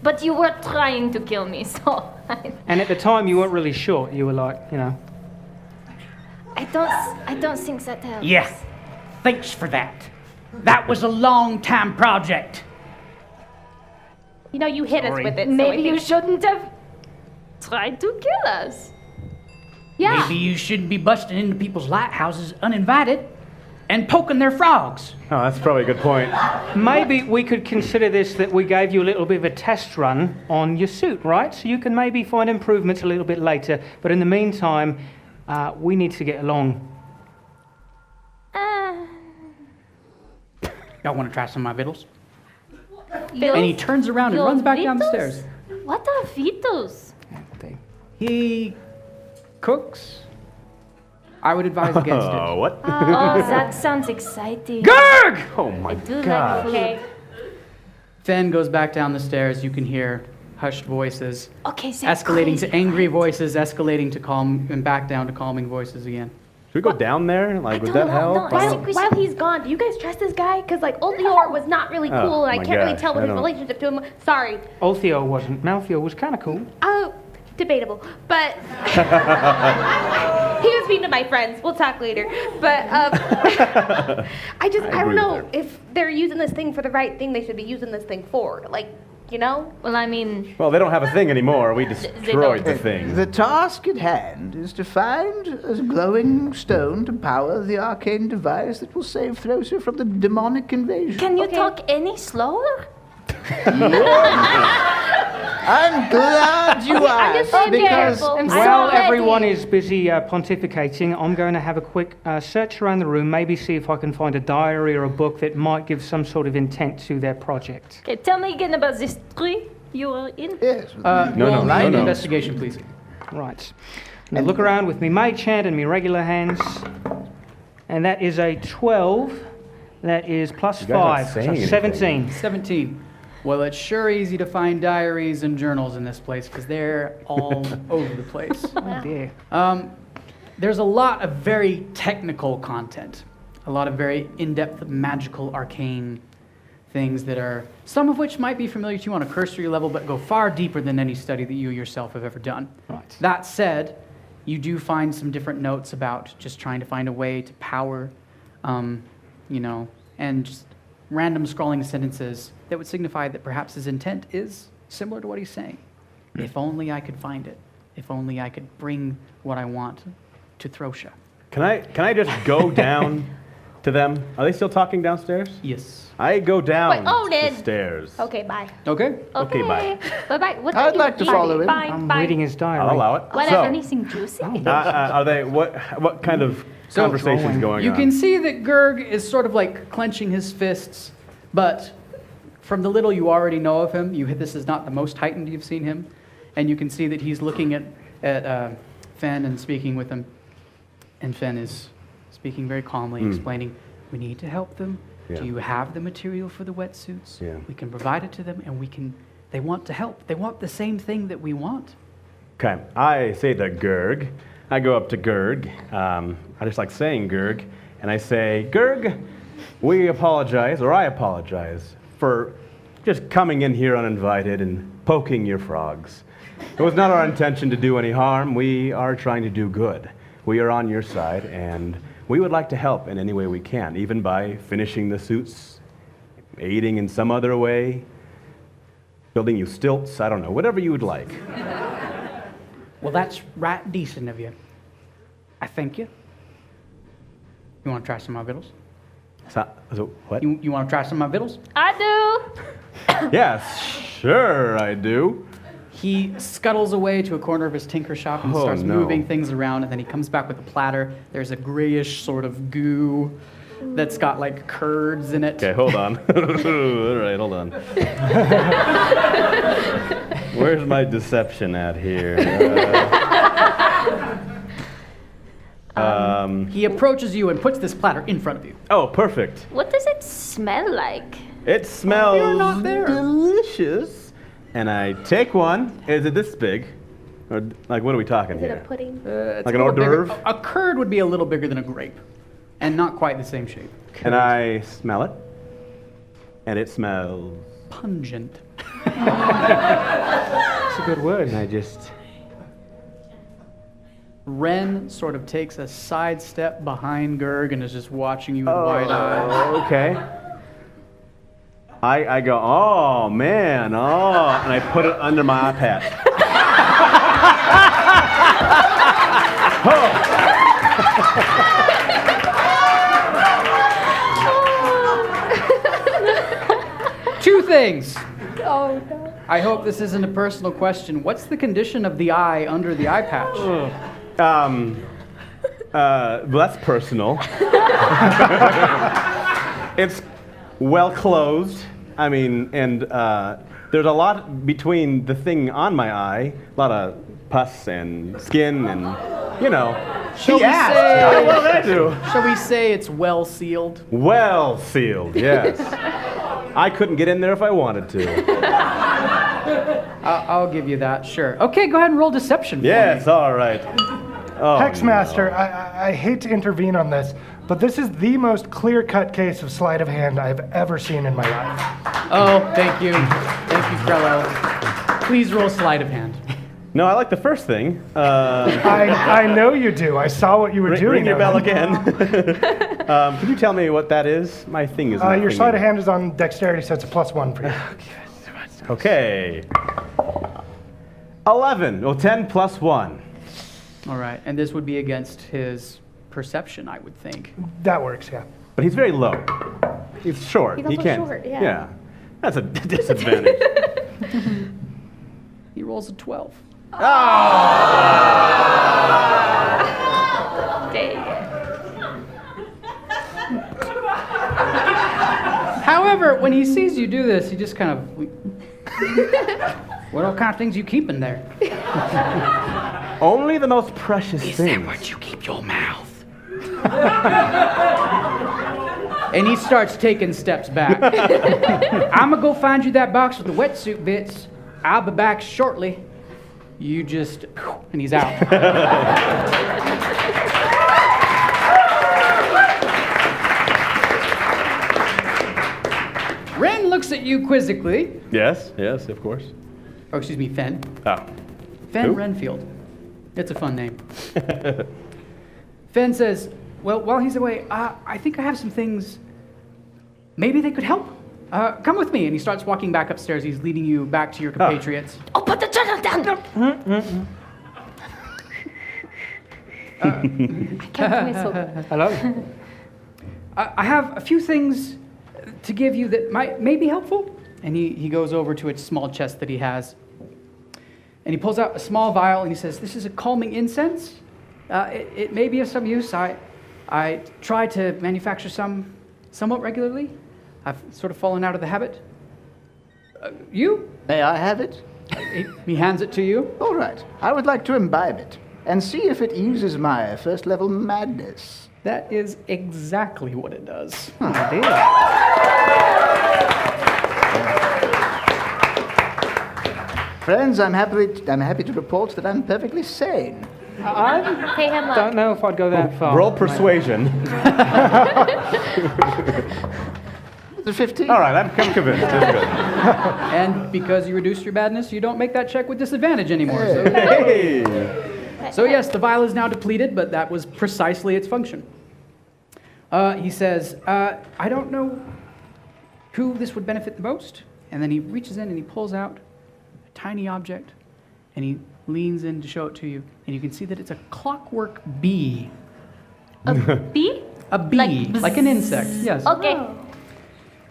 But you were trying to kill me, so And at the time, you weren't really short. You were like, you know. I don't think that helps. Yeah. Thanks for that. That was a long-time project. You know, you hit us with it. Maybe so you shouldn't have tried to kill us. Yeah. Maybe you shouldn't be busting into people's lighthouses uninvited and poking their frogs. Oh, that's probably a good point. Maybe we could consider this that we gave you a little bit of a test run on your suit, right? So you can maybe find improvements a little bit later. But in the meantime, we need to get along. Y'all want to try some of my victuals? Your- And he turns around and your runs back down the Vitos? stairs. What are Vitos? He cooks. I would advise against it. Oh, what? Oh, that sounds exciting. Gurg! Oh my I do god. like food. Fen goes back down the stairs. You can hear hushed voices, Okay, that's escalating crazy. to angry voices, escalating to calm, and back down to calming voices again. Should we go down there? Like, would don't that know, help? no, I I don't- think we While he's gone, do you guys trust this guy? Because, like, Old Leor was not really Oh, cool, and I my can't really gosh, tell what I his don't- relationship to him. Sorry. Altheo wasn't. Maltheo was kind of cool. Oh, debatable. But he was mean to my friends. We'll talk later. But I don't agree know with her. if they're using this thing for the right thing. They should be using this thing for, like, you know. Well, I mean, Well, they don't have a thing anymore. We destroyed the thing. The task at hand is to find a glowing stone to power the arcane device that will save Throser from the demonic invasion. can you talk any slower? I'm glad you I'm just asked being because careful. I'm While so ready. everyone is busy pontificating, I'm going to have a quick search around the room, maybe see if I can find a diary or a book that might give some sort of intent to their project. Okay, tell me again about this tree you were in. yes, Roll me an no. investigation, please. Right. Now look around with me mage hand and me regular hands. And that is a 12. That is plus You guys aren't 5. saying So anything. 17. 17. Well, it's sure easy to find diaries and journals in this place because they're all over the place. Oh dear. There's a lot of very technical content, a lot of very in-depth magical arcane things that are, some of which might be familiar to you on a cursory level, but go far deeper than any study that you yourself have ever done. Right. That said, you do find some different notes about just trying to find a way to power, and just random scrawling sentences that would signify that perhaps his intent is similar to what he's saying. If only I could find it. If only I could bring what I want to Throsha. Can I just go down to them. Are they still talking downstairs? Yes. I go down Ned. the stairs. Okay, bye. Okay. Okay, bye. Bye-bye. What I'd are you like to eating? follow him. Bye, I'm bye. reading his diary. I'll allow it. What, So, anything juicy? are they, what kind of So, conversations going You on? can see that Gurg is sort of like clenching his fists, but from the little you already know of him, this is not the most heightened you've seen him, and you can see that he's looking at Fen and speaking with him, and Fen is speaking very calmly, explaining, we need to help them. Yeah. Do you have the material for the wetsuits? Yeah. We can provide it to them, and they want to help. They want the same thing that we want. Okay, I say to Gurg, I go up to Gurg, I just like saying Gurg, and I say, Gurg, I apologize for just coming in here uninvited and poking your frogs. It was not our intention to do any harm. We are trying to do good. We are on your side, and we would like to help in any way we can, even by finishing the suits, aiding in some other way, building you stilts, I don't know, whatever you would like. Well, that's right decent of you. I thank you. You want to try some of my vittles? So what? You want to try some of my vittles? I do. Yes, sure I do. He scuttles away to a corner of his tinker shop and Oh, starts no. moving things around, and then he comes back with a platter. There's a grayish sort of goo that's got like curds in it. Okay, hold on. All right, hold on. Where's my deception at here? He approaches you and puts this platter in front of you. Oh, perfect. What does it smell like? It smells You're not there. delicious. And I take one. Is it this big? Or, like, what are we talking Is it a here? pudding? It's Like a an hors little bigger- d'oeuvre? A curd would be a little bigger than a grape, and not quite the same shape. And I smell it. And it smells. Pungent. That's a good word. And I just. Ren sort of takes a side step behind Gurg and is just watching you with wide eyes. Okay. I go, oh, man, oh. And I put it under my eye patch. Two things. Oh, no. I hope this isn't a personal question. What's the condition of the eye under the eye patch? Well, that's personal. It's well closed. I mean, and there's a lot between the thing on my eye, a lot of pus and skin and, you know. Shall we asked. say- What did I do? Shall we say it's well sealed? Well sealed, yes. I couldn't get in there if I wanted to. I'll give you that, sure. Okay, go ahead and roll deception for Yes, me. all right. Oh, Hexmaster, I hate to intervene on this, but this is the most clear-cut case of sleight of hand I've ever seen in my life. Oh, thank you. Thank you, Krello. Please roll sleight of hand. No, I like the first thing. I know you do. I saw what you were doing. Ring your bell Evan. again. Can you tell me what that is? My thing is. Your sleight of hand is on dexterity, so it's a +1 for you. Okay. 11. Well, 10 plus 1. All right, and this would be against his perception, I would think. That works, yeah. But he's very low. He's short. He's he also can't. short, yeah. Yeah. That's a disadvantage. He rolls a 12. However, when he sees you do this, he just kind of... What all kind of things you keep in there? Only the most precious things. Where'd you keep your mouth? And he starts taking steps back. I'm gonna go find you that box with the wetsuit bits. I'll be back shortly. You just... And he's out. Ren looks at you quizzically. Yes, yes, of course. Oh, excuse me, Fen. Oh. Fen Who? Renfield. It's a fun name. Fen says, well, while he's away, I think I have some things. Maybe they could help. Come with me. And he starts walking back upstairs. He's leading you back to your compatriots. Oh, put the journal down. Hello. I have a few things to give you that may be helpful. And he goes over to a small chest that he has. And he pulls out a small vial and he says, this is a calming incense. It may be of some use. I try to manufacture some somewhat regularly. I've sort of fallen out of the habit. You? May I have it? He hands it to you. All right. I would like to imbibe it and see if it eases my first level madness. That is exactly what it does. Friends, I'm happy to report that I'm perfectly sane. Pay him up. Don't know if I'd go that far. Roll persuasion. The 15. All right, I'm convinced. That's good. And because you reduced your badness, you don't make that check with disadvantage anymore. Hey. So yes, the vial is now depleted, but that was precisely its function. He says, I don't know who this would benefit the most. And then he reaches in and he pulls out a tiny object, and he leans in to show it to you. And you can see that it's a clockwork bee. A bee? A bee, like an insect, yes. Okay.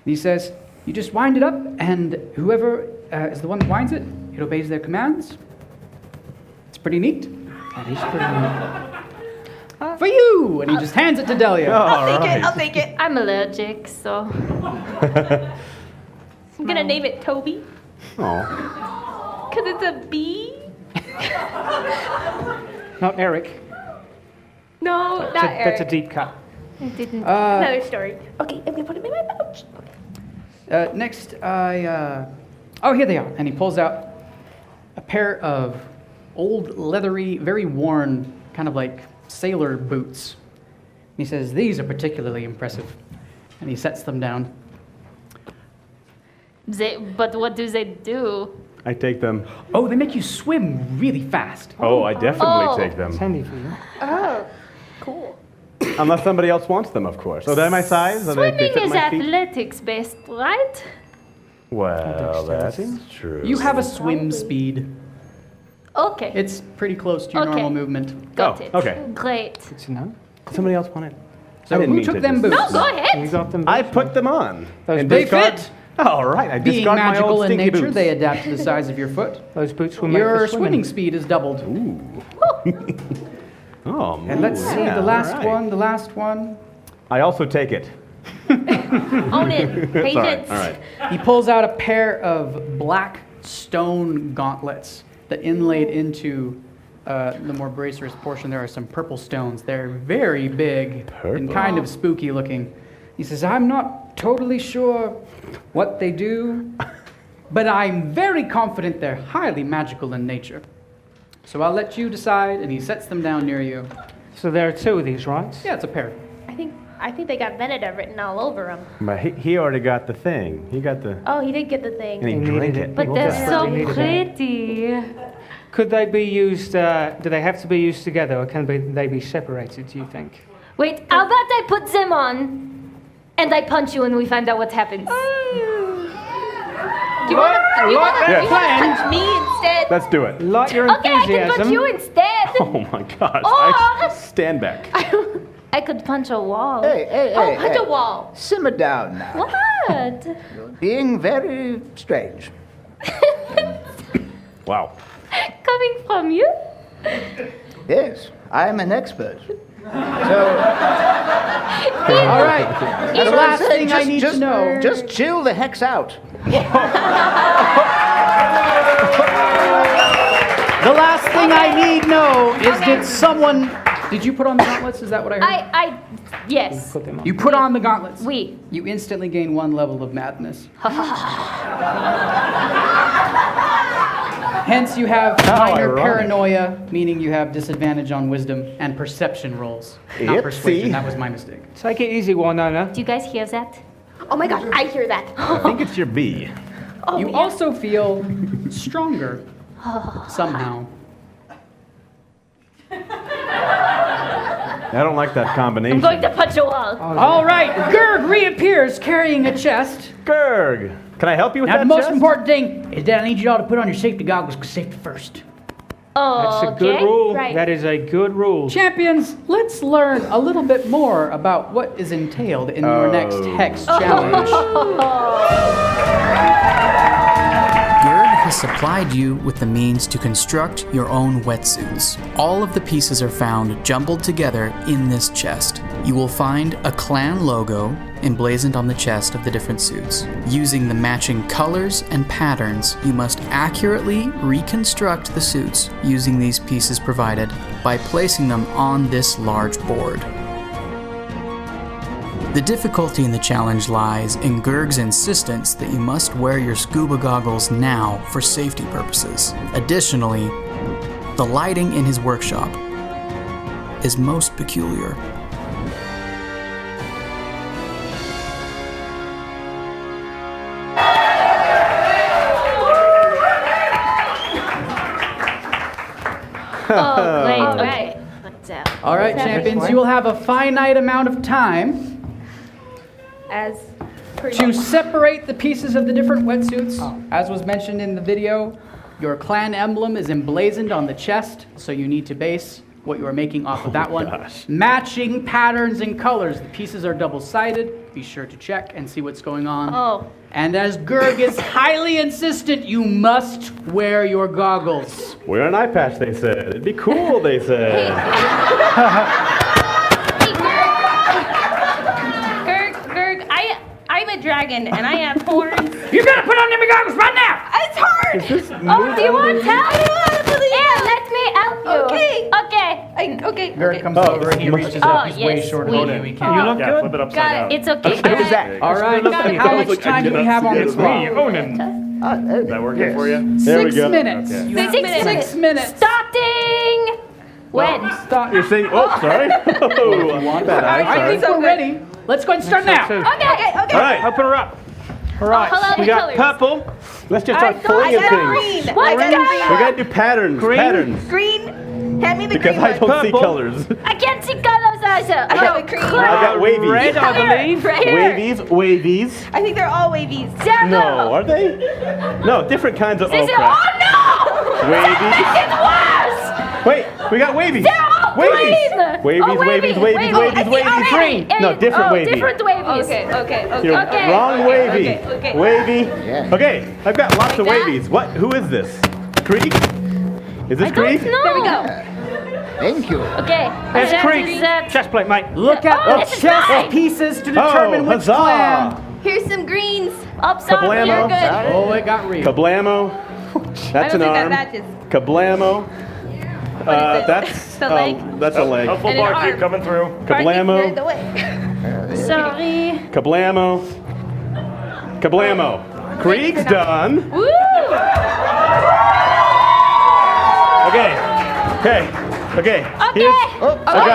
He says, you just wind it up, and whoever is the one that winds it, it obeys their commands. It's pretty neat. That is pretty neat. For you! And he just hands it to Delia. I'll take it. I'm allergic, so. I'm gonna name it Toby. Oh. Because it's a bee? Not Eric. No, not Eric. That's a deep cut. I didn't. Another story. Okay, I'm gonna put him in my pouch. Next, oh, here they are. And he pulls out a pair of old, leathery, very worn, kind of like sailor boots. He says, these are particularly impressive. And he sets them down. But what do they do? I take them. Oh, they make you swim really fast. Oh, I definitely take them. It's handy for you. Oh, cool. Unless somebody else wants them, of course. Are they my size? Are they Swimming fit is my feet? athletics based, right? Well, that's true. You have a swim speed. Okay. It's pretty close to your Okay. normal movement. Got it. okay. Great. Good to know. Somebody else want it? So who took them boots? No, go ahead. You got them. I put them on. Those They discard- fit. All right, I Being discard my magical old in stinky nature, boots. they adapt to the size of your foot. Those boots were made Your for swimming speed is doubled. Oh, And let's see yeah, the last all right. one, the last one. I also take it. Own it. Patience. All right. He pulls out a pair of black stone gauntlets that inlaid into the more bracerous portion. There are some purple stones. They're very big and kind of spooky looking. He says, I'm not totally sure what they do, but I'm very confident they're highly magical in nature. So I'll let you decide, and he sets them down near you. So there are two of these, right? Yeah, it's a pair. I think they got Veneta written all over them. But he already got the thing. He got the... Oh, he did get the thing. And he drank it. But they're so Needed it. pretty. Could they be used, do they have to be used together, or can they be separated, do you think? Wait, how about I put them on and I punch you and we find out what happens? Do you want to punch me instead? Let's do it. Like your Okay, I can punch you instead. Oh my gosh. Or I stand back. I could punch a wall. Hey, Punch a wall. Simmer down now. What? Being very strange. Wow. Coming from you? Yes, I am an expert. So, All right. that's The what I'm last saying, thing I need to know. Just chill the hex out. The last thing I need know is did someone... Did you put on the gauntlets? Is that what I heard? Yes. Put them on. You put on the gauntlets. We. You instantly gain 1 level of madness. Hence, you have minor ironic. paranoia, meaning you have disadvantage on wisdom and perception rolls. Not Yep, persuasion. see? That was my mistake. Take it easy, Winona. Do you guys hear that? Oh my gosh, I hear that. I think it's your bee. Oh, You yeah. also feel stronger somehow. I don't like that combination. I'm going to punch a wall. All right, Gurg reappears carrying a chest. Gurg, can I help you with Now, that the most chest? important thing is that I need you all to put on your safety goggles, because safety first. Oh, That's a okay. good rule. Right. That is a good rule. Champions, let's learn a little bit more about what is entailed in your next Hex challenge. Gerd has supplied you with the means to construct your own wetsuits. All of the pieces are found jumbled together in this chest. You will find a clan logo emblazoned on the chest of the different suits. Using the matching colors and patterns, you must accurately reconstruct the suits using these pieces provided by placing them on this large board. The difficulty in the challenge lies in Gurg's insistence that you must wear your scuba goggles now for safety purposes. Additionally, the lighting in his workshop is most peculiar. Oh, great. All Okay. right. All right, champions, you will have a finite amount of time As per to separate the pieces of the different wetsuits. As was mentioned in the video, your clan emblem is emblazoned on the chest, so you need to base what you are making off of that one. Matching patterns and colors. The pieces are double-sided. Be sure to check and see what's going on. Oh. And as Gurg is highly insistent, you must wear your goggles. Wear an eye patch, they said. It'd be cool, they said. Gurg, I'm a dragon and I have horns. You gotta put on them goggles right now! It's hard. Oh, do you want help? Yeah, let me help you. Okay. Okay. Okay. Gurg comes over, he reaches up, he's way yes, shorter we- than you. He can't. You look Yeah, good. flip it upside Got down. it. It's okay. All right, how much time do we have on the clock? Is that working for you? There we 6 go. minutes. Okay. You have 6 minutes. Starting. When? Stop. You're saying, oh, sorry. Oh, want bad eye, I sorry. think we're ready. Let's go ahead and start now. Okay. All right. Open her up. All right. hello, we the got colors. purple. Let's just start flinging things. Green. What I got color? We gotta do patterns. Green? Patterns. green. Hand me the Because green I don't one. see Purple. colors. I can't see colors either. I have a green. I got wavies. Red, I believe. Wavies. I think they're all wavies. No, are they? No, different kinds of. This Oh, is, crap. oh no! Wavies. It's worse! Wait, we got wavies. They're all green! Wavies, Oh, wavies, wavies, wavies, wavies. Green. No, different oh, wavy. different wavies. Okay. You're Okay. wrong wavy. Okay. Wavy. Yeah. Okay, I've got lots of Like that? wavies. What? Who is this? Creek? Is this I don't Creek? know. There we go. Thank you. Okay. There's that Creek. is that. Chest plate, mate. Look at Oh, the this is chess mine. pieces to determine which huzzah. clan. Here's some greens. Up some. Kablamo. You're good. Oh, it got real. Kablamo. That's an I don't think that arm. matches. Kablamo. this? That's The leg? That's a leg. Helpful And an barkeep arm. coming through. Kablamo. You're the way. Sorry. Kablamo. Kablamo. Krieg's done. Woo! Okay. Okay. I got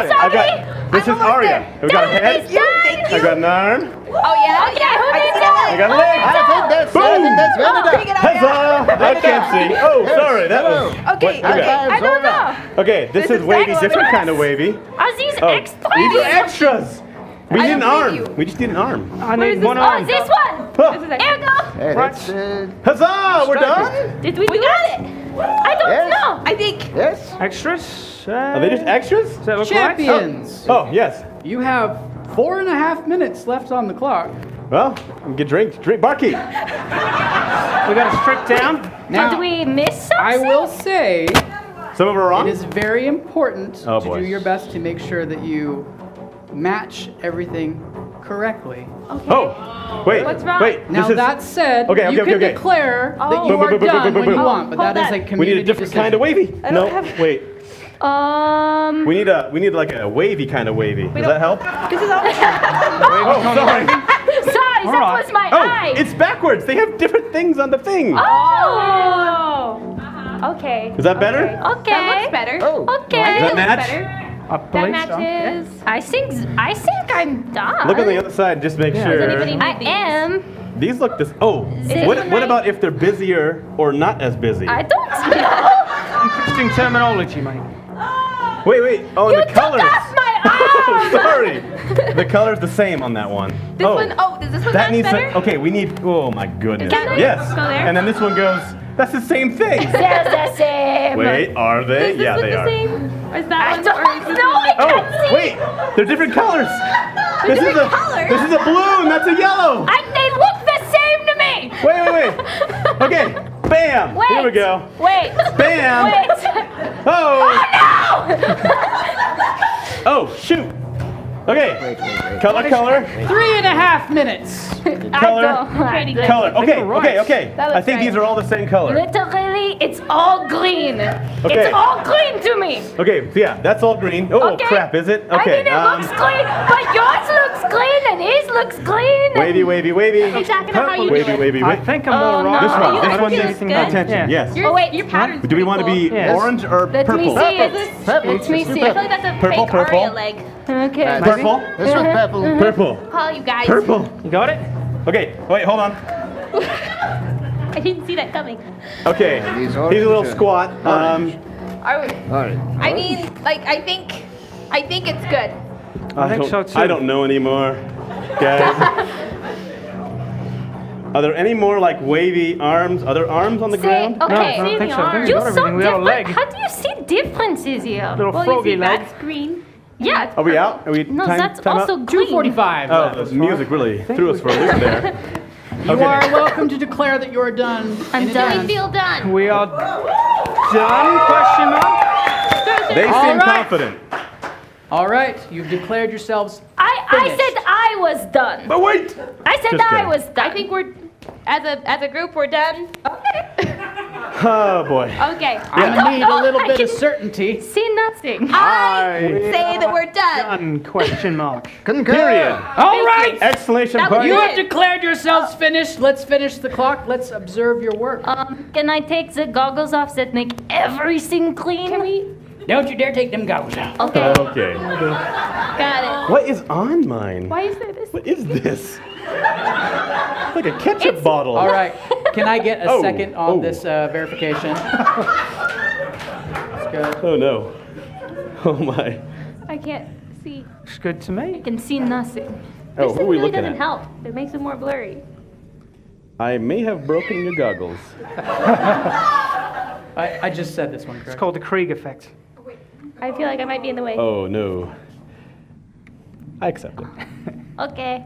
it. I got. This is Arya. We got a head. Thank you. I got an arm. Oh yeah. Okay, who I did see that? I got a leg. I think that's very good. Huzzah! I can't see. Oh, sorry. That was. Okay. What- I don't know. Okay, this is is wavy, excellent. different kind of wavy. Are these Oh, extra? these are extras. We need an don't arm. believe you. We just need an arm. I need one Oh, arm. this one. Huh. This is Here you go. Hey, that's, Huzzah! We're done. Did we do got it? it. I don't Yes. know. I think. yes. Extras. Are they just extras? Does that look Champions, Oh, yes. you have 4.5 minutes left on the clock. Well, get drink. Barkeep. right? We got to strip down. Now, Did we miss something? I will say Some of them are it wrong. is very important Oh, to boy. do your best to make sure that you match everything correctly. Oh, wait. What's wrong? Wait. Now this is, that said, Okay, you okay, can okay. declare that you Boom, are boom, boom, done boom, boom, when you boom. want, but that is Hold a on. community we need a different decision. kind of wavy. I No, don't have- wait. We need like a wavy kind of wavy. Does that help? This is all. Oh, sorry. Sorry, that was my Oh, eye. it's backwards. They have different things on the thing. Oh. Okay. Is that better? Okay. That looks better. Oh. Okay. Does that match? Better. I That believe matches. I think I'm done. Look on the other side. Just make Does sure. anybody need I these? am. These look this. Oh, this what one what right? about if they're busier or not as busy? I don't know. so. Interesting terminology, mate. Wait. Oh, You and the took colors. off my arm. Sorry. The color's the same on that one. This one. Oh, does this one that match needs better? to. Okay, we need. Oh my goodness. Can I Yes. go there? And then this one goes That's the same thing. They're the same. Wait, are they? Does this Yeah, look they the are. same? Or is that I one? don't or is this know. I Oh, can't see. wait, they're different colors. This is different a colors? this is a blue and that's a yellow. They look the same to me. Wait. Okay, bam. Wait. Here we go. Wait. Bam. Wait. Oh. Oh no! Oh, shoot. Okay. Wait. Color. 3.5 minutes. Color. Trading Color. Okay. That I looks think right. these are all the same color. Literally, it's all green. Okay. It's all green to me. Okay, so yeah, that's all green. Oh, Okay. crap, is it? I Okay. mean, it looks clean, but yours looks clean and his looks clean. Wavy. Hey, Jack, how you doing? Wavy. I think I'm Oh, more no. wrong. This one you needs look good. attention. Yeah. Yes. Your, Oh, wait. your pattern's Do we want to be pretty Yes. orange or Let purple? me see it. Let me see cool. I feel it. like that's a Purple, fake purple. Aria leg. Okay. Purple. This one's purple. Purple. Oh, you guys. Purple. You got it? Okay, wait, hold on. I didn't see that coming. Okay, These he's a orange little are squat. Orange. I mean, like, I think it's good. I think so too. I don't know anymore, guys. Are there any more like wavy arms? Are there arms on the Say, ground? No, I okay. don't think so. I think we You're got so everything. We got a different. leg. How do you see differences here? Little Well, you froggy see, leg. that's green. Yeah. Are we out? Are we No, time, that's time also out? green. 2:45. Oh, the music really threw us for a loop there. You Okay. are welcome to declare that you're done. I'm in done. I advance. feel done. We are done? Question mark? They All seem right. confident. All right, you've declared yourselves. I Finished. said I was done. But wait! I said Just I kidding. was done. I think we're, as a group, we're done. Oh boy. Okay. I'm gonna need a little I bit of can- certainty. See nothing. I say that we're done. Done? Question mark. Concur. Period. All right, Exclamation That was point. you it. have declared yourselves finished. Let's finish the clock. Let's observe your work. Can I take the goggles off that make everything clean? Can we? Don't you dare take them goggles out. Okay. Okay. Got it. What is on mine? Why is there this? What is this? It's like a ketchup bottle. All right, can I get a Oh, second on oh. this verification? Let's go. Oh no. Oh my. I can't see. Looks good to I me. can see nothing. Oh, This who are we really looking doesn't at? help. It makes it more blurry. I may have broken your goggles. I just said this one, It's correct? called the Krieg effect. I feel like I might be in the way. Oh no. I accept it. Okay.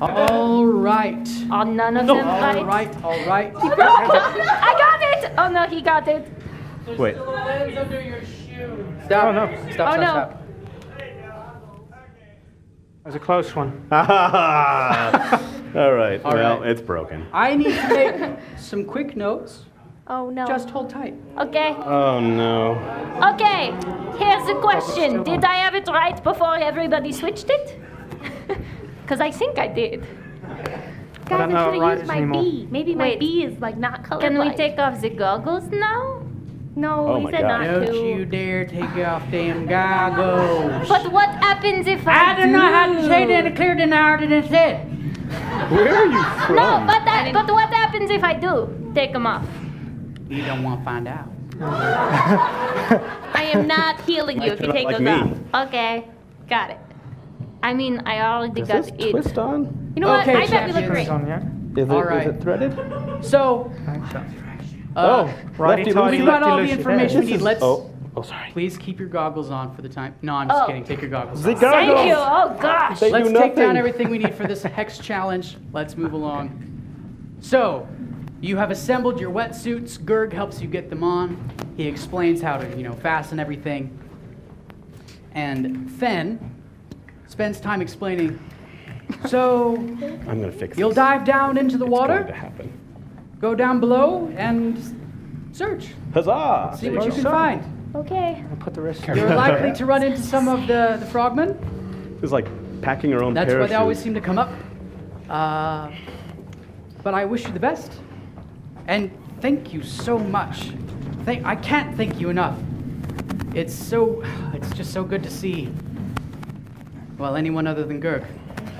All right. Oh, none of them All right. right, all right. I got it. Oh no, he got it. Wait. Stop. Oh, no. Stop, Oh, no. stop. That was a close one. All right. All well, right. it's broken. I need to make some quick notes. Oh no. Just hold tight. Okay. Oh no. Okay. Here's the question. Did I have it right before everybody switched it? Because I think I did. I don't Guys, know I what should right have is used my anymore. B. Maybe my Wait. B is like not colorblind. Can we take off the goggles now? No, Oh we my said God. not Don't to. you dare take off them goggles. But what happens if I, I do not have to say that clear than I already said. Where are you from? No, but what happens if I do take them off? You don't want to find out. I am not healing you if you Not take like those me. off. Okay. Got it. I mean, I already Does got this it. twist on? You know Okay, what? I bet we look champions. great. On, yeah? Is All it, right. is it threaded? So, Oh, righty lefty tighty, we've loosey. got all the Lucy, information we This need. is- Let's Oh, sorry. please keep your goggles on for the time. No, I'm just Oh. kidding. Take your goggles The off. Thank goggles. you. Oh gosh. They Let's do take down nothing. everything we need for this hex challenge. Let's move along. So, you have assembled your wetsuits. Gurg helps you get them on. He explains how to, fasten everything. And Fen spends time explaining. So, I'm gonna fix you'll this. dive down into the It's going water, to happen. go down below, and search. Huzzah! See what you can find. Okay. I'll put the rest You're likely to run into some of the frogmen. It's like packing our own That's why parachute. they always seem to come up. But I wish you the best. And thank you so much. I can't thank you enough. It's just so good to see, well, anyone other than Gurg.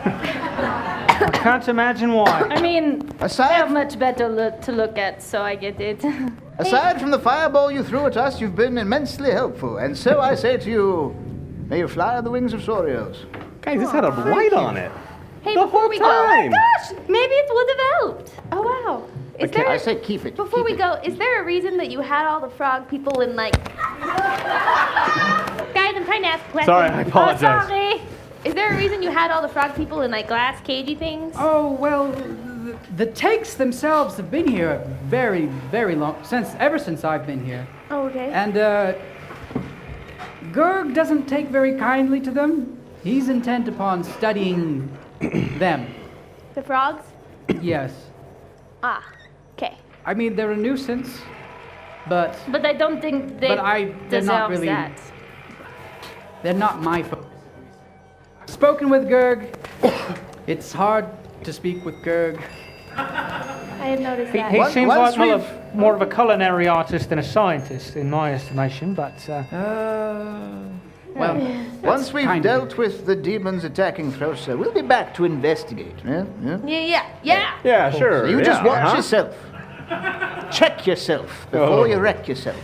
I can't imagine why. I mean, they're Aside, much better to look at, so I get it. aside from the fireball you threw at us, you've been immensely helpful. And so I say to you, may you fly on the wings of Sorios. Guys, this had a light on it. Hey, The before whole we time. go. Gosh, maybe it would have helped. Oh wow. Is there, I say keep it. before keep we it. go, is there a reason that you had all the frog people in like... Guys, I'm trying to ask a question. Sorry, I apologize. Sorry. Is there a reason you had all the frog people in like glass cagey things? Oh, well, the takes themselves have been here very, very long, ever since I've been here. Oh, okay. And, Gurg doesn't take very kindly to them. He's intent upon studying them. The frogs? Yes. Ah, okay. I mean, they're a nuisance, but But I don't think they they're deserve not really. that. They're not my focus. I've spoken with Gurg. It's hard to speak with Gurg. I had noticed that. He seems once like more of a culinary artist than a scientist, in my estimation, but... Well, Once we've kind of dealt with the demons attacking Throsa, we'll be back to investigate. Yeah? Yeah. Yeah, sure. You just yeah, watch yourself. Check yourself before you wreck yourself.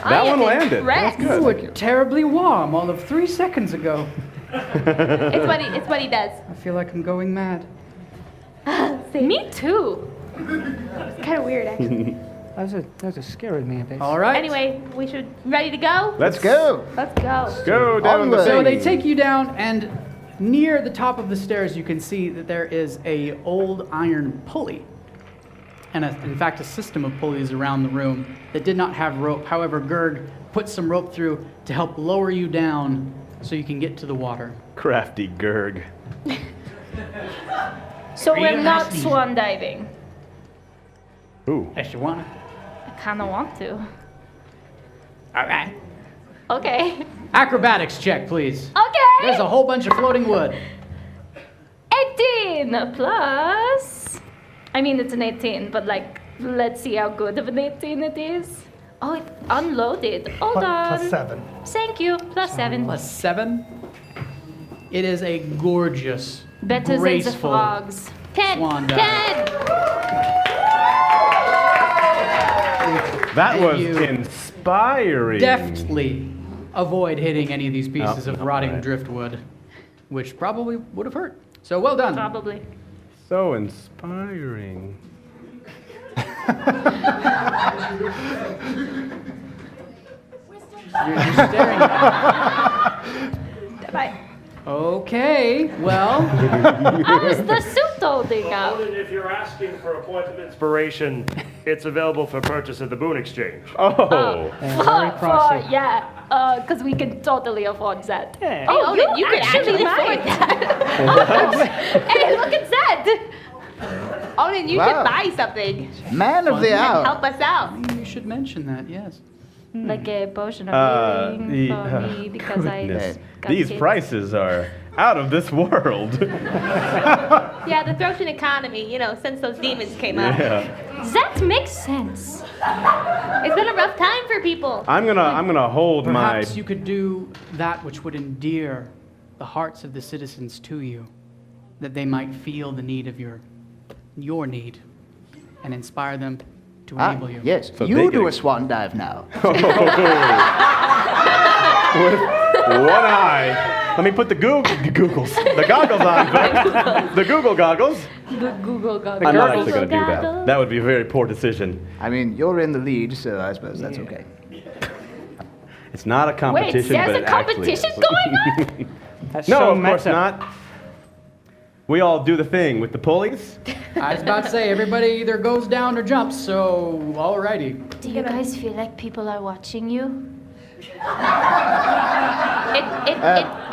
That one landed. That's you good. were terribly warm all of 3 seconds ago. It's what he does. I feel like I'm going mad. Me too. It's kind of weird, actually. Those are scaring me a bit. All right. Anyway, we should ready to go. Let's go. Let's go. Go down the Onward. So they thing. take you down, and near the top of the stairs, you can see that there is a old iron pulley, and in fact, a system of pulleys around the room that did not have rope. However, Gurg put some rope through to help lower you down so you can get to the water. Crafty Gurg. So we're Real not nasty. swan diving. Ooh. If you want. I kind of want to. All right. Okay. Acrobatics check, please. Okay. There's a whole bunch of floating wood. 18 plus. I mean, it's an 18, but like, let's see how good of an 18 it is. Oh, it unloaded. Hold on. Plus 7. Thank you. Plus 7. Plus 7. It is a gorgeous, Better than the graceful frogs. 10. swan dive. 10. That And was you inspiring. Deftly avoid hitting any of these pieces of rotting right. driftwood, which probably would have hurt. So well done. Probably. So inspiring. You're staring at Bye. it. Okay, well, How is the suit holding up? If you're asking for a point of inspiration, it's available for purchase at the Boon Exchange. Oh. Very pricey. Yeah, because we can totally afford that. Yeah. Oh, You could actually might. afford that. Hey, look at that. Odin, you Wow. should buy something Man of the and hour. help us out. you should mention that, yes. Like a potion of healing for me because goodness. I got These hit. prices are out of this world. Yeah, the Throtian economy, since those demons came up. Yeah. That makes sense. It's been a rough time for people. I'm gonna hold Perhaps my. you could do that which would endear the hearts of the citizens to you, that they might feel the need of your need and inspire them to enable you. Yes, So you they do can- a swan dive now. With one eye. Let me put the goggles on. Vic. The Google goggles. The Google goggles. I'm not actually gonna do Goggles. that. That would be a very poor decision. I mean, you're in the lead, so I suppose that's okay. It's not a Wait, competition, but there's a it actually competition is. going on? That's No, so of course meta. not. We all do the thing with the pulleys. I was about to say, everybody either goes down or jumps, so alrighty. Do you guys feel like people are watching you?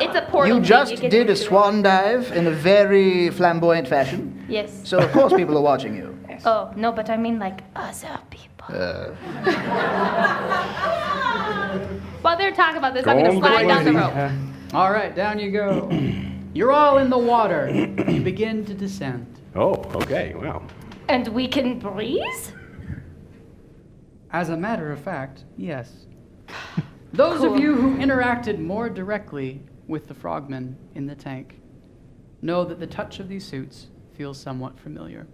It's a portal. You thing, just get did a used to it. swan dive in a very flamboyant fashion, Yes. so of course people are watching you. Oh, no, but I mean like other people. While they're talking about this, I'm going to slide down the rope. All right, down you go. You're all in the water. You begin to descend. Oh, okay. Wow. And we can breathe? As a matter of fact, yes. Those of Cool. you who interacted more directly with the frogmen in the tank know that the touch of these suits feels somewhat familiar.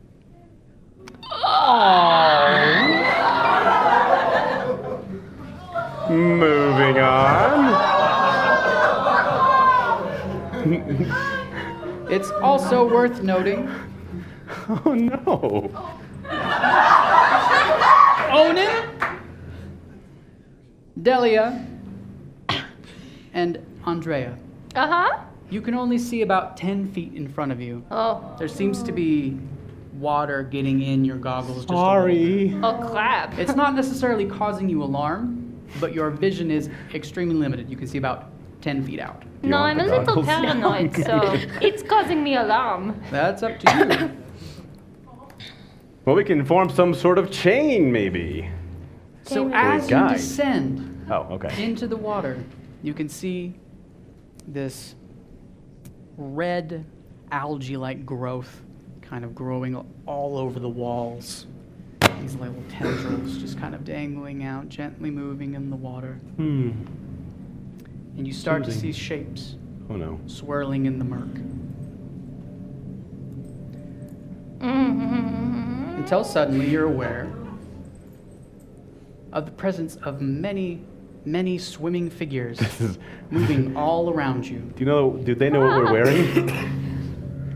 Moving on. It's also worth noting Oh no. Onin, Delia, and Andrea. Uh-huh. You can only see about 10 feet in front of you. Oh. There seems to be water getting in your goggles just Sorry. a little bit. Oh, crap. It's not necessarily causing you alarm, but your vision is extremely limited. You can see about 10 feet out. No, I'm a little goggles? paranoid, so it's causing me alarm. That's up to you. Well, we can form some sort of chain, maybe. So Damn it. as you Guide. descend Oh, okay. into the water, you can see this red algae-like growth kind of growing all over the walls. These little tendrils just kind of dangling out, gently moving in the water. And you start to see shapes Oh no. swirling in the murk. Until suddenly you're aware of the presence of many, many swimming figures moving all around you. Do they know what we're wearing?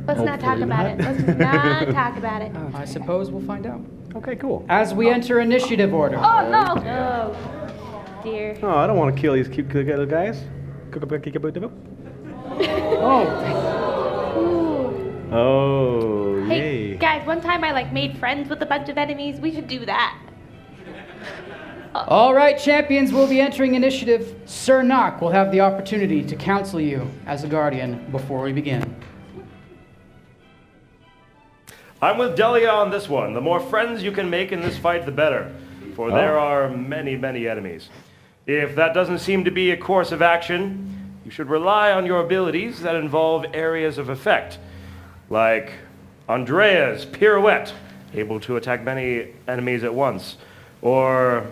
Let's not talk about it. Let's not talk about it. I suppose we'll find out. Okay, cool. As we enter initiative order. Oh, no. Oh, dear. Oh, I don't want to kill these cute little guys. Oh, Hey, yay. guys, one time I made friends with a bunch of enemies. We should do that. All right, champions will be entering initiative. Sir Nock will have the opportunity to counsel you as a guardian before we begin. I'm with Delia on this one. The more friends you can make in this fight, the better, for there are many, many enemies. If that doesn't seem to be a course of action, you should rely on your abilities that involve areas of effect, like Andrea's pirouette, able to attack many enemies at once, or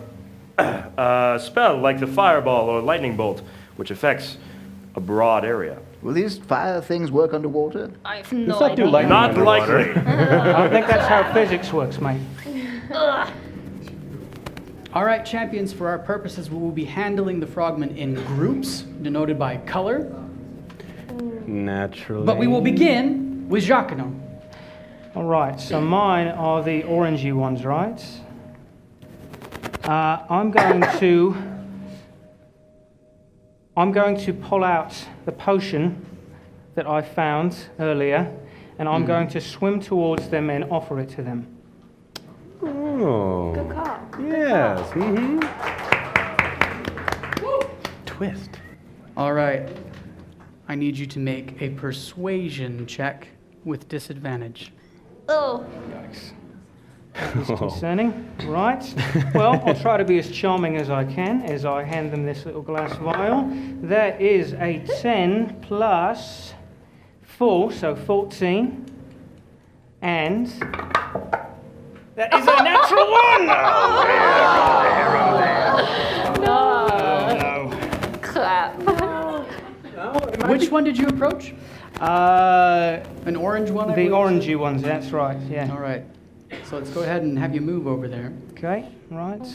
a spell like the fireball or lightning bolt, which affects a broad area. Will these fire things work underwater? I have no not do idea. lightning Not underwater. likely. I think that's how physics works, mate. All right, champions, for our purposes, we will be handling the frogmen in groups, denoted by color. Naturally. But we will begin with Jacquino. All right, so mine are the orangey ones, right? I'm going to pull out the potion that I found earlier, and I'm going to swim towards them and offer it to them. Oh. Good call. Yes. Mm-hmm. Twist. All right. I need you to make a persuasion check with disadvantage. Oh. Yikes. That is concerning. Right. Well, I'll try to be as charming as I can as I hand them this little glass vial. That is a 10 plus 4, so 14. And that is a natural 1! Crap. Which one did you approach? An orange one? I The believe? orangey ones, that's right, yeah. All right. So let's go ahead and have you move over there. Okay, right.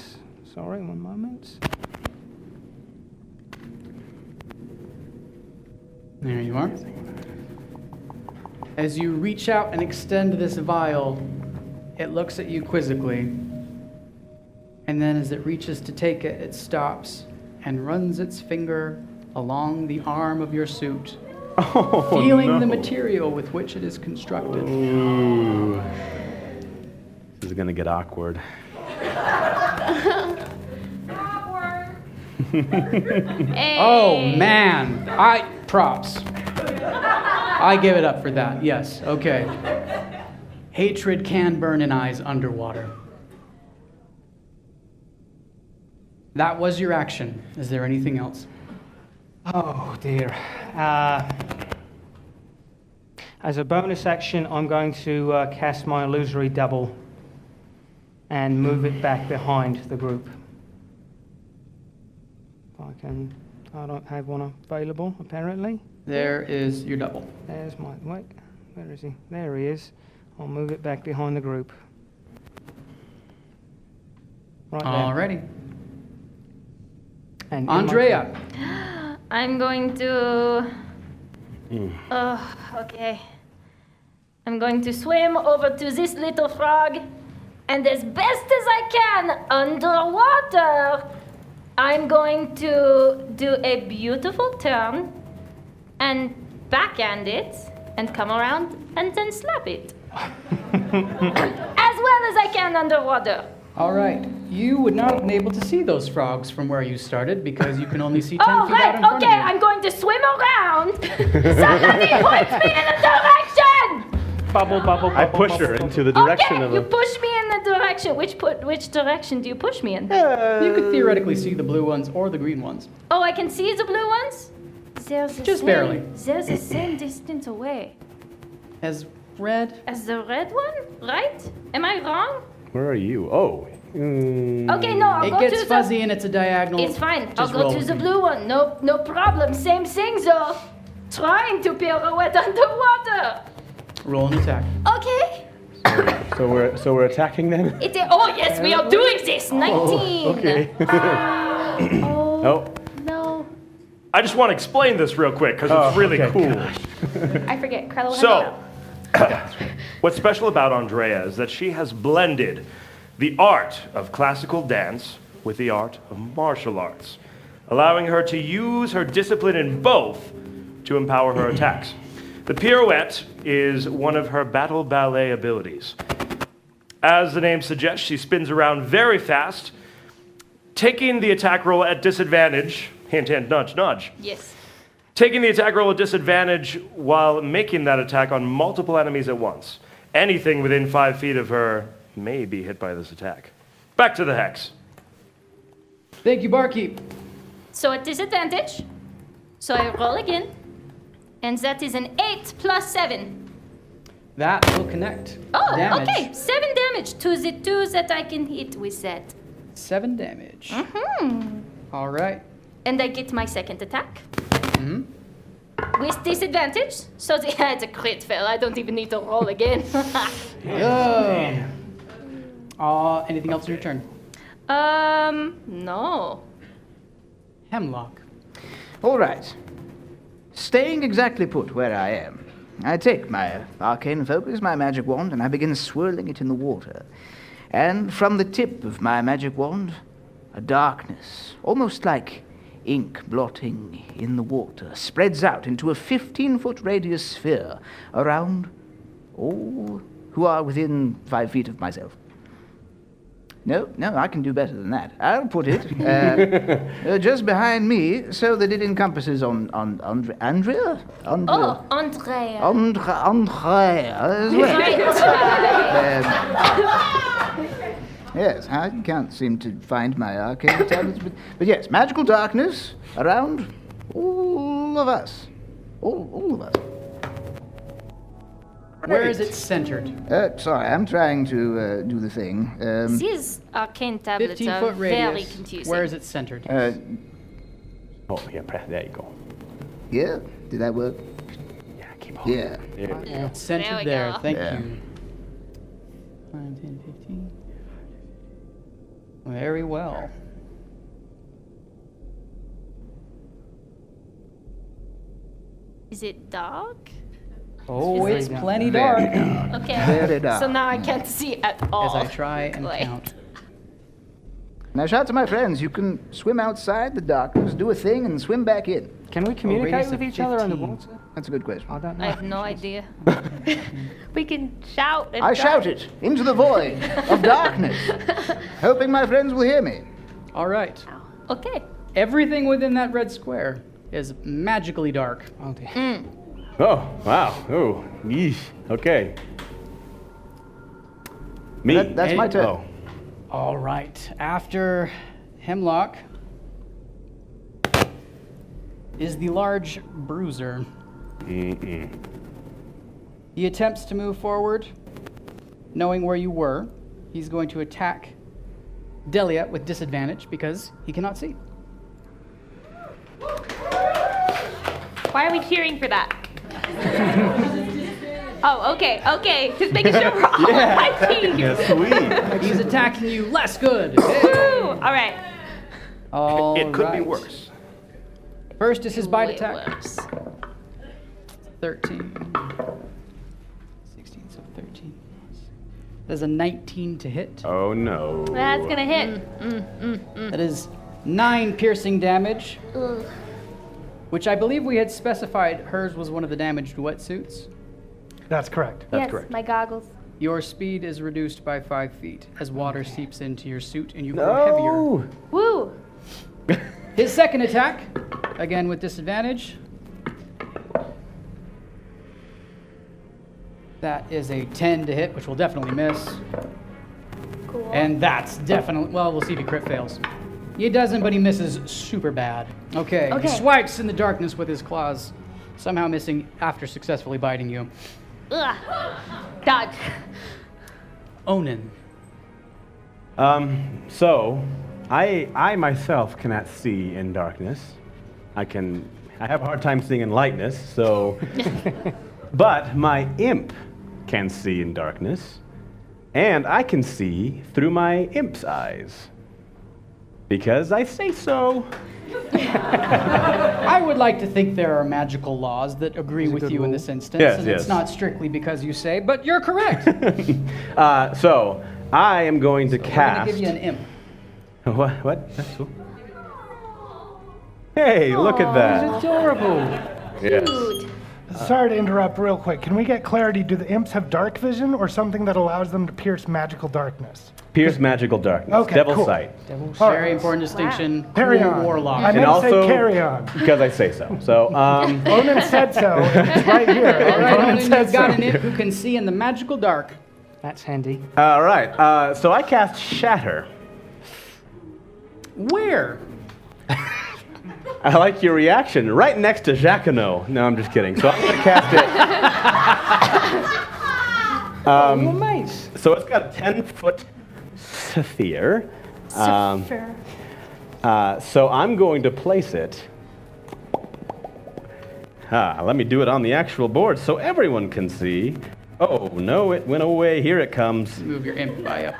Sorry, one moment. There you are. As you reach out and extend this vial, it looks at you quizzically. And then as it reaches to take it, it stops and runs its finger along the arm of your suit, feeling the material with which it is constructed. Ooh. This is gonna get awkward. Oh man, props. I give it up for that. Yes, okay. Hatred can burn in eyes underwater. That was your action. Is there anything else? Oh dear. As a bonus action, I'm going to cast my illusory double and move it back behind the group. I don't have one available, apparently. There is your double. There's my, wait, where is he? There he is. I'll move it back behind the group. Right there. Alrighty. And Andrea. I'm going to... okay. I'm going to swim over to this little frog, and as best as I can underwater, I'm going to do a beautiful turn and backhand it and come around and then slap it. As well as I can underwater. All right. You would not have been able to see those frogs from where you started because you can only see 10 feet out in front of you. I'm going to swim around. Somebody point me in a direction! Bubble, bubble, bubble. I push her into the direction Okay, of you the... push me in the direction. Which direction do you push me in? You could theoretically see the blue ones or the green ones. Oh, I can see the blue ones? Just barely. They're the same distance away. As red? As the red one, right? Am I wrong? Where are you? Oh. Okay, no, I'll It go gets to fuzzy and it's a diagonal. It's fine. I'll Just go roll to with the me. blue one. No problem. Same thing though. Trying to pirouette underwater. Roll an attack. Okay. So we're attacking them? Oh yes, we are doing this. 19. Okay. Oh. No. I just want to explain this real quick because it's really cool. I forget. Krello. So, what's special about Andrea is that she has blended the art of classical dance with the art of martial arts, allowing her to use her discipline in both to empower her attacks. The pirouette is one of her battle ballet abilities. As the name suggests, she spins around very fast, taking the attack roll at disadvantage. Hint, hint, nudge, nudge. Yes. Taking the attack roll at disadvantage while making that attack on multiple enemies at once. Anything within 5 feet of her may be hit by this attack. Back to the hex. Thank you, barkeep. So at disadvantage. So I roll again. And that is an 8 plus 7. That will connect. Oh, Damage. okay. 7 damage to the 2 that I can hit with that. 7 damage. Mm-hmm. All right. And I get my second attack. Mm-hmm. With disadvantage. So it's a crit fail. I don't even need to roll again. Anything else in your turn? No. Hemlock. All right. Staying exactly put where I am, I take my arcane focus, my magic wand, and I begin swirling it in the water. And from the tip of my magic wand, a darkness, almost like ink blotting in the water, spreads out into a 15-foot radius sphere around all who are within 5 feet of myself. No, I can do better than that. I'll put it just behind me so that it encompasses on Andrea? Oh, Andrea. Andrea as well. Yes, I can't seem to find my arcane tablets, but yes, magical darkness around all of us. All of us. Where is it centered? Sorry, I'm trying to do the thing. These arcane tablets are 15-foot very radius. confusing. Where is it centered? There you go. Yeah, did that work? Yeah, keep on. Yeah. It's centered There we there. go. Thank Yeah. you. 5, 10, 15. Very well. Is it dark? Oh, Is it's it plenty dark. Okay. Very dark. So now I can't see at all. As I try and Like- count. Now shout to my friends, you can swim outside the darkness, do a thing, and swim back in. Can we communicate radius with of each other 15. underwater? That's a good question. I don't know. I have no idea. We can shout and I drive. shout it into the void of darkness, hoping my friends will hear me. All right. Okay. Everything within that red square is magically dark. Oh, dear. Oh, wow. Oh, yeesh. Okay. Me. That's my turn. Oh. All right. After Hemlock is the large bruiser. He attempts to move forward, knowing where you were. He's going to attack Delia with disadvantage because he cannot see. Why are we cheering for that? Oh, okay. Just making sure we're all on my team. Sweet. He's attacking you less good. Woo! All right. All It could be right. worse. First is his bite Way attack. worse. 13. 16, 13. That is a 19 to hit. Oh no. That's gonna hit. That is 9 piercing damage, Ugh. which I believe we had specified hers was one of the damaged wetsuits. That's correct. Yes, my goggles. Your speed is reduced by 5 feet as water seeps into your suit and you grow heavier. Woo! His second attack, again with disadvantage. That is a 10 to hit, which will definitely miss. Cool. And that's definitely, well, we'll see if he crit fails. He doesn't, but he misses super bad. Okay. He swipes in the darkness with his claws, somehow missing after successfully biting you. Ugh. Dodge. Onan. So, I myself cannot see in darkness. I have a hard time seeing in lightness, so. But my imp can see in darkness, and I can see through my imp's eyes. Because I say so. I would like to think there are magical laws that agree with you in this instance, and it's not strictly because you say, but you're correct. So, I am going to cast. I'm going to give you an imp. What? That's cool. Hey, look at that. It's adorable. Yes. Cute. Sorry to interrupt real quick. Can we get clarity? Do the imps have dark vision or something that allows them to pierce magical darkness? Pierce magical darkness. Okay, Devil's cool. sight. Very important distinction. Carry Cool on. Warlock. I meant And to also, say carry on. because I say so. So, Onan said so. It's right here. All right, Onan Onan, said you've got so. an imp who can see in the magical dark. That's handy. all right. So I cast Shatter. Where? I like your reaction. Right next to Jacquinot. No, I'm just kidding. So I'm going to cast it. Nice. So it's got a 10-foot sphere. So I'm going to place it. Let me do it on the actual board so everyone can see. Oh, no, it went away. Here it comes. Move your imp by up.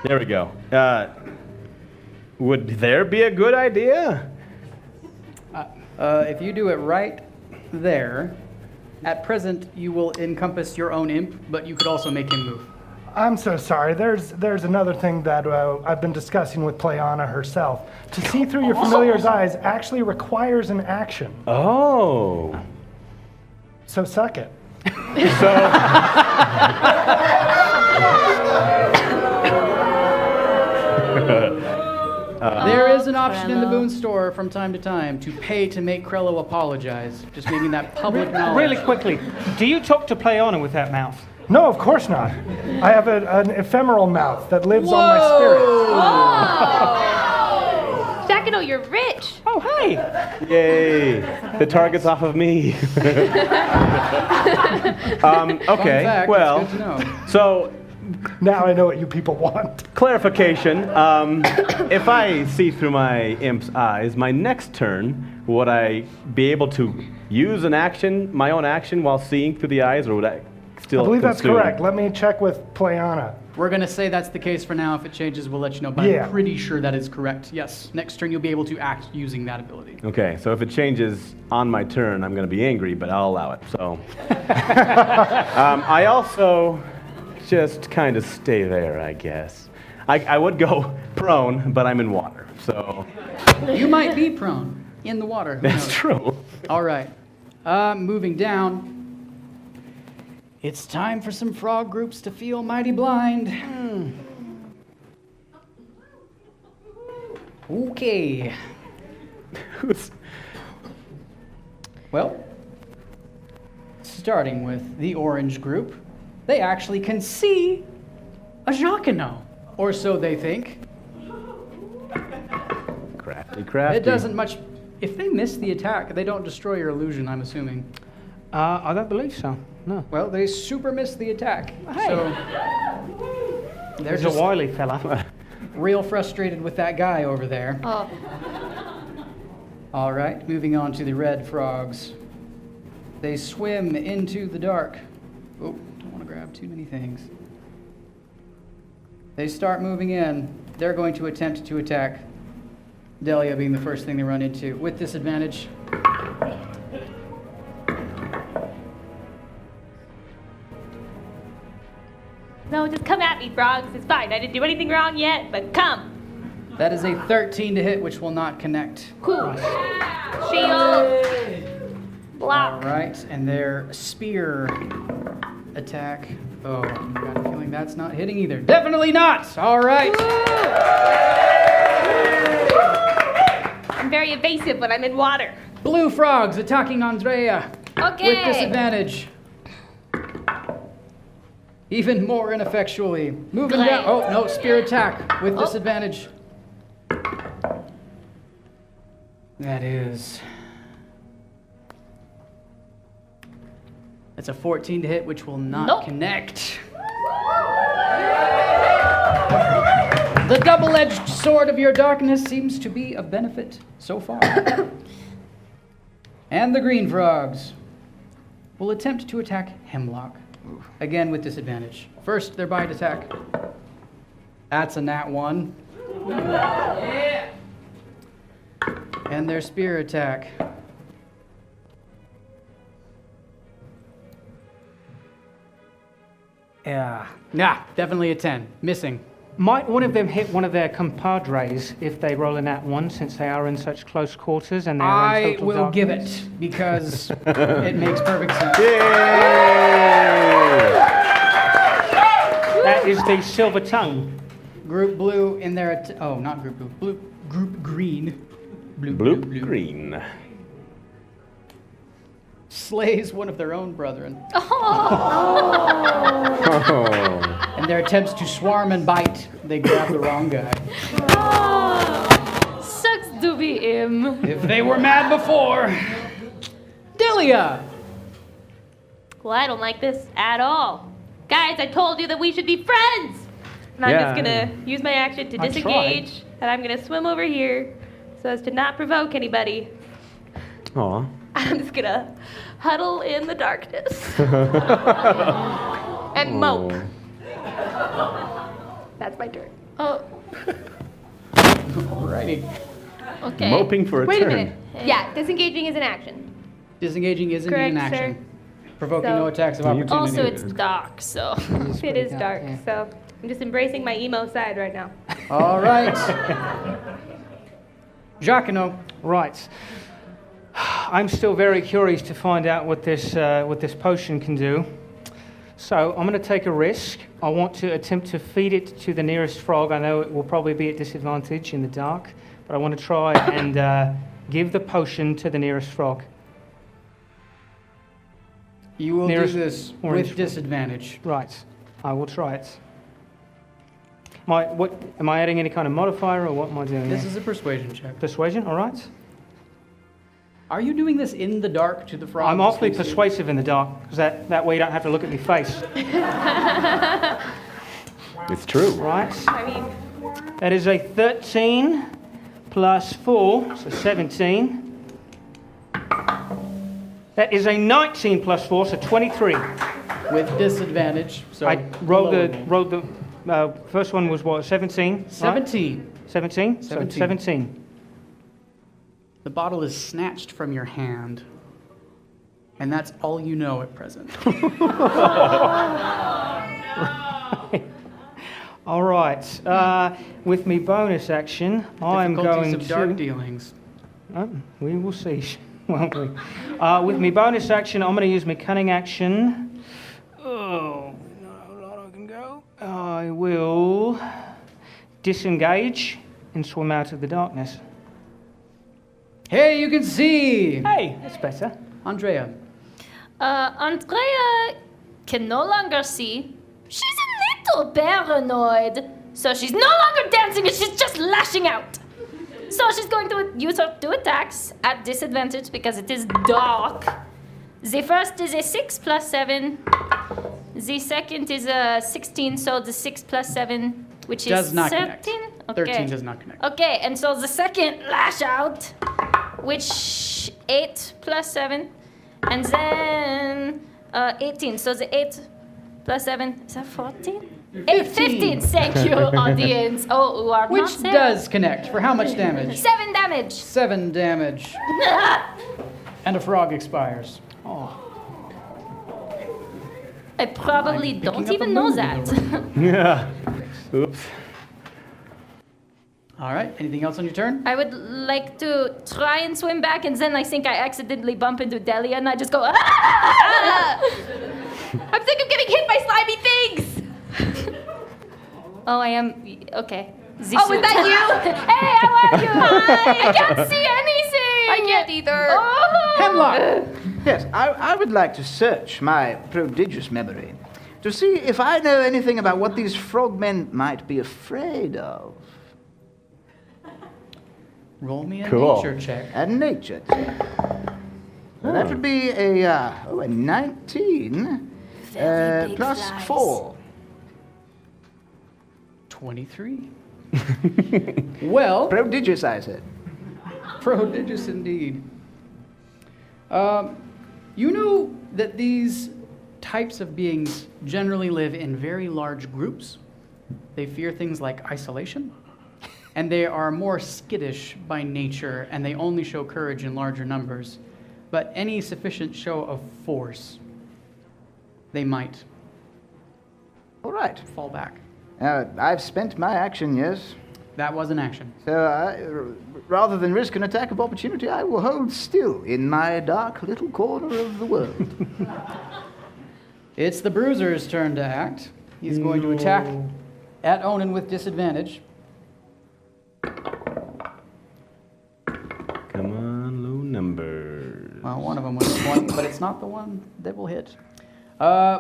There we go. Would there be a good idea? If you do it right there, at present you will encompass your own imp, but you could also make him move. I'm so sorry. There's another thing that I've been discussing with Playana herself. To see through your familiar's eyes actually requires an action. Oh. So suck it. There is an option in the Boon Store from time to time to pay to make Krello apologize. Just making that public knowledge. Really quickly, do you talk to Playana with that mouth? No, of course not. I have an ephemeral mouth that lives on my spirit. Whoa! Jacquinot, you're rich. Oh, hey! Yay. The target's off of me. Okay, fact, well, that's good to know. so Now I know what you people want. clarification. If I see through my imp's eyes, my next turn, would I be able to use an action, my own action, while seeing through the eyes, or would I still I believe that's consume? correct. Let me check with Playana. We're going to say that's the case for now. If it changes, we'll let you know. But Yeah. I'm pretty sure that is correct. Yes. Next turn, you'll be able to act using that ability. Okay, so if it changes on my turn, I'm going to be angry, but I'll allow it. So, I also just kind of stay there, I guess. I would go prone, but I'm in water, so You might be prone in the water. Who that's knows? true. All right. Moving down. It's time for some frog groups to feel mighty blind. Okay. Well, starting with the orange group, they actually can see a Jacquinot, or so they think. Crafty, crafty. It doesn't much. If they miss the attack, they don't destroy your illusion, I'm assuming. I don't believe so. No. Well, they super missed the attack. Hey. So they're There's just a wily fella. real frustrated with that guy over there. Oh, All right, moving on to the red frogs. They swim into the dark. Oh, don't want to grab too many things. They start moving in. They're going to attempt to attack Delia, being the first thing they run into, with disadvantage. No, just come at me, frogs. It's fine. I didn't do anything wrong yet, but come. That is a 13 to hit, which will not connect. Cool. Shield. Block. All right, and their spear attack. Oh, I've got a feeling that's not hitting either. Definitely not. All right. I'm very evasive when I'm in water. Blue frogs attacking Andrea. Okay. With disadvantage. Even more ineffectually. Moving Great. down. Oh, no, spear attack with disadvantage. That is. That's a 14 to hit, which will not connect. The double-edged sword of your darkness seems to be of benefit so far. And the green frogs will attempt to attack Hemlock. Again with disadvantage. First, their bite attack. That's a nat 1. Yeah. And their spear attack. Yeah. Nah, definitely a 10. Missing. Might one of them hit one of their compadres if they roll a nat 1, since they are in such close quarters and they are in I total will darkness? give it because it makes perfect sense. That is the silver tongue. Group blue in their oh, not group blue. Group green. Blue, green. Slays one of their own brethren. Oh. In their attempts to swarm and bite, they grab the wrong guy. Sucks to be him. If they were mad before. Delia! Well, I don't like this at all. Guys, I told you that we should be friends! And I'm just gonna use my action to disengage, and I'm gonna swim over here so as to not provoke anybody. Aw. I'm just gonna huddle in the darkness and mope. That's my turn. Oh, Alrighty. okay. Moping for a Wait turn. a minute. Yeah, disengaging is an action. Disengaging is indeed Correct, an action. sir. Provoking So- no attacks of opportunity. Also, it's dark, so. It is dark, so I'm just embracing my emo side right now. All right. Jacquino. Right. I'm still very curious to find out what this potion can do. So I'm going to take a risk. I want to attempt to feed it to the nearest frog. I know it will probably be at disadvantage in the dark, but I want to try and give the potion to the nearest frog. You will Nearest do this orange with disadvantage. Right. I will try it. Am I adding any kind of modifier, or what am I doing? This here? is a persuasion check. Persuasion, all right. Are you doing this in the dark to the frog? I'm awfully persuasive in the dark, because that way you don't have to look at my face. It's true. Right. I mean, That is a 13 plus 4, so 17. That is a 19 plus 4, so 23. With disadvantage. So I rolled the first one was what, 17? 17. Right? 17? 17. So 17. The bottle is snatched from your hand. And that's all you know at present. All right. With me bonus action, I'm Difficulties going of dark to... dealings. We will see, won't we? With me bonus action, I'm going to use my cunning action. Oh, not a lot I can go. I will disengage and swim out of the darkness. Hey, you can see! Hey, that's better. Andrea. Andrea can no longer see. She's a little paranoid. So she's no longer dancing and she's just lashing out. So she's going to use her 2 attacks at disadvantage because it is dark. The first is a 6 plus 7. The second is a 16, so the 6 plus 7, which Does is not 13? connect. Okay. 13 does not connect. Okay, and so the second lash out, which 8 plus 7, and then 18. So the 8 plus 7, is that 14? 15, thank you, audience. Oh, who are Which not there. does connect. For how much damage? 7 damage. 7 damage. And a frog expires. I probably don't even know that. Yeah. Oops. All right. Anything else on your turn? I would like to try and swim back, and then I think I accidentally bump into Delia, and I just go, ah! I'm sick of getting hit by slimy things. Oh, I am. Okay. Oh, was that you? Hey, how are you? Hi. I can't see anything. I can't either. Oh. Hemlock. Yes, I would like to search my prodigious memory to see if I know anything about what these frogmen might be afraid of. Roll me a Cool. nature check. A nature check. Well, that would be a 19 plus flies. 4. 23. Well, Prodigious, I said. prodigious indeed. You know that these types of beings generally live in very large groups. They fear things like isolation, and they are more skittish by nature, and they only show courage in larger numbers. But any sufficient show of force, they might All right. fall back. I've spent my action, yes. That was an action. So rather than risk an attack of opportunity, I will hold still in my dark little corner of the world. It's the Bruiser's turn to act. He's going to attack at Onan with disadvantage. Come on, low numbers. Well, one of them was one, but it's not the one that will hit.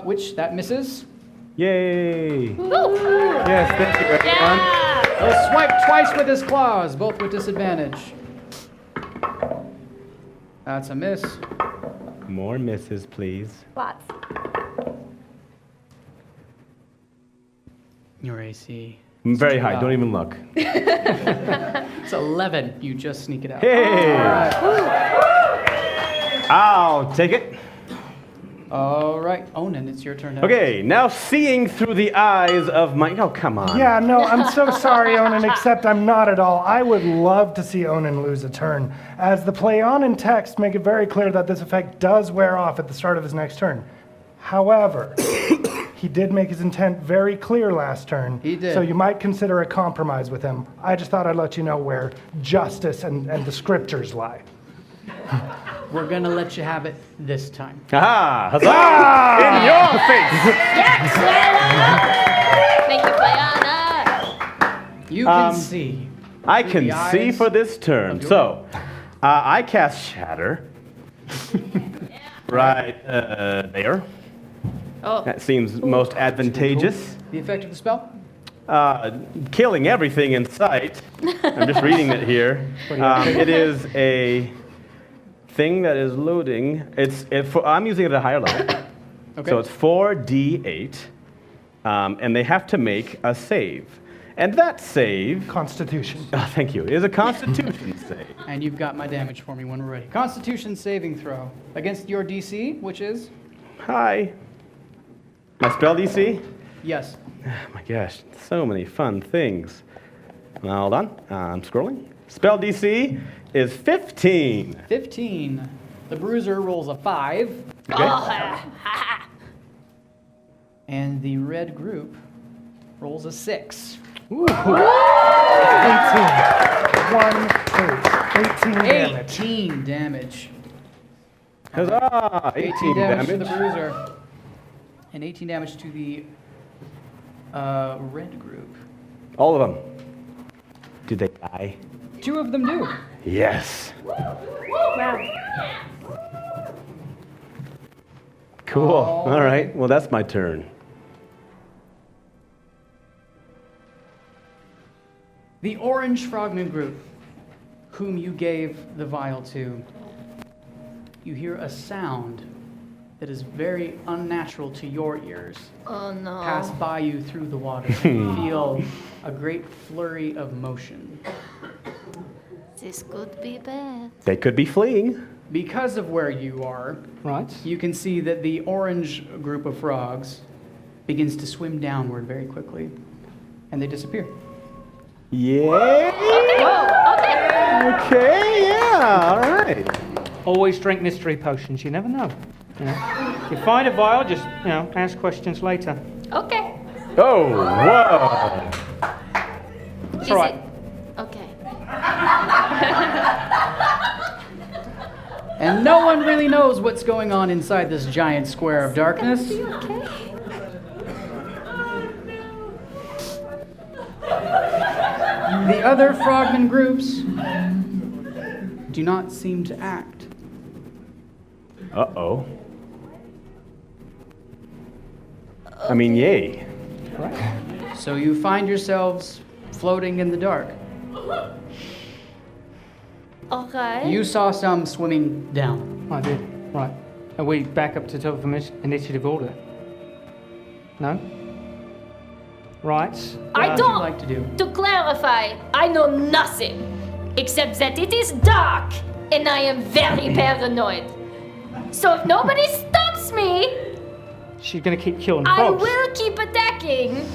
Which that misses. Yay! Yes, thank you, everyone. He'll swipe twice with his claws, both with disadvantage. That's a miss. More misses, please. Lots. Your AC. Very high, don't even look. It's 11. You just sneak it out. Hey! I'll take it. All right, Onan, it's your turn now. Okay, now seeing through the eyes of my... Oh, come on. Yeah, no, I'm so sorry, Onan, except I'm not at all. I would love to see Onan lose a turn, as the play on and text make it very clear that this effect does wear off at the start of his next turn. However, he did make his intent very clear last turn. He did. So you might consider a compromise with him. I just thought I'd let you know where justice and the scriptures lie. We're going to let you have it this time. Aha! Huzzah! In your face! Thank you, Playana. You can see. I through can the see eyes for this turn. of your- So, I cast Shatter. Right there. Oh. That seems most advantageous. The effect of the spell? Killing everything in sight. I'm just reading it here. It is a thing that is loading. I'm using it at a higher level. Okay. So it's 4d8, and they have to make a save. And that save, Constitution. thank you, is a Constitution save. And you've got my damage for me when we're ready. Constitution saving throw against your DC, which is? Hi. My spell DC? Yes. Oh my gosh, so many fun things. Now, hold on, I'm scrolling. Spell DC is 15. 15. The Bruiser rolls a 5. Okay. And the red group rolls a 6. 18. 18 damage. 18 damage. Huzzah! 18 damage to the damage. Bruiser. And 18 damage to the red group. All of them. Did they die? 2 of them do. Yes. Wow. Cool. All right. Well, that's my turn. The orange frogman group, whom you gave the vial to, you hear a sound that is very unnatural to your ears. Oh no. Pass by you through the water. You feel a great flurry of motion. This could be bad. They could be fleeing. Because of where you are, Right. you can see that the orange group of frogs begins to swim downward very quickly, and they disappear. Yeah. Okay, yeah, all right. Always drink mystery potions, you never know. You know, if you find a vial, just ask questions later. Okay. Oh, whoa! It's all right. Okay. And no one really knows what's going on inside this giant square of darkness. Okay. The other frogman groups do not seem to act. Uh-oh. I mean, yay. So you find yourselves floating in the dark. Okay. You saw some swimming down. I did. Right. Are we back up to top of initiative order? No? Right. I What would don't. you like to do? To clarify, I know nothing except that it is dark and I am very paranoid. So if nobody stops me, She's gonna keep killing I frogs. will keep attacking.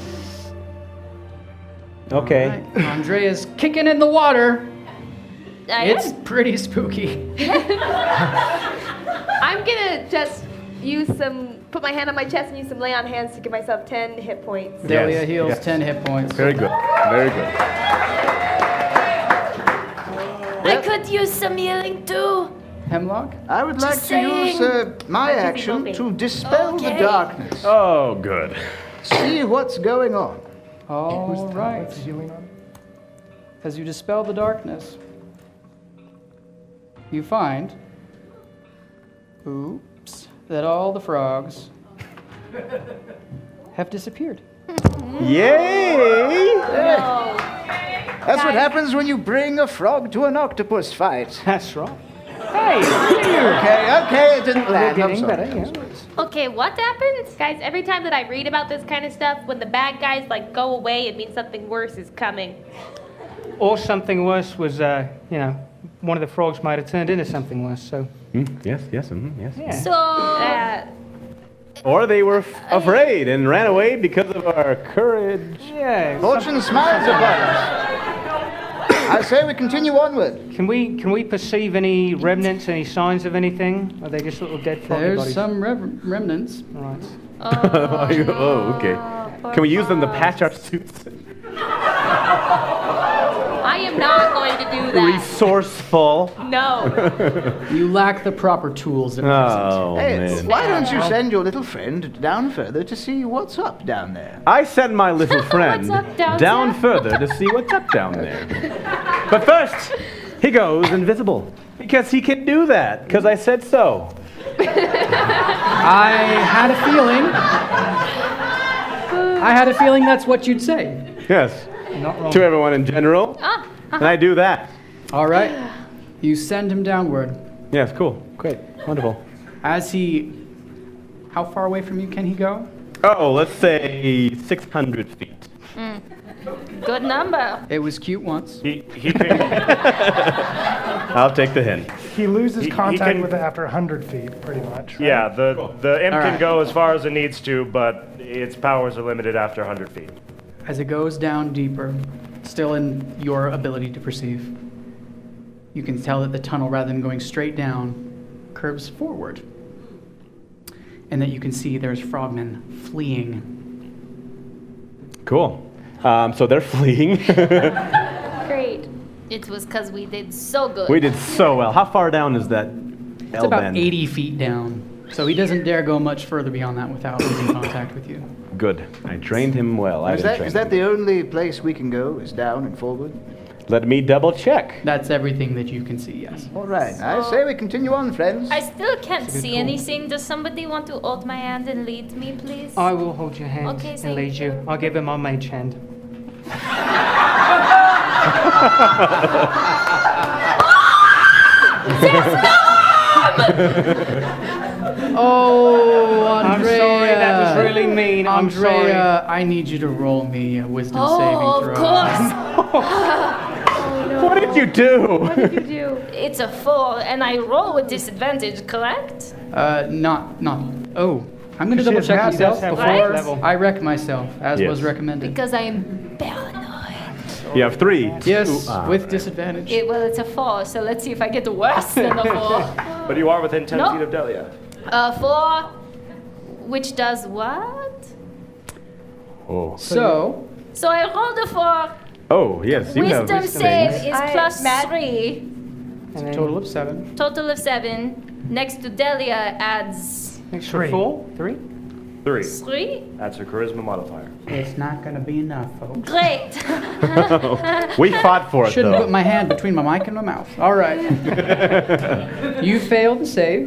Okay. Right. Andrea's kicking in the water. It's am. pretty spooky. I'm gonna just put my hand on my chest and use some lay on hands to give myself 10 hit points. Delia heals yes. 10 hit points. Very good. Very good. I could use some healing too. Hemlock? I would like Just to use saying. my What is he action hoping? to dispel the Okay. darkness. Oh, good. See what's going on. All right. What's the healing on? As you dispel the darkness, you find, oops, that all the frogs have disappeared. Yay! That's what happens when you bring a frog to an octopus fight. That's right. Hey, Okay, it didn't we're land. I'm getting sorry. better. Yeah. Okay, what happened? Guys, every time that I read about this kind of stuff, when the bad guys go away, it means something worse is coming. Or something worse was, one of the frogs might have turned into something worse. So. Yes. Yes. Yeah. So, Or they were afraid and ran away because of our courage. Yeah. Fortune smiles upon us. I say we continue onward. Can we perceive any remnants, any signs of anything? Are they just little dead frog There's bodies? some remnants. Right. Oh, okay. Can we use them to patch our suits? I am not going to do that. Resourceful. No. You lack the proper tools at present. Oh, Hey, man. why don't you send your little friend down further to see what's up down there? I send my little friend What's up down down there? further to see what's up down there. But first, he goes invisible. Because he can do that, because I said so. I had a feeling that's what you'd say. Yes. Not wrong. To everyone in general. And I do that. All right. You send him downward. Yes, cool. Great. Wonderful. How far away from you can he go? Oh, let's say 600 feet. good number. It was cute once. He can, I'll take the hint. He loses He contact can- with it after 100 feet, pretty much. Right? yeah, the imp All can right. go as far as it needs to, but its powers are limited after 100 feet. As it goes down deeper, still in your ability to perceive, you can tell that the tunnel, rather than going straight down, curves forward. And that you can see there's frogmen fleeing. Cool. So they're fleeing. Great. It was because we did so good. We did so well. How far down is that It's about 80 feet down. So he doesn't dare go much further beyond that without losing contact with you. Good. I trained him well. I Is didn't that, train is that him. the only place we can go, is down and forward? Let me double check. That's everything that you can see, yes. All right, I say we continue on, friends. I still can't see anything. Does somebody want to hold my hand and lead me, please? I will hold your hand Okay, and thank lead you. you. I'll give him my mage hand. Oh, Andrea. I'm sorry, that was really mean. I'm sorry. Andrea, I need you to roll me a wisdom Oh, saving of throw. course. What did you do? What did you do? It's a 4, and I roll with disadvantage, correct? Not. Oh, I'm going to She double has check math myself level. before Level. I wreck myself, as Yes. was recommended. Because I am paranoid. You have 3. Yes, Ooh, with disadvantage. Well, it's a 4, so let's see if I get worse than a 4. But you are within 10 No. feet of Delia. 4, which does what? Oh. So, I rolled a 4. Oh, yes, you have Wisdom save things. is plus 3. it's a total of 7. Total of 7. Next to Delia adds Extra 4? 3? 3. 3. That's her charisma modifier. It's not going to be enough, folks. Great. We fought for it, Shouldn't though. put my hand between my mic and my mouth. All right. You failed to save.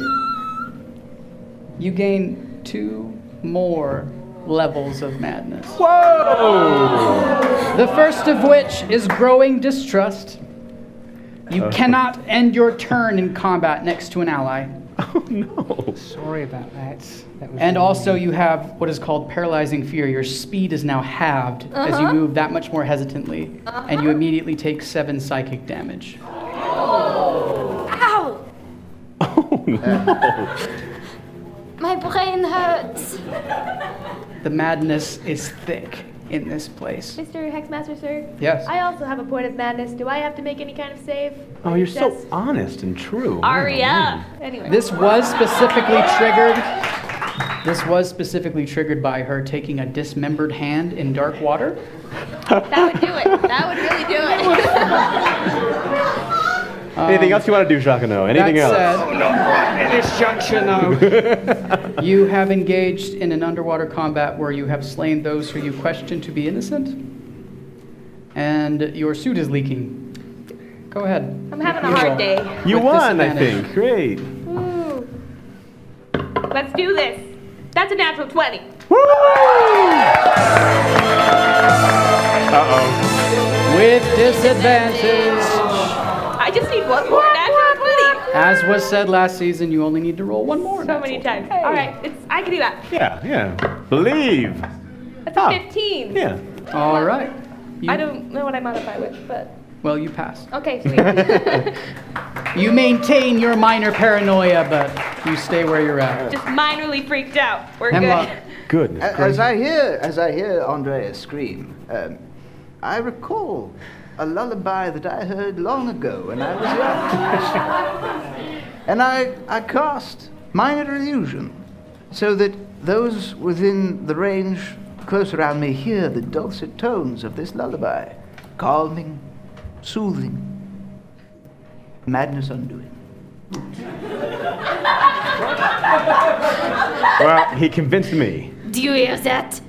You gain 2 more levels of madness. Whoa! The first of which is growing distrust. You cannot end your turn in combat next to an ally. Oh, no. Sorry about that. That was And really- also you have what is called paralyzing fear. Your speed is now halved as you move that much more hesitantly. And you immediately take 7 psychic damage. Ow! Oh, no. My brain hurts. The madness is thick in this place. Mr. Hexmaster, sir? Yes. I also have a point of madness. Do I have to make any kind of save? Oh, you're so Just- honest and true. Aria. Anyway. This was specifically triggered. This was specifically triggered by her taking a dismembered hand in dark water. That would do it. That would really do it. Anything else you want to do, Shakano? Anything else? At this juncture, no. You have engaged in an underwater combat where you have slain those who you question to be innocent, and your suit is leaking. Go ahead. I'm having a hard day. You With won, I disadvantage. think. Great. Ooh. Let's do this. That's a natural 20. Uh-oh. With disadvantage. I just need one more natural 20. As was said last season, you only need to roll one more. So many times. All right, I can do that. Yeah. Believe. That's a 15. Yeah. All right. I don't know what I modify with, but Well, you pass. okay, sweet. You maintain your minor paranoia, but you stay where you're at. Just minorly freaked out. We're Hemlock. good. Goodness As I hear Andrea scream, I recall a lullaby that I heard long ago when I was young. And I cast minor illusion so that those within the range close around me hear the dulcet tones of this lullaby, calming, soothing, madness undoing. Well, he convinced me. Do you hear that?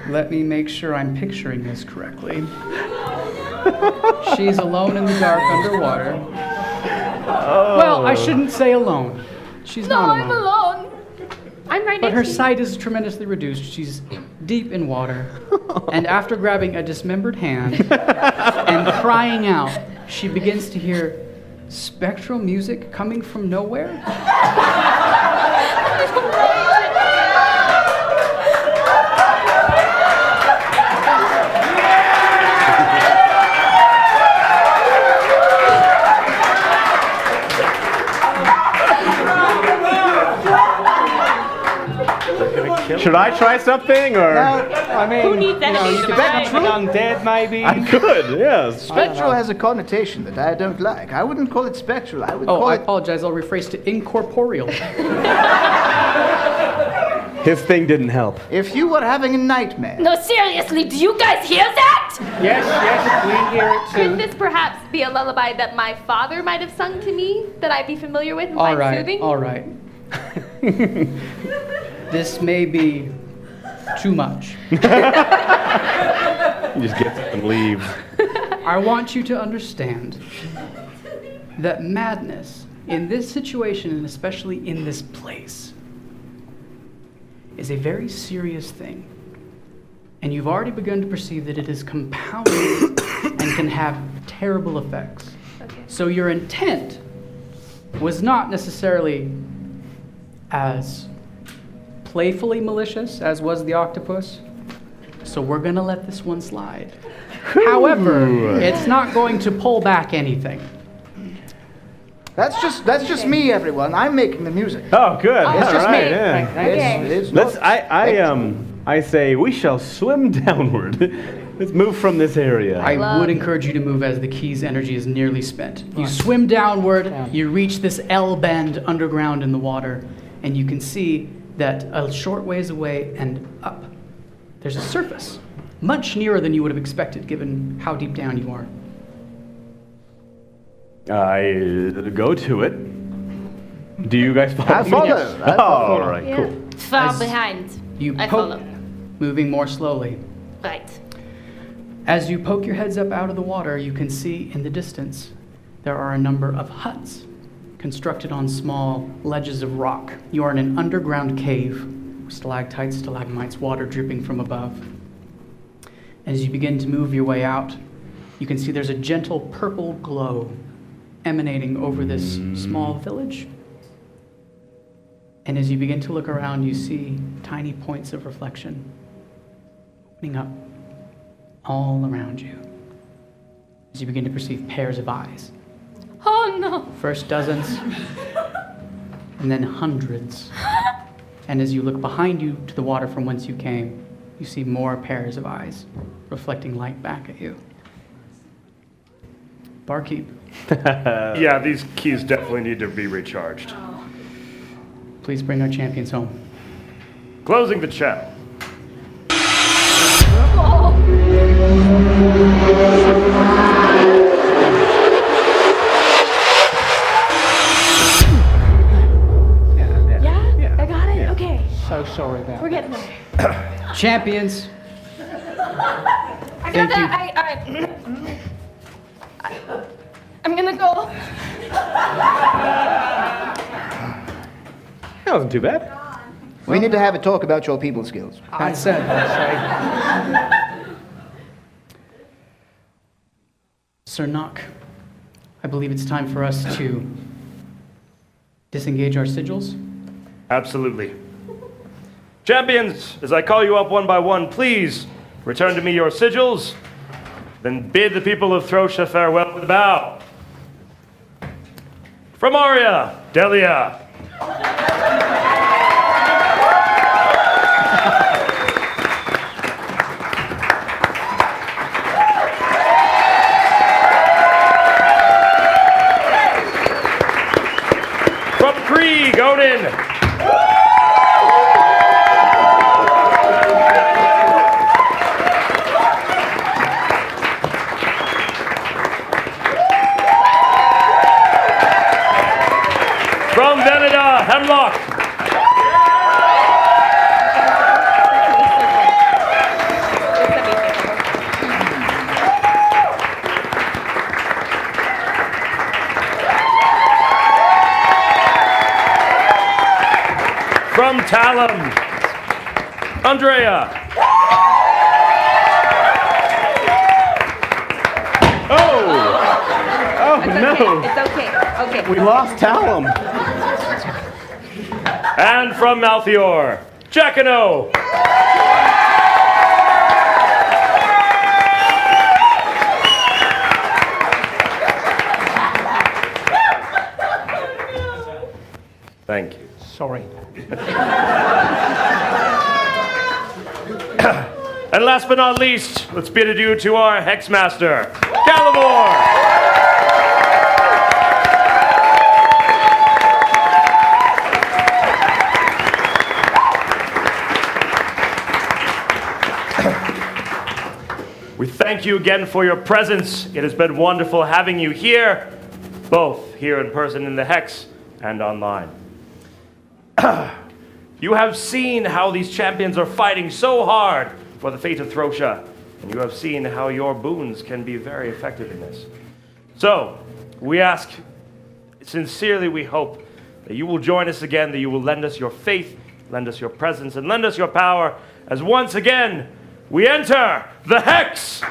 Let me make sure I'm picturing this correctly. She's alone in the dark underwater. Well, I shouldn't say alone. She's No, not alone. I'm alone. I'm right But her next to sight is tremendously reduced. She's deep in water. And after grabbing a dismembered hand and crying out, she begins to hear spectral music coming from nowhere. Should I try something, or? I mean, Who needs enemies, you could am I become an undead, maybe. I could, yes. Spectral has a connotation that I don't like. I wouldn't call it spectral. I would Oh, call I it. apologize. I'll rephrase to incorporeal. His thing didn't help. If you were having a nightmare, No, seriously, do you guys hear that? Yes, we hear it Could too. this perhaps be a lullaby that my father might have sung to me that I'd be familiar with and All find right, soothing? all right. This may be too much. He just gets up and leaves. I want you to understand that madness in this situation, and especially in this place, is a very serious thing. And you've already begun to perceive that it is compounding and can have terrible effects. Okay. So your intent was not necessarily as playfully malicious as was the octopus. So we're gonna let this one slide. However, it's not going to pull back anything. that's just me, everyone. I'm making the music. Oh, good. Oh, All it's just right, me. yeah. Okay. It's Let's. not- I say we shall swim downward. Let's move from this area. I would encourage you to move as the key's energy is nearly spent. You swim downward, you reach this L bend underground in the water, and you can see that a short ways away and up, there's a surface, much nearer than you would have expected given how deep down you are. I go to it. Do you guys follow I me? follow. Yes. I follow. All right, cool. Far As behind. You I poke, follow. moving more slowly. Right. As you poke your heads up out of the water, you can see in the distance there are a number of huts constructed on small ledges of rock. You are in an underground cave, stalactites, stalagmites, water dripping from above. As you begin to move your way out, you can see there's a gentle purple glow emanating over this small village. And as you begin to look around, you see tiny points of reflection opening up all around you. As you begin to perceive pairs of eyes. Oh no. First dozens, and then hundreds. And as you look behind you to the water from whence you came, you see more pairs of eyes reflecting light back at you. Barkeep. Yeah, these keys definitely need to be recharged. Please bring our champions home. Closing the channel. Yeah? I got it? Okay. So sorry about We're getting there. Champions. I got Thank that. I'm gonna go. That wasn't too bad. We need to have a talk about your people skills. That said, Sir Nock, I believe it's time for us to disengage our sigils. Absolutely. Champions, as I call you up one by one, please return to me your sigils, then bid the people of Throsha farewell with a bow. From Aria, Delia. From Krieg, Odin. From Veneda, Hemlock. From Talum, Andrea. Oh no! It's okay. Okay. We lost Talum. And from Malthior, Jacano. Thank you. Sorry. And last but not least, let's bid adieu to our Hexmaster, Calibor. We thank you again for your presence. It has been wonderful having you here, both here in person in the Hex and online. You have seen how these champions are fighting so hard for the fate of Throsha, and you have seen how your boons can be very effective in this. So, we ask, sincerely we hope, that you will join us again, that you will lend us your faith, lend us your presence, and lend us your power, as once again, we enter the Hex!